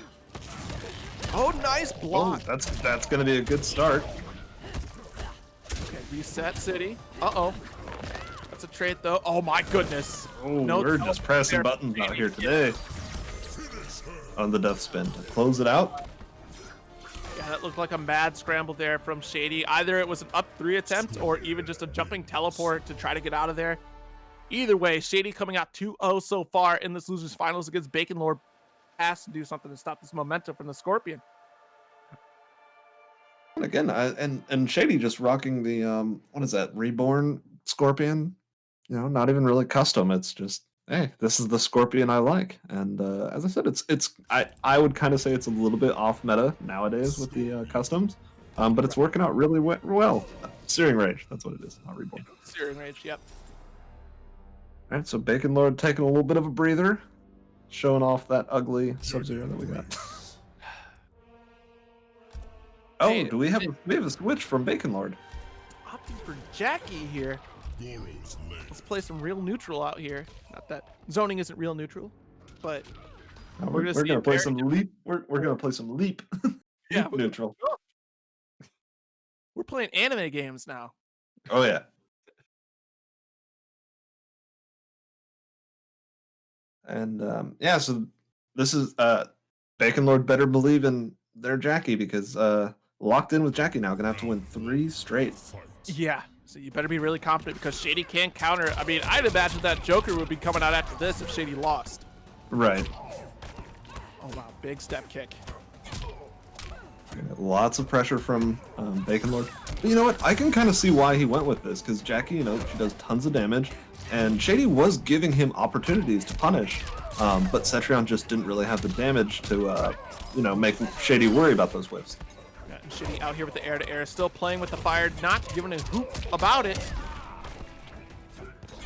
Oh, nice
Oh,
block.
that's gonna be a good start.
Okay, reset city. Uh-oh. That's a trade, though. Oh, my goodness.
Oh,
No,
we're
no,
just pressing
there.
buttons out here today. On the death spin to close it out.
Yeah, that looked like a mad scramble there from Shady. Either it was an up 3 attempt or even just a jumping teleport to try to get out of there. Either way, Shady coming out 2-0 so far in this losers finals against Bacon Lord. Has to do something to stop this momentum from the Scorpion.
And again, and Shady just rocking the what is that, reborn Scorpion? You know, not even really custom. It's just, hey, this is the Scorpion I like. And as I said, I would kind of say it's a little bit off meta nowadays with the customs, but it's working out really well. Searing Rage, that's what it is, not reborn.
Searing Rage, yep.
All right, so Bacon Lord taking a little bit of a breather, showing off that ugly Sub-Zero that we got. Oh,
Hey,
do we have a switch from Bacon Lord?
Opting for Jackie here.
Goro's leg.
Let's play some real neutral out here. Not that zoning isn't real neutral, but
No,
We're
we're
gonna see
gonna
a
play
very
some leap. We're gonna play some leap.
Yeah,
Leap neutral.
we're playing anime games now.
Oh yeah. And yeah, so this is Bacon Lord better believe in their Jackie because locked in with Jackie now, gonna have to win 3 straight.
Fight.
Yeah, so you better be really confident because Shady can counter. I mean, I'd imagine that Joker would be coming out after this if Shady lost.
Right.
Oh wow, big step kick.
Lots of pressure from Bacon Lord. But you know what? I can kind of see why he went with this because Jackie, you know, she does tons of damage, and Shady was giving him opportunities to punish, but Cetrion just didn't really have the damage to, you know, make Shady worry about those whiffs.
Yeah, and Shady out here with the air-to-air, still playing with the fire, not giving a hoop about it.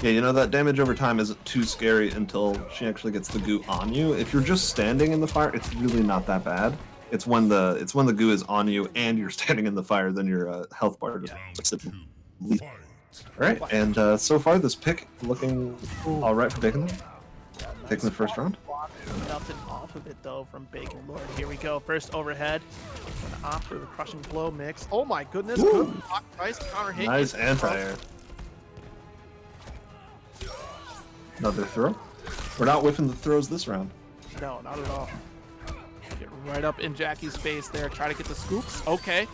Yeah, you know, that damage over time isn't too scary until she actually gets the goo on you. If you're just standing in the fire, it's really not that bad. It's when the goo is on you and you're standing in the fire, then your health bar just leap.
Fight.
All right, and so far this pick looking all right for Bacon Lord. Taking the first round.
Nothing off of it though from Bacon Lord. Here we go. First overhead. Gonna opt for the crushing blow mix. Oh my goodness.
Ooh.
Good block. Nice counter hit.
Nice anti-air. Another throw. We're not whiffing the throws this round.
No, not at all. Get right up in Jackie's face there. Try to get the scoops. Okay.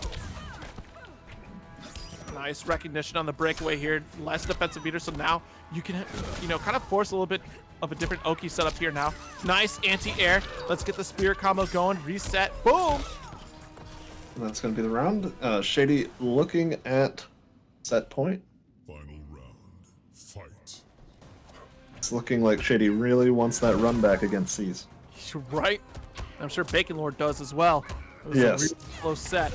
Nice recognition on the breakaway here. Less defensive meter, so now you can, you know, kind of force a little bit of a different Oki setup here now. Nice anti-air. Let's get the spirit combo going. Reset. Boom.
And that's going to be the round. Shady looking at set point.
Final round. Fight.
It's looking like Shady really wants that run back against Cease.
Right. I'm sure Bacon Lord does as well. It was
Yes.
a really close set.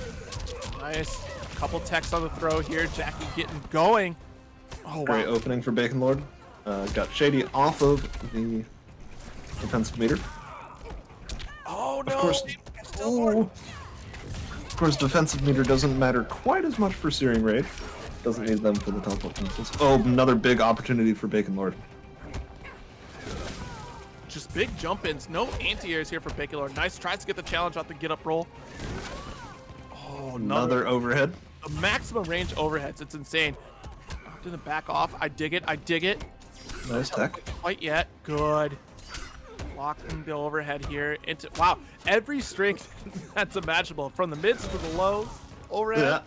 Nice. Couple techs on the throw here. Jackie getting going. Oh,
Great
wow.
opening for Bacon Lord. Got Shady off of the defensive meter.
Oh, no.
Of course, of course, defensive meter doesn't matter quite as much for Searing Rage. Doesn't need them for the teleport missiles. Oh, another big opportunity for Bacon Lord.
Just big jump ins. No anti-airs here for Bacon Lord. Nice. Tries to get the challenge off the get up roll. Oh,
Another overhead.
the maximum range overheads. It's insane. I'm gonna back off. I dig it. I dig it.
Nice tech.
Quite yet. Good. Locking the overhead here into, wow, every strength that's imaginable from the mids to the lows. Overhead.
Yeah.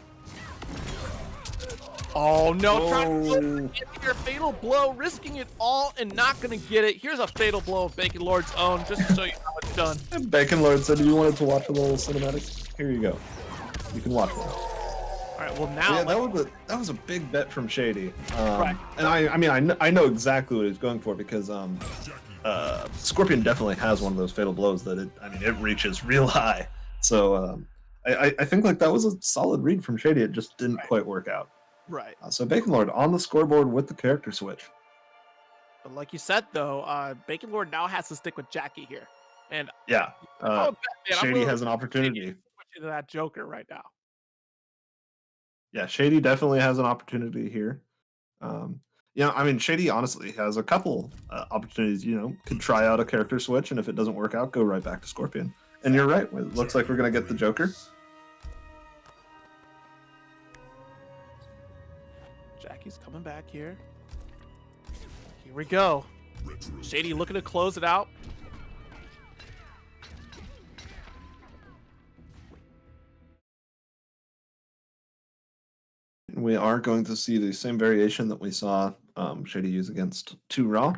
Oh no, trying
Whoa.
to get your fatal blow, risking it all and not gonna get it. Here's a fatal blow of Bacon Lord's own, just to show you how it's done.
And Bacon Lord said you wanted to watch a little cinematic. Here you go. You can watch one.
All right, well now,
Yeah, that was a big bet from Shady.
Right.
And I mean I know exactly what he's going for because Scorpion definitely has one of those fatal blows that it reaches real high. So I think like that was a solid read from Shady. It just didn't quite work out.
right.
So Bacon Lord on the scoreboard with the character switch.
But like you said though, Bacon Lord now has to stick with Jackie here, and
Yeah.
man, I'm
Shady
willing
has an
to
opportunity.
switch into that Joker right now.
Yeah, Shady definitely has an opportunity here. Yeah, I mean, Shady honestly has a couple opportunities. Could try out a character switch, and if it doesn't work out, go right back to Scorpion. And you're right. It looks like we're gonna get the Joker.
Jackie's coming back here. Here we go. Shady looking to close it out.
We are going to see the same variation that we saw Shady use against 2 Raw.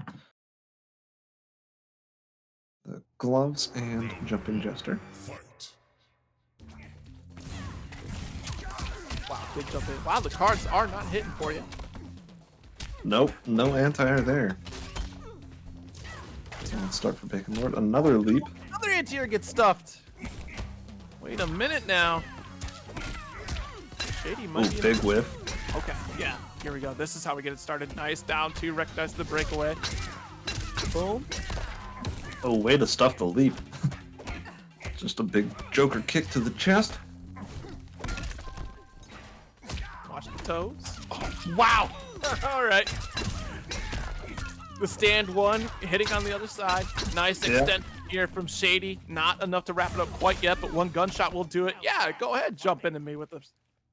The gloves and jumping jester.
Wow, big jump in. Wow, the cards are not hitting for you.
Nope, no anti-air there. So let's start for Bacon Lord. Another leap.
Another anti-air gets stuffed. Wait a minute now. Shady might be
big whiff.
Okay, yeah, here we go. This is how we get it started. Nice, down 2, recognize the breakaway. Boom.
Oh, way to stuff the leap. Just a big Joker kick to the chest.
Watch the toes. Oh, wow. All right. The stand 1, hitting on the other side. Nice extent here from Shady. Not enough to wrap it up quite yet, but 1 gunshot will do it. Yeah, go ahead, jump into me with the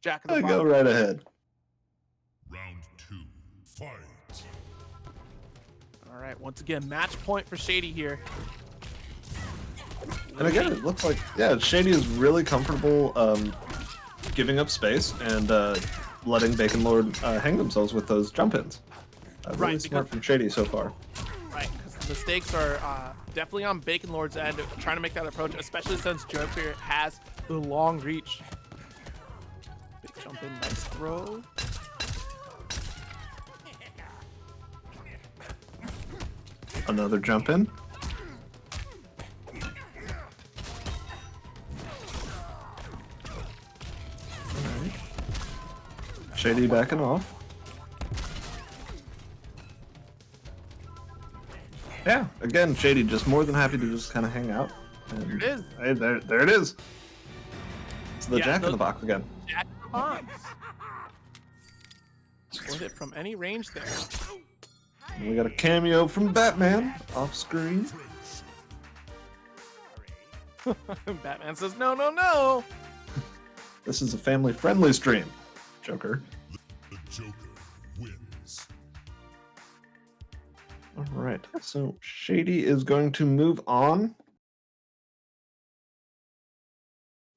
Jack of the Box.
Go right ahead.
Round 2, fight.
All right, once again, match point for Shady here.
And again, it looks like, Shady is really comfortable giving up space and letting Bacon Lord hang themselves with those jump-ins. Really smart from Shady so far.
Right, because the stakes are definitely on Bacon Lord's end, trying to make that approach, especially since Joker has the long reach. Big jump in, nice throw.
Another jump in. Alright. Shady backing off. Yeah, again, Shady just more than happy to just kind of hang out. And
There it is.
Hey, there it is. It's the Jack in the Box again.
Jack in the Box. Split it from any range there.
And we got a cameo from Batman off screen.
Batman says, no, no, no.
This is a family-friendly stream, Joker.
The Joker wins.
All right, so Shady is going to move on.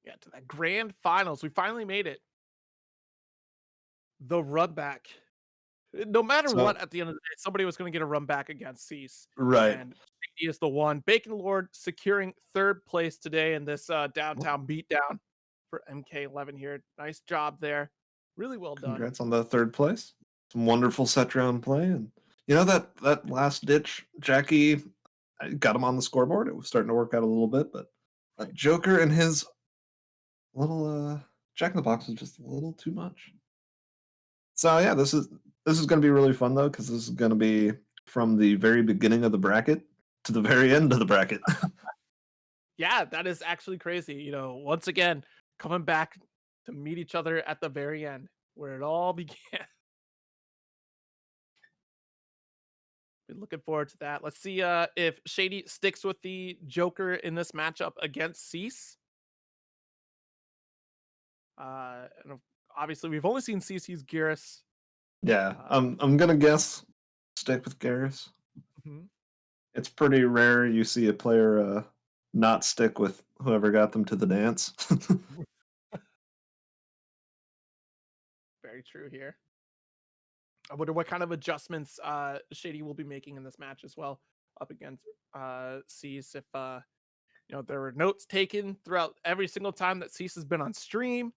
Yeah, to that grand finals. We finally made it. The run back. No matter what, at the end of the day, somebody was going to get a run back against Cease.
Right.
And Shady is the one. Bacon Lord securing 3rd place today in this downtown beatdown for MK11 here. Nice job there. Really well done.
Congrats on the 3rd place. Some wonderful set round play. And that last ditch, Jackie got him on the scoreboard. It was starting to work out a little bit, but Joker and his little Jack in the Box was just a little too much. So yeah, this is going to be really fun though, because this is going to be from the very beginning of the bracket to the very end of the bracket.
Yeah, that is actually crazy. Once again, coming back to meet each other at the very end, where it all began. Been looking forward to that. Let's see if Shady sticks with the Joker in this matchup against Cease. And obviously, we've only seen Cease use Garrus.
Yeah, I'm gonna guess stick with Garrus.
Mhm.
It's pretty rare you see a player not stick with whoever got them to the dance.
Very true here. I wonder what kind of adjustments Shady will be making in this match as well, up against Cease. If there were notes taken throughout every single time that Cease has been on stream,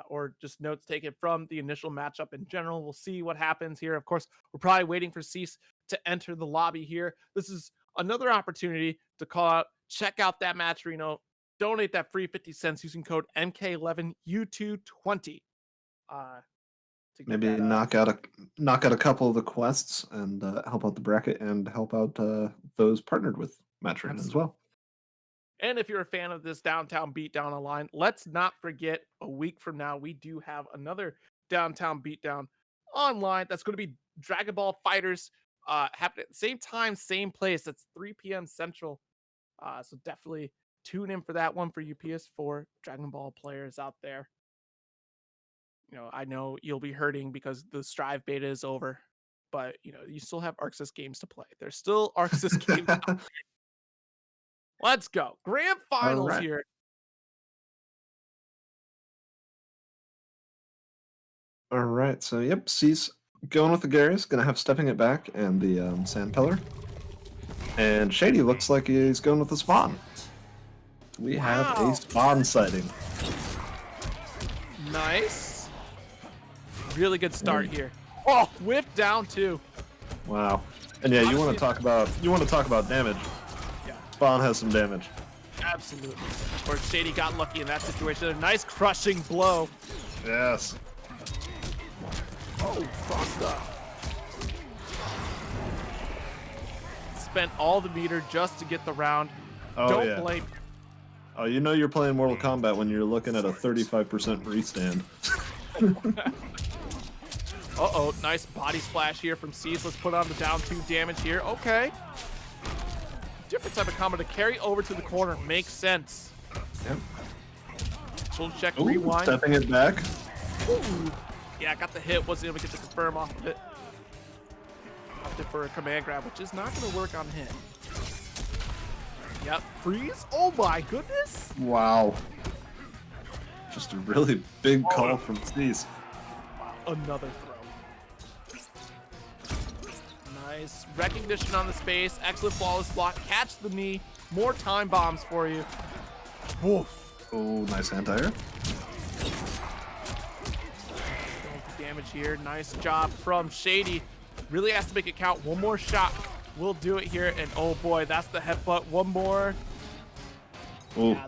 or just notes taken from the initial matchup in general. We'll see what happens here. Of course, we're probably waiting for Cease to enter the lobby here. This is another opportunity to call out, check out that match, Reno. Donate that free 50 cents using code MK11U220.
Maybe knock out a couple of the quests and help out the bracket and help out those partnered with Match Arena as well.
And if you're a fan of this Downtown Beatdown Online, let's not forget a week from now, we do have another Downtown Beatdown Online that's going to be Dragon Ball Fighters happen at the same time, same place. That's 3 p.m. Central. So definitely tune in for that one for you PS4 Dragon Ball players out there. I know you'll be hurting because the Strive beta is over, but you still have Arxis games to play. There's still Arxis games. Let's go. Grand
All
finals
right.
here.
All right. So yep, Cease going with the Garrus, gonna have stepping it back and the Sand Pillar. And Shady looks like he's going with the Spawn. We have
Wow.
a Spawn sighting.
Nice. Really good start here. Oh, whip down too.
Wow. And yeah, you want to talk about damage.
Yeah,
Spawn has some damage.
absolutely. Of course, Shady got lucky in that situation. A nice crushing blow.
Yes.
Oh, crossed up. Spent all the meter just to get the round.
Oh,
Don't
yeah.
blame.
Oh, you know you're playing Mortal Kombat when you're looking at a 35% restand.
Uh-oh, nice body splash here from Cease. Let's put on the down 2 damage here. Okay. Different type of combo to carry over to the corner. Makes sense.
Yep.
Full check,
Ooh,
rewind.
stepping it back.
Ooh. Yeah, got the hit. Wasn't able to get the confirm off of it. Opted for a command grab, which is not going to work on him. Yep, freeze. Oh my goodness.
Wow. Just a really big call from Cease.
Another throw. Nice recognition on the space. Excellent flawless block. Catch the knee. More time bombs for you. Woof.
Oh, nice anti-air.
Damage here. Nice job from Shady. Really has to make it count. One more shot. We'll do it here. And oh boy, that's the headbutt. One more.
Oh,
Yeah,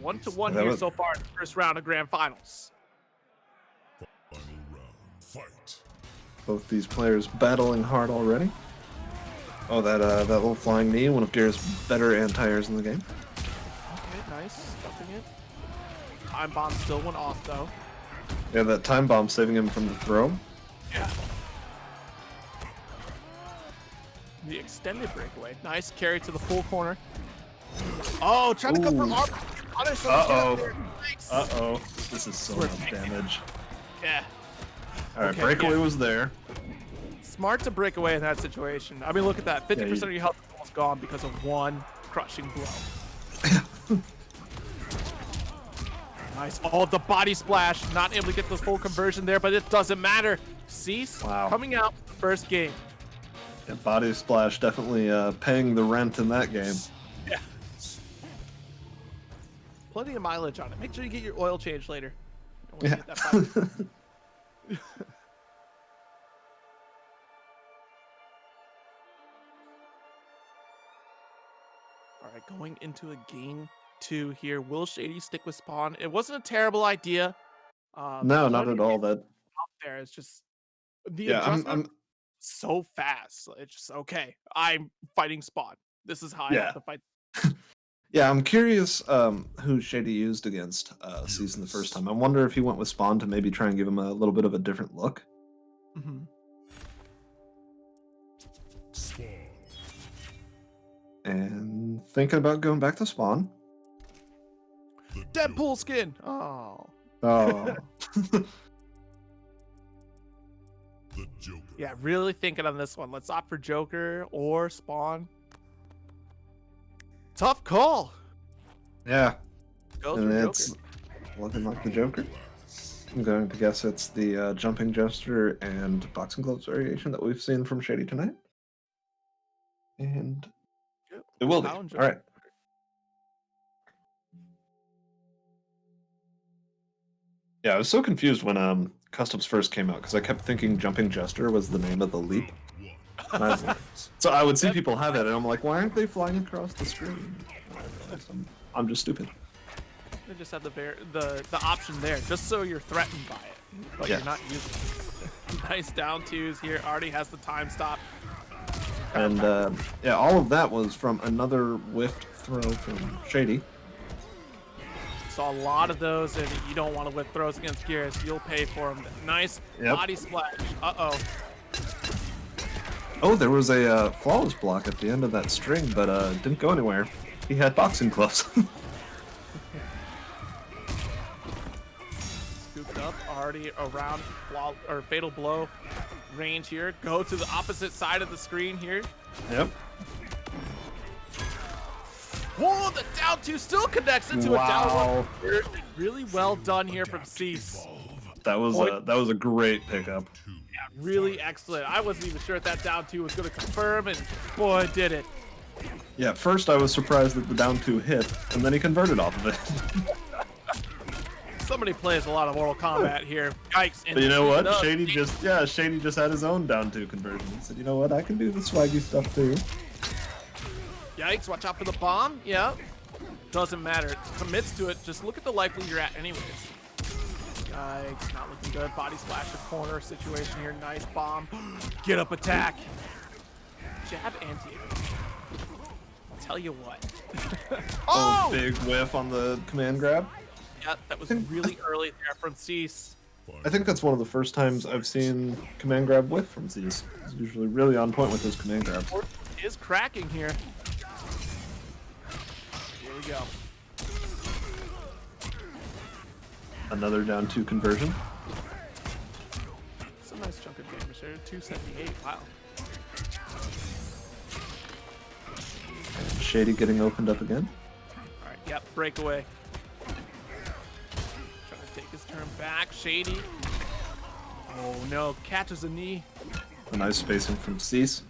1-1 here so far in the first round of Grand Finals.
Final round. Fight.
both these players battling hard already. Oh, that little flying knee, one of Garrett's better anti-airs in the game.
Okay, nice. Stuffing it. Time bomb still went off though.
Yeah, that time bomb saving him from the throw.
Yeah. The extended breakaway. Nice carry to the full corner. Oh, trying to go for arm.
Uh-oh. Uh-oh. This is so much damage.
Yeah.
Alright,
Okay,
breakaway
yeah.
was there.
Smart to break away in that situation. I mean, look at that. 50%
you-
of your health is almost gone because of one crushing blow. Nice. Oh, the body splash. Not able to get the full conversion there, but it doesn't matter. Cease coming out first game.
Yeah, body splash definitely paying the rent in that game.
Yeah. Plenty of mileage on it. Make sure you get your oil change later. Don't wanna
Yeah.
get that body. All right, going into a game 2 here. Will Shady stick with spawn? It wasn't a terrible idea.
No, not at all. That
There, it's just the
yeah,
adjustment so fast. It's just okay. I'm fighting spawn. This is how I have to fight.
Yeah, I'm curious who Shady used against Season the first time. I wonder if he went with Spawn to maybe try and give him a little bit of a different look.
Mm-hmm.
Spawn.
And thinking about going back to Spawn.
The
Deadpool skin. Oh.
Oh.
The Joker.
Yeah, really thinking on this one. Let's opt for Joker or Spawn. Tough call.
Yeah.
Goes
And
for
it's
Joker.
looking like the Joker. I'm going to guess it's the jumping gesture and boxing gloves variation that we've seen from Shady tonight. And
Yep.
it will be.
Challenge
All right. Yeah, I was so confused when Customs first came out because I kept thinking jumping gesture was the name of the leap. So I would see people have it, and I'm like, why aren't they flying across the screen? I realized I'm just stupid.
They just have the option there, just so you're threatened by it, but
Yeah.
you're not using it. Nice down twos here. Already has the time stop.
And yeah, all of that was from another whiffed throw from Shady.
saw a lot of those, and you don't want to whip throws against Gears. You'll pay for them. Nice body splash. Uh-oh.
Oh, there was a flawless block at the end of that string, but didn't go anywhere. He had boxing gloves.
Scooped up, already around fatal blow range here. Go to the opposite side of the screen here.
Yep.
Whoa, the down two still connects into a down one. Really well done here from Cease.
That was a great pickup.
Yeah, really excellent. I wasn't even sure if that down two was going to confirm, and boy, did it.
Yeah, first I was surprised that the down two hit, and then he converted off of it.
Somebody plays a lot of Mortal Kombat here. Yikes.
But you know what? Shady just had his own down two conversion. He said, you know what? I can do the swaggy stuff too.
Yikes, watch out for the bomb. Yeah. Doesn't matter. Commits to it. Just look at the life lead you're at anyways. Yikes, not looking good. Body splash the corner situation here. Nice bomb. Get up attack. Jab anti-air. I'll tell you what.
Oh, big whiff on the command grab.
Yeah, that was really early there from Cease.
I think that's one of the first times I've seen command grab whiff from Cease. He's usually really on point with his command grab.
Is cracking here. Here we go.
Another down two conversion.
It's a nice chunk of damage there. 278. Wow.
And Shady getting opened up again.
All right. Yep. Breakaway. Trying to take his turn back. Shady. Oh no! Catches a knee.
A nice spacing from Cease.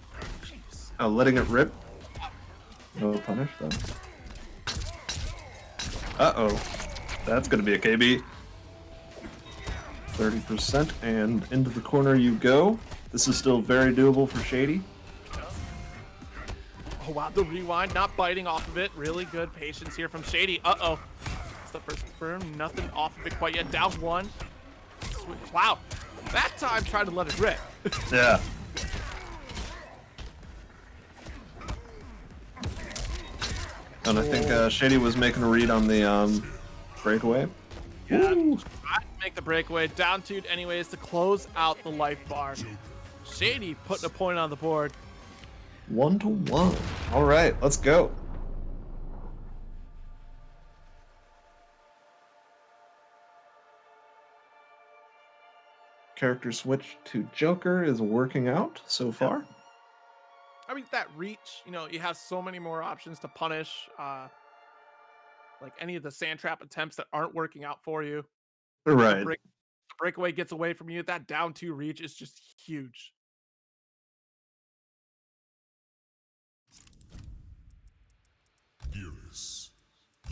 Oh, letting it rip. No punish though. Uh-oh. That's gonna be a KB. 30% and into the corner you go. This is still very doable for Shady.
Oh wow, the rewind, not biting off of it. Really good patience here from Shady. Uh-oh. It's the first confirm. Nothing off of it quite yet. Down one. Wow. That time tried to let it rip.
Yeah. And I think Shady was making a read on the breakaway.
Yeah, I make the breakaway. Down two anyways to close out the life bar. Shady putting a point on the board.
1-1. All right, let's go. Character switch to Joker is working out so far.
I mean, that reach, you know, you have so many more options to punish, like any of the sand trap attempts that aren't working out for you.
Right.
The breakaway gets away from you. That down two reach is just huge.
Gears.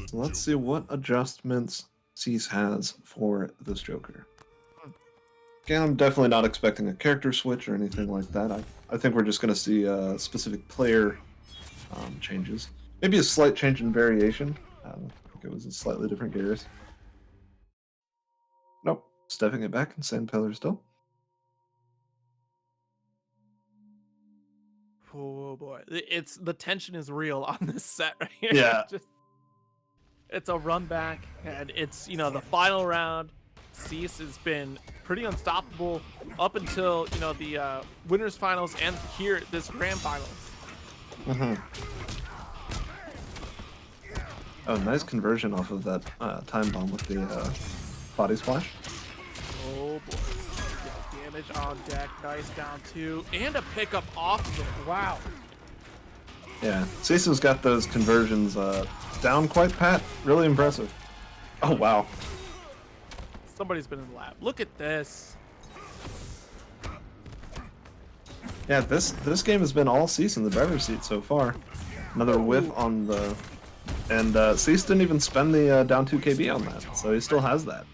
So let's see what adjustments Cease has for this Joker. Again, I'm definitely not expecting a character switch or anything like that. I think we're just going to see specific player changes. Maybe a slight change in variation. I think it was a slightly different gears. Nope. Stepping it back and sand pillar still.
Oh boy, the tension is real on this set right here.
Yeah.
It's a run back, and it's the final round. Cease has been pretty unstoppable up until the winners finals and here this grand finals.
Oh, nice conversion off of that time bomb with the body splash.
Oh boy, yeah, damage on deck, nice down two, and a pickup off of it. Wow.
Yeah, Cease has got those conversions down quite pat. Really impressive. Oh wow.
Somebody's been in the lab. Look at this.
Yeah, this game has been all Cease in the driver's seat so far. Another whiff on the... And Cease didn't even spend the down 2 KB on that, so he still has that.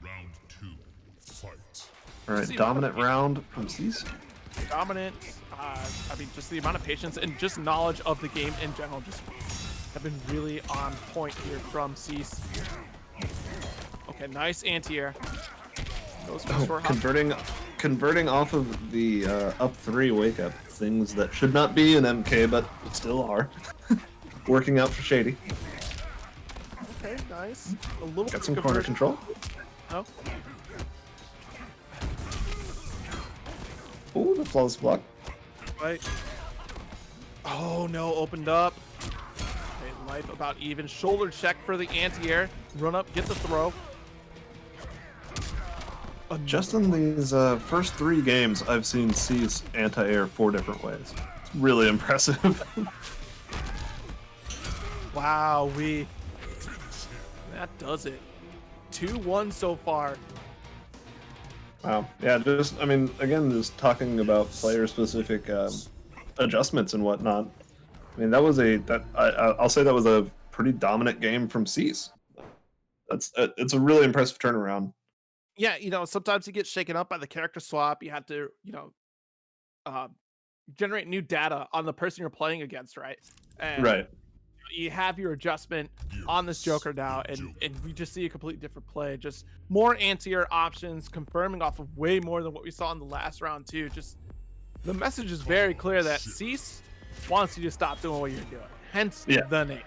Round 2. Fight.
Alright, dominant round from Cease.
Dominant. I mean, just the amount of patience and just knowledge of the game in general just have been really on point here from Cease. Okay, nice anti-air.
Converting off of the up 3 wake up. Things that should not be in MK, but still are. Working out for Shady.
nice. A little
Got
bit
some corner
conversion.
control.
Oh,
Ooh, the flawless block.
right. Oh no, opened up. Okay, life about even. Shoulder check for the anti-air. Run up, get the throw.
Just in these first 3 games, I've seen Cease anti-air 4 different ways. It's really impressive.
Wow, that does it. 2-1 so far.
Wow. Yeah, just, I mean, again, just talking about player-specific adjustments and whatnot. I mean, I'll say that was a pretty dominant game from Cease. It's a really impressive turnaround.
Yeah, sometimes you get shaken up by the character swap. You have to, uh, generate new data on the person you're playing against, right? And
Right.
you have your adjustment on this Joker now, and we just see a completely different play. Just more anti-air options, confirming off of way more than what we saw in the last round too. Just the message is very clear that Cease wants you to stop doing what you're doing. Hence the name.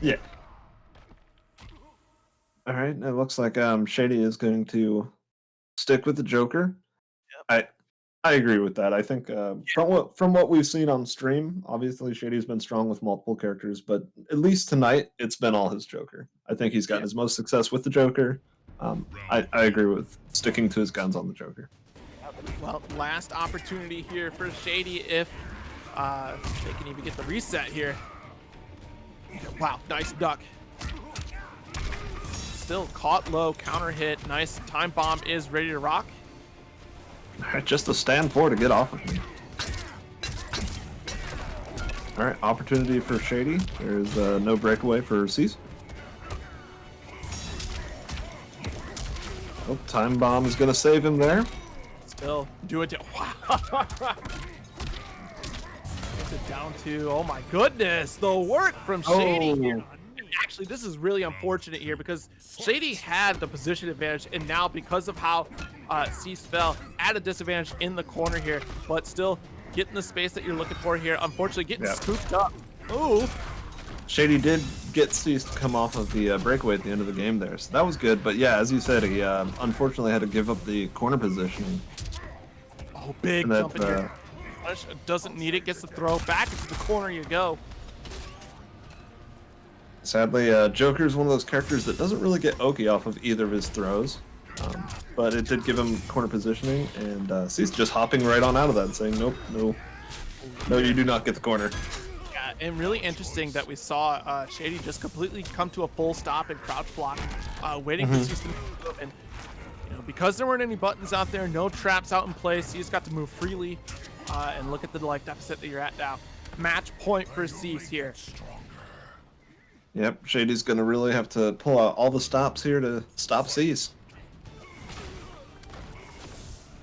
Yeah. All right. It looks like Shady is going to stick with the Joker. I agree with that. I think from what we've seen on stream, obviously Shady's been strong with multiple characters, but at least tonight it's been all his Joker. I think he's gotten his most success with the Joker. I agree with sticking to his guns on the Joker.
Well, last opportunity here for Shady if they can even get the reset here. Wow, nice duck. Still caught low, counter hit. Nice time bomb is ready to rock.
Just a stand for to get off of me. All right, opportunity for Shady. There's no breakaway for Cease. Oh, time bomb is gonna save him there.
Still do it. Wow. Gets it down to, oh my goodness, the work from Shady here. Actually, this is really unfortunate here because Shady had the position advantage, and now because of how Cease fell, at a disadvantage in the corner here, but still getting the space that you're looking for here. Unfortunately, getting scooped up. Ooh.
Shady did get Cease to come off of the breakaway at the end of the game there, so that was good. But yeah, as you said, he unfortunately had to give up the corner positioning.
Oh, big jump in here. Doesn't need it, gets the throw. Back into the corner you go.
Sadly, Joker's one of those characters that doesn't really get Oki off of either of his throws. But it did give him corner positioning, and Cease just hopping right on out of that and saying, nope, no, you do not get the corner.
Yeah, and really interesting that we saw Shady just completely come to a full stop and crouch block, waiting for Cease to move. And because there weren't any buttons out there, no traps out in place, Cease got to move freely, and look at the life deficit that you're at now. Match point for Cease here.
Yep, Shady's going to really have to pull out all the stops here to stop Cease.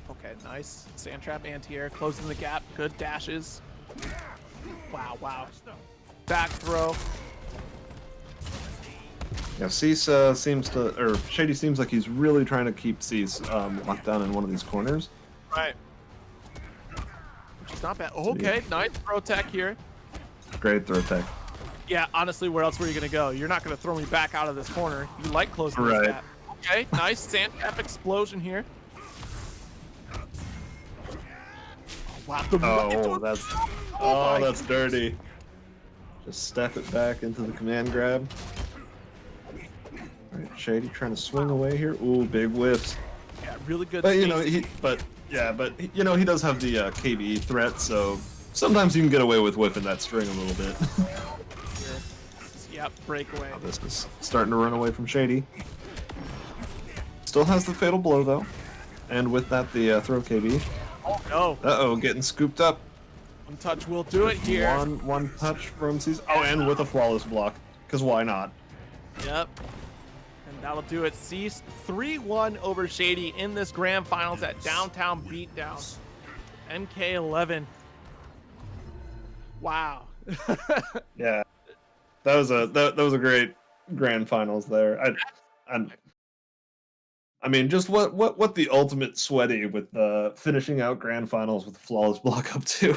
Okay, nice. Sand trap anti-air, closing the gap. Good dashes. Wow, wow. Back throw.
Yeah, Cease Shady seems like he's really trying to keep Cease locked down in one of these corners.
Right. Which is not bad. Okay, nice throw tech here.
Great throw tech.
Yeah, honestly, where else were you going to go? You're not going to throw me back out of this corner. You like closing this gap. Okay, nice sand trap explosion here. Wow.
That's dirty. Just step it back into the command grab. All right, Shady trying to swing away here. Ooh, big whiffs.
Yeah, really good.
But he does have the KBE threat, so sometimes you can get away with whiffing that string a little bit.
Yep, breakaway.
Oh, this is starting to run away from Shady. Still has the fatal blow though, and with that the throw KB.
Oh no!
Uh-oh, getting scooped up.
One touch will do it here.
One touch from Cease. Oh, and with a flawless block, because why not?
Yep. And that'll do it. Cease 3-1 over Shady in this grand finals at Downtown Beatdown. MK11. Wow.
Yeah. That was a great grand finals there. I mean, just what the ultimate sweaty with finishing out grand finals with a flawless block up to.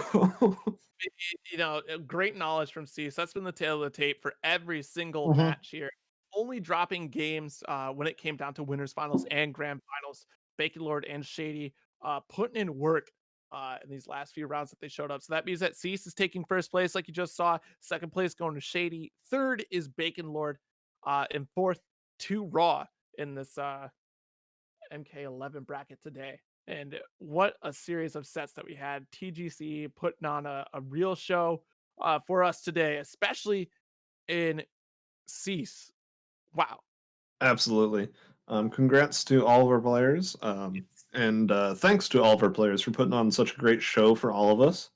Great knowledge from Cease. That's been the tail of the tape for every single match here. only dropping games when it came down to winners finals and grand finals. Bacon Lord and Shady putting in work in these last few rounds that they showed up. So that means that Cease is taking first place, like you just saw. Second place going to Shady. Third is Bacon Lord. And fourth to Raw in this MK11 bracket today. And what a series of sets that we had. TGC putting on a real show for us today, especially in Cease. Wow.
Absolutely. Congrats to all of our players. And thanks to all of our players for putting on such a great show for all of us.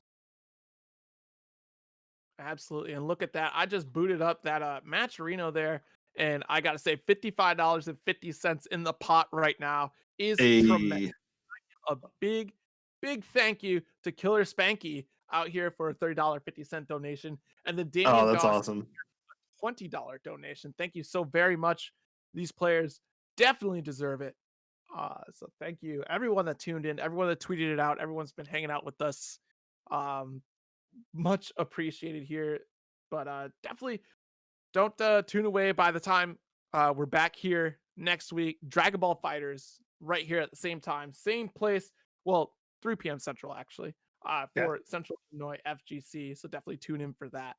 Absolutely. And look at that. I just booted up that Matcherino there. And I got to say, $55.50 in the pot right now is tremendous.
A
A big, big thank you to killerspankkyyy out here for a $30.50 donation. And the
oh,
Damien
that's
Goss
awesome.
$20 donation. Thank you so very much. These players definitely deserve it. So thank you, everyone that tuned in, everyone that tweeted it out, everyone's been hanging out with us. Much appreciated here. But definitely don't tune away. By the time we're back here next week, Dragon Ball Fighters right here at the same time, same place. Well, 3 p.m. Central actually. For Central Illinois FGC. So definitely tune in for that.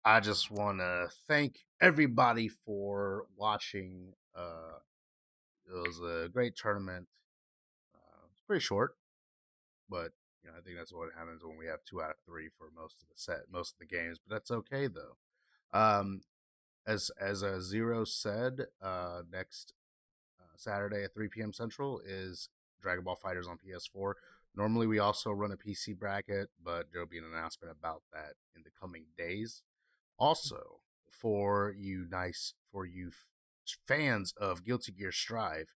I just want to thank everybody for watching. It was a great tournament. It's pretty short, but I think that's what happens when we have 2 out of 3 for most of the games. But that's okay though. As Zero said, next Saturday at 3 p.m. Central is Dragon Ball Fighters on PS4. Normally, we also run a PC bracket, but there'll be an announcement about that in the coming days. Also, for you fans of Guilty Gear Strive,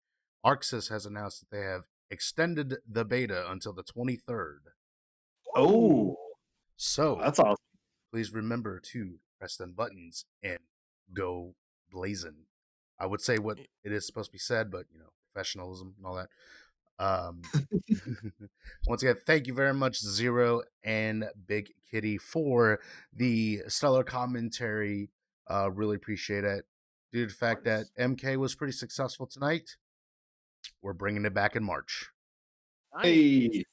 Arxis has announced that they have extended the beta until the 23rd.
Oh,
so
that's awesome.
Please remember to press them buttons and go blazing. I would say what it is supposed to be said, but professionalism and all that. Once again, thank you very much, Zero and Big Kitty, for the stellar commentary. Really appreciate it. Due to the fact that MK was pretty successful tonight, we're bringing it back in March.
Hey,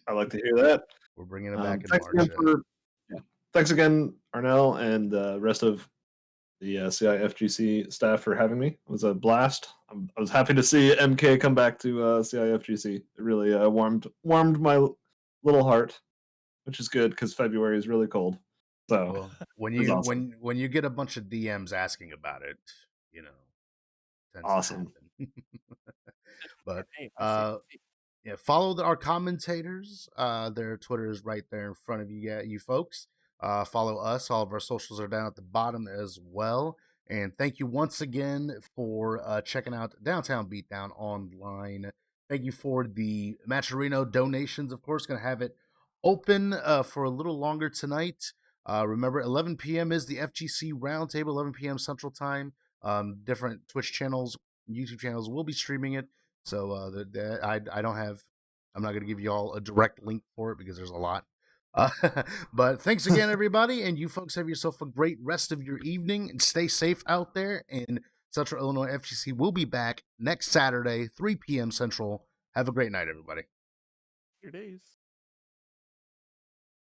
I like to hear that.
We're bringing it back in
thanks
March.
Again thanks again, Arnell, and the rest of the CIFGC staff for having me. It was a blast. I was happy to see MK come back to CIFGC. It really warmed my little heart, which is good because February is really cold. So
well, when
awesome.
when you get a bunch of DMs asking about it, tends
awesome.
to happen. But yeah, follow our commentators. Their Twitter is right there in front of you folks. Follow us. All of our socials are down at the bottom as well. And thank you once again for checking out Downtown Beatdown Online. Thank you for the Matcherino donations. Of course, going to have it open for a little longer tonight. Remember, 11 p.m. is the FGC Roundtable, 11 p.m. Central Time. Different Twitch channels, YouTube channels will be streaming it. So I don't have, I'm not going to give you all a direct link for it because there's a lot. But thanks again, everybody. And you folks have yourself a great rest of your evening and stay safe out there. And Central Illinois FGC will be back next Saturday, 3 p.m. Central. Have a great night, everybody.
Your days.